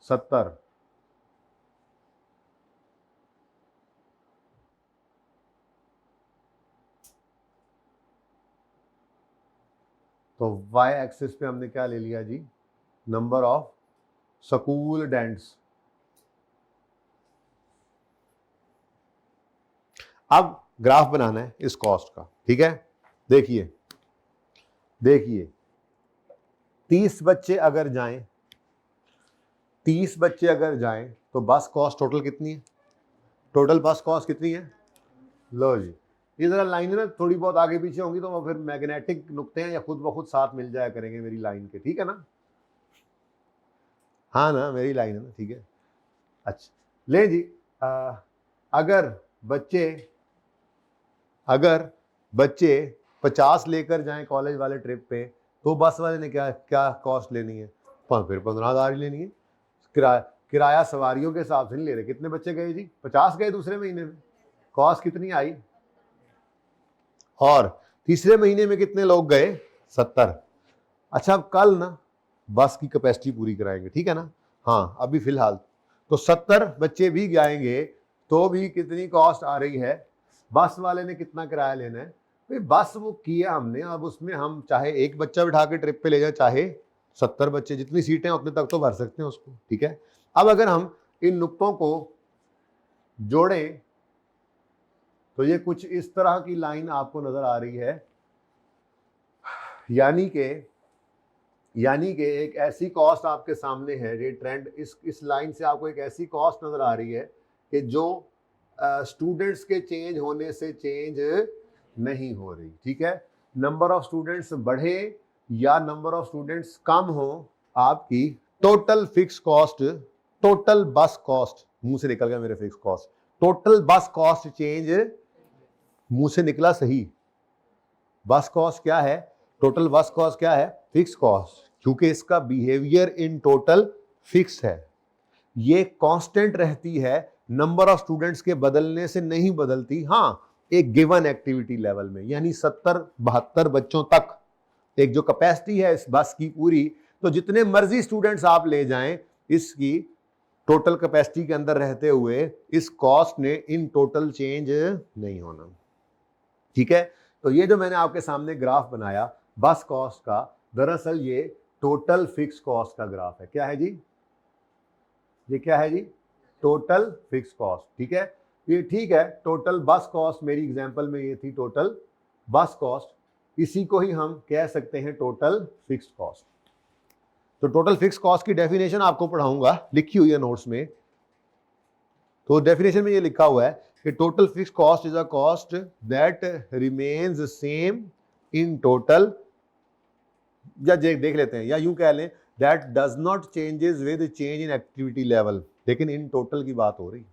Speaker 1: 70, तो वाई एक्सिस पे हमने क्या ले लिया जी? Number of students. अब ग्राफ बनाना है इस कॉस्ट का। ठीक है, देखिए 30 बच्चे अगर जाएं, 30 बच्चे अगर जाएं तो बस कॉस्ट टोटल कितनी है? टोटल बस कॉस्ट कितनी है? लो जी, ये जरा लाइन ना थोड़ी बहुत आगे पीछे होंगी तो फिर मैग्नेटिक नुक्ते हैं या खुद ब खुद साथ मिल जाया करेंगे मेरी लाइन के। ठीक है ना? हाँ ना, मेरी लाइन है ना। ठीक है, अच्छा ले जी, अगर बच्चे 50 लेकर जाएं कॉलेज वाले ट्रिप पे, तो बस वाले ने क्या कॉस्ट लेनी है? फिर 15,000 ही लेनी है। किराया सवारियों के हिसाब से नहीं ले रहे। कितने बच्चे गए जी? 50 गए दूसरे महीने में, कॉस्ट कितनी आई? और तीसरे महीने में कितने लोग गए? 70। अच्छा, अब कल ना बस की कैपेसिटी पूरी कराएंगे। ठीक है ना? हाँ, अभी फिलहाल तो 70 बच्चे भी जाएंगे तो भी कितनी कॉस्ट आ रही है? बस वाले ने कितना किराया लेना है? भाई बस वो किया हमने, अब उसमें हम चाहे एक बच्चा बिठा के ट्रिप पे ले जाए, चाहे 70 बच्चे, जितनी सीटें उतने तक तो भर सकते हैं उसको। ठीक है, अब अगर हम इन नुक्तों को जोड़ें तो ये कुछ इस तरह की लाइन आपको नजर आ रही है, यानी कि एक ऐसी कॉस्ट आपके सामने है। ये ट्रेंड, इस लाइन से आपको एक ऐसी कॉस्ट नजर आ रही है कि जो स्टूडेंट्स के चेंज होने से चेंज नहीं हो रही। ठीक है, नंबर ऑफ स्टूडेंट्स बढ़े या नंबर ऑफ स्टूडेंट्स कम हो, आपकी टोटल फिक्स कॉस्ट, टोटल बस कॉस्ट, मुंह से निकल गया मेरे फिक्स कॉस्ट, टोटल बस कॉस्ट चेंज, मुंह से निकला सही। बस कॉस्ट क्या है? टोटल बस कॉस्ट क्या है? फिक्स कॉस्ट, क्योंकि इसका बिहेवियर इन टोटल फिक्स है, ये कांस्टेंट रहती है, नंबर ऑफ स्टूडेंट्स के बदलने से नहीं बदलती। हाँ, एक गिवन एक्टिविटी लेवल में, यानी 70-72 बच्चों तक एक जो कैपेसिटी है इस बस की पूरी, तो जितने मर्जी स्टूडेंट्स आप ले जाएं, इसकी टोटल कैपेसिटी के अंदर रहते हुए इस कॉस्ट ने इन टोटल चेंज नहीं होना। ठीक है, तो ये जो मैंने आपके सामने ग्राफ बनाया बस कॉस्ट का, दरअसल ये टोटल फिक्स कॉस्ट का ग्राफ है। क्या है जी? ये क्या है जी? Total fix cost. ठीक है, ये ठीक है, टोटल बस कॉस्ट मेरी एग्जांपल में ये थी टोटल बस कॉस्ट, इसी को ही हम कह सकते हैं टोटल फिक्स्ड कॉस्ट। तो टोटल फिक्स कॉस्ट की डेफिनेशन आपको पढ़ाऊंगा, लिखी हुई है नोट्स में। तो डेफिनेशन में ये लिखा हुआ है कि total fix cost is a cost that remains same in total, या देख लेते हैं, या यूं कह लें that does not changes with change in activity level, लेकिन इन टोटल की बात हो रही,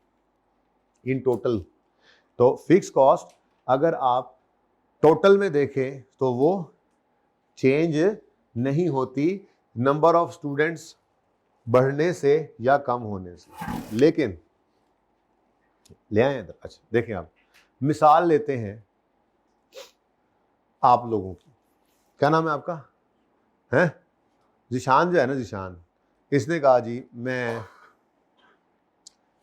Speaker 1: इन टोटल। तो फिक्स कॉस्ट अगर आप टोटल में देखें तो वो चेंज नहीं होती नंबर ऑफ स्टूडेंट्स बढ़ने से या कम होने से। लेकिन ले आए इधर, अच्छा देखें आप, मिसाल लेते हैं आप लोगों की, क्या नाम है आपका, हैं जिशान जो है ना, जिशान, इसने कहा जी मैं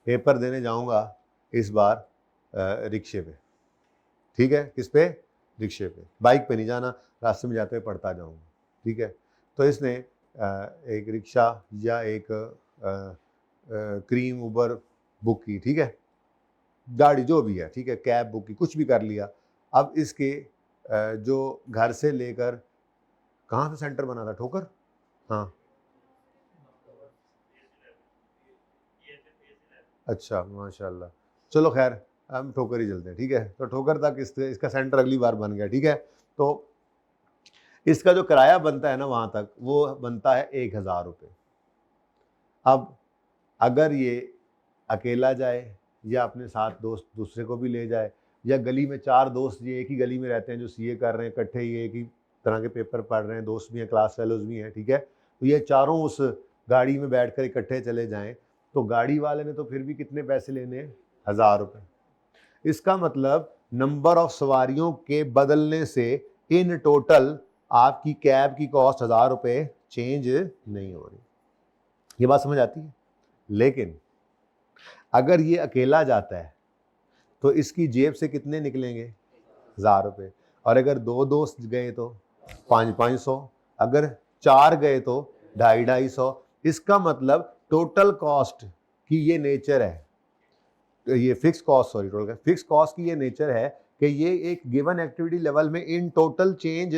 Speaker 1: पेपर देने जाऊंगा इस बार रिक्शे पे, ठीक है, किस पे, रिक्शे पे, बाइक पे नहीं जाना, रास्ते में जाते हुए पढ़ता जाऊंगा, ठीक है। तो इसने एक रिक्शा या एक क्रीम उबर बुक की, ठीक है, गाड़ी जो भी है, ठीक है, कैब बुक की, कुछ भी कर लिया। अब इसके जो घर से लेकर कहाँ से सेंटर बना था, ठोकर, हाँ अच्छा माशाल्लाह, चलो खैर हम ठोकर ही चलते हैं, ठीक है। तो ठोकर तक इसका सेंटर अगली बार बन गया, ठीक है। तो इसका जो किराया बनता है ना वहाँ तक, वो बनता है 1000 रुपये। अब अगर ये अकेला जाए या अपने साथ दोस्त दूसरे को भी ले जाए, या गली में 4 दोस्त ये एक ही गली में रहते हैं जो सीए कर रहे हैं, इकट्ठे ही एक ही तरह के पेपर पढ़ रहे हैं, दोस्त भी हैं, क्लास फेलोज भी हैं, ठीक है, तो ये चारों उस गाड़ी में बैठकर इकट्ठे चले जाएं, तो गाड़ी वाले ने तो फिर भी कितने पैसे लेने हैं, 1000 रुपये। इसका मतलब नंबर ऑफ सवारियों के बदलने से इन टोटल आपकी कैब की कॉस्ट 1000 रुपये चेंज नहीं हो रही। ये बात समझ आती है। लेकिन अगर ये अकेला जाता है तो इसकी जेब से कितने निकलेंगे, 1000 रुपये, और अगर 2 दोस्त गए तो 500, अगर 4 गए तो 250। इसका मतलब टोटल कॉस्ट की ये नेचर है, ये fix cost, sorry total fix cost की ये नेचर है कि ये एक गिवन एक्टिविटी लेवल में इन टोटल चेंज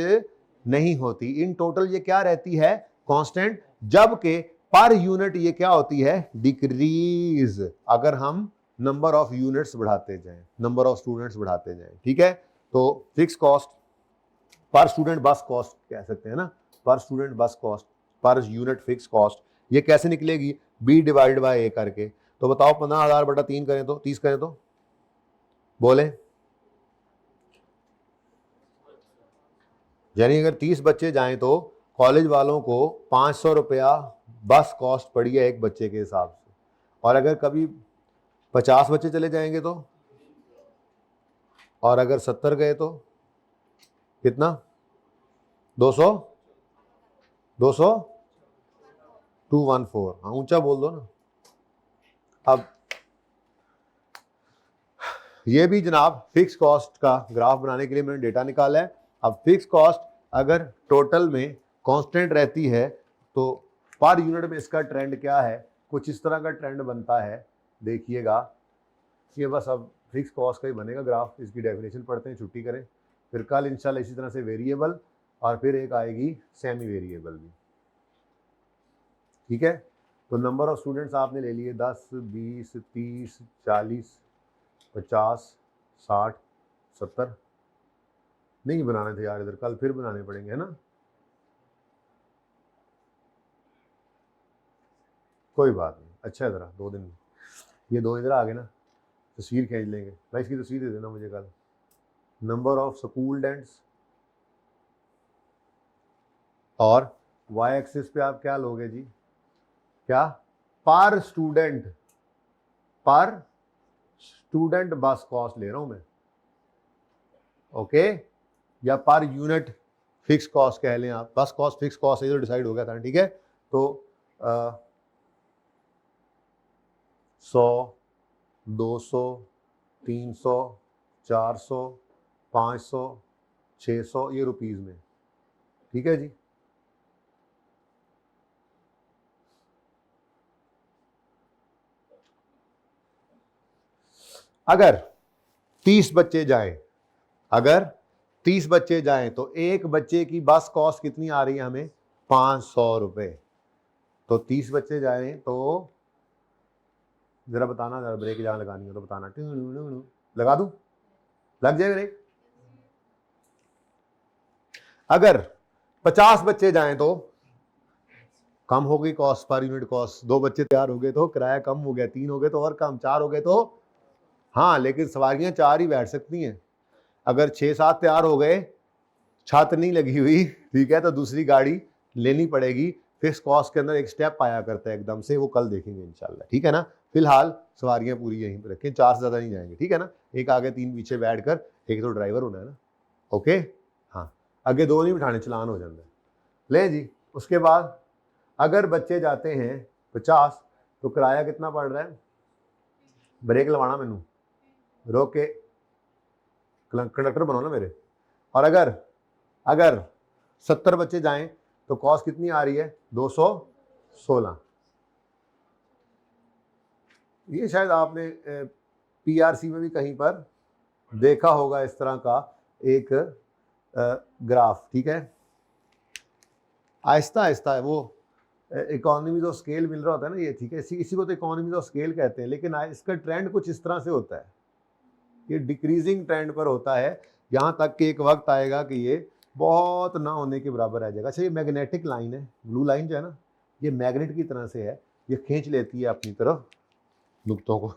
Speaker 1: नहीं होती। इन टोटल ये क्या रहती है, कांस्टेंट, जबकि पर यूनिट ये क्या होती है, डिक्रीज, अगर हम नंबर ऑफ यूनिट्स बढ़ाते जाएं, नंबर ऑफ स्टूडेंट्स बढ़ाते जाएं, ठीक है। तो फिक्स कॉस्ट पर स्टूडेंट बस कॉस्ट कह सकते हैं ना, पर स्टूडेंट बस cost, per unit fix cost, ये कैसे निकलेगी, बी डिवाइडेड बाय ए करके। तो बताओ 15,000 बटा 3 करें तो, 30 करें तो, बोले, यानी अगर 30 बच्चे जाएं तो कॉलेज वालों को 500 रुपया बस कॉस्ट पड़ी है एक बच्चे के हिसाब से। और अगर कभी 50 बच्चे चले जाएंगे तो, और अगर 70 गए तो कितना, 200, 214, हाँ ऊंचा बोल दो ना। अब ये भी जनाब फिक्स कॉस्ट का ग्राफ बनाने के लिए मैंने डेटा निकाला है। अब फिक्स कॉस्ट अगर टोटल में कांस्टेंट रहती है तो पर यूनिट में इसका ट्रेंड क्या है, कुछ इस तरह का ट्रेंड बनता है, देखिएगा। ये बस अब फिक्स कॉस्ट का ही बनेगा ग्राफ, इसकी डेफिनेशन पढ़ते हैं, छुट्टी करें, फिर कल इंशाल्लाह इसी तरह से वेरिएबल, और फिर एक आएगी सेमी वेरिएबल भी, ठीक है। तो नंबर ऑफ स्टूडेंट्स आपने ले लिए 10, 20, 30, 40, 50, 60, 70, नहीं बनाने थे यार इधर, कल फिर बनाने पड़ेंगे, है ना, कोई बात नहीं, अच्छा है ज़रा 2 दिन, ये 2 इधर आ गए ना, तस्वीर खींच लेंगे भाई, इसकी तस्वीर दे देना मुझे कल। नंबर ऑफ स्टूडेंट्स, और वाई एक्सिस पे आप क्या लोगे जी, क्या, पर स्टूडेंट, पर स्टूडेंट बस कॉस्ट ले रहा हूं मैं, ओके, या पर यूनिट फिक्स कॉस्ट कह लें आप, बस कॉस्ट फिक्स कॉस्ट ये तो डिसाइड हो गया था, ठीक है। तो 100, 200, 300, 400, 500, 600, ये रुपीज़ में, ठीक है जी। अगर 30 बच्चे जाएं, अगर 30 बच्चे जाएं तो एक बच्चे की बस कॉस्ट कितनी आ रही है हमें, 500 रुपये। तो 30 बच्चे जाएं तो जरा बताना, जरा ब्रेक जहाँ लगानी हो तो बताना। लगा दूं? लग जाए ब्रेक? अगर 50 बच्चे जाएं तो कम हो गई कॉस्ट, पर यूनिट कॉस्ट। 2 बच्चे तैयार हो गए तो किराया कम हो गया, 3 हो गए तो और कम, 4 हो गए तो हाँ, लेकिन सवारियां 4 ही बैठ सकती हैं। अगर 6-7 तैयार हो गए, छत नहीं लगी हुई, ठीक है, तो दूसरी गाड़ी लेनी पड़ेगी। फिक्स कॉस्ट के अंदर एक स्टेप आया करता है एकदम से, वो कल देखेंगे इंशाल्लाह, ठीक है ना। फिलहाल सवारियां पूरी यहीं पर रखें, 4 से ज़्यादा नहीं जाएंगे, ठीक है ना। एक आगे 3 पीछे बैठ कर, एक तो ड्राइवर होना है ना, ओके। हाँ, आगे 2 नहीं बिठाने, चलान हो जाता है। ले जी, उसके बाद अगर बच्चे जाते हैं 50 तो किराया कितना पड़ रहा है? ब्रेक लवाना मैनू, रोक के कंडक्टर बनो ना मेरे। और अगर 70 बच्चे जाएं तो कॉस्ट कितनी आ रही है? 216। ये शायद आपने पीआरसी में भी कहीं पर देखा होगा इस तरह का एक ग्राफ, ठीक है। आहिस्ता आहिस्ता है वो इकोनॉमीज ऑफ स्केल मिल रहा होता है ना ये, ठीक है। इसी को तो इकोनॉमीज ऑफ स्केल कहते हैं। लेकिन इसका ट्रेंड कुछ इस तरह से होता है, ये डिक्रीजिंग ट्रेंड पर होता है, यहाँ तक कि एक वक्त आएगा कि ये बहुत ना होने के बराबर आ जाएगा। अच्छा, ये मैग्नेटिक लाइन है, ब्लू लाइन जो है ना, ये मैग्नेट की तरह से है, ये खींच लेती है अपनी तरफ नुक्तों को।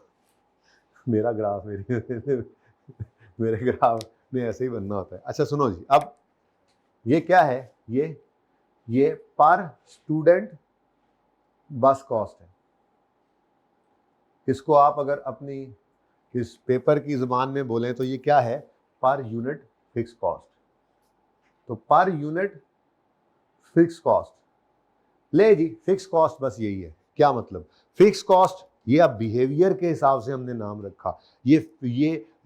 Speaker 1: मेरा ग्राफ मेरे ग्राफ में ऐसे ही बनना होता है। अच्छा सुनो जी, अब ये क्या है? ये पर स्टूडेंट बस कॉस्ट है। इसको आप अगर अपनी इस पेपर की ज़ुबान में बोलें तो ये क्या है? Per unit fix cost. तो पर यूनिट फिक्स कॉस्ट, ले जी, फिक्स कॉस्ट बस यही है। क्या मतलब? फिक्स कॉस्ट ये अब बिहेवियर के हिसाब से हमने नाम रखा। ये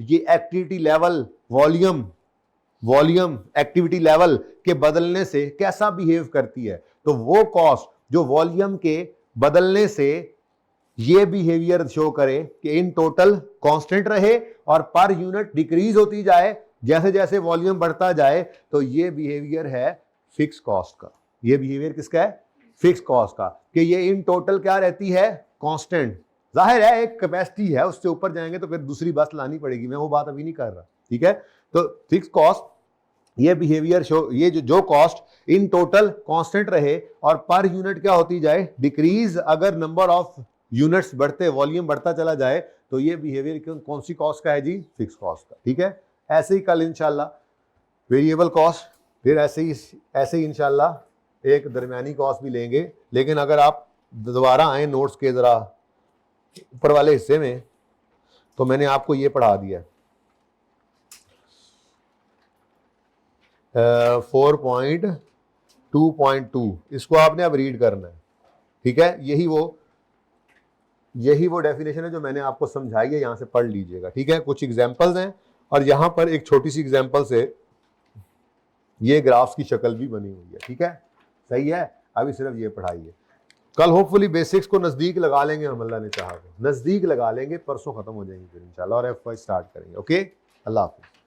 Speaker 1: activity level, volume activity level के बदलने से कैसा बिहेव करती है, तो वो कॉस्ट जो वॉल्यूम के बदलने से ये बिहेवियर शो करे कि इन टोटल कांस्टेंट रहे और पर यूनिट डिक्रीज होती जाए जैसे जैसे वॉल्यूम बढ़ता जाए, तो ये बिहेवियर है फिक्स कॉस्ट का। ये बिहेवियर किसका है? फिक्स कॉस्ट का, कि ये इन टोटल क्या रहती है? कांस्टेंट। जाहिर है एक कैपेसिटी है, उससे ऊपर जाएंगे तो फिर दूसरी बस लानी पड़ेगी, मैं वो बात अभी नहीं कर रहा, ठीक है। तो फिक्स कॉस्ट ये बिहेवियर शो, ये जो कॉस्ट इन टोटल कांस्टेंट रहे और पर यूनिट क्या होती जाए? डिक्रीज। अगर नंबर ऑफ यूनिट्स बढ़ते, वॉल्यूम बढ़ता चला जाए, तो ये बिहेवियर कौन सी कॉस्ट का है जी? फिक्स कॉस्ट का, ठीक है। ऐसे ही कल इंशाल्लाह वेरिएबल कॉस्ट, फिर ऐसे ही इंशाल्लाह एक दरमियानी कॉस्ट भी लेंगे। लेकिन अगर आप दोबारा आए नोट्स के जरा ऊपर वाले हिस्से में, तो मैंने आपको ये पढ़ा दिया है 4.2.2, इसको आपने अब रीड करना है, ठीक है। यही वो डेफिनेशन है जो मैंने आपको समझाई है, यहां से पढ़ लीजिएगा, ठीक है। कुछ एग्जांपल्स हैं और यहां पर एक छोटी सी एग्जांपल से ये ग्राफ्स की शक्ल भी बनी हुई है, ठीक है। सही है, अभी सिर्फ ये पढ़ाइए। कल होपफुली बेसिक्स को नजदीक लगा लेंगे हम, अल्लाह ने चाहा तो नजदीक लगा लेंगे, परसों खत्म हो जाएंगे फिर इंशाल्लाह, और F5 स्टार्ट करेंगे। ओके, अल्लाह हाफिज़।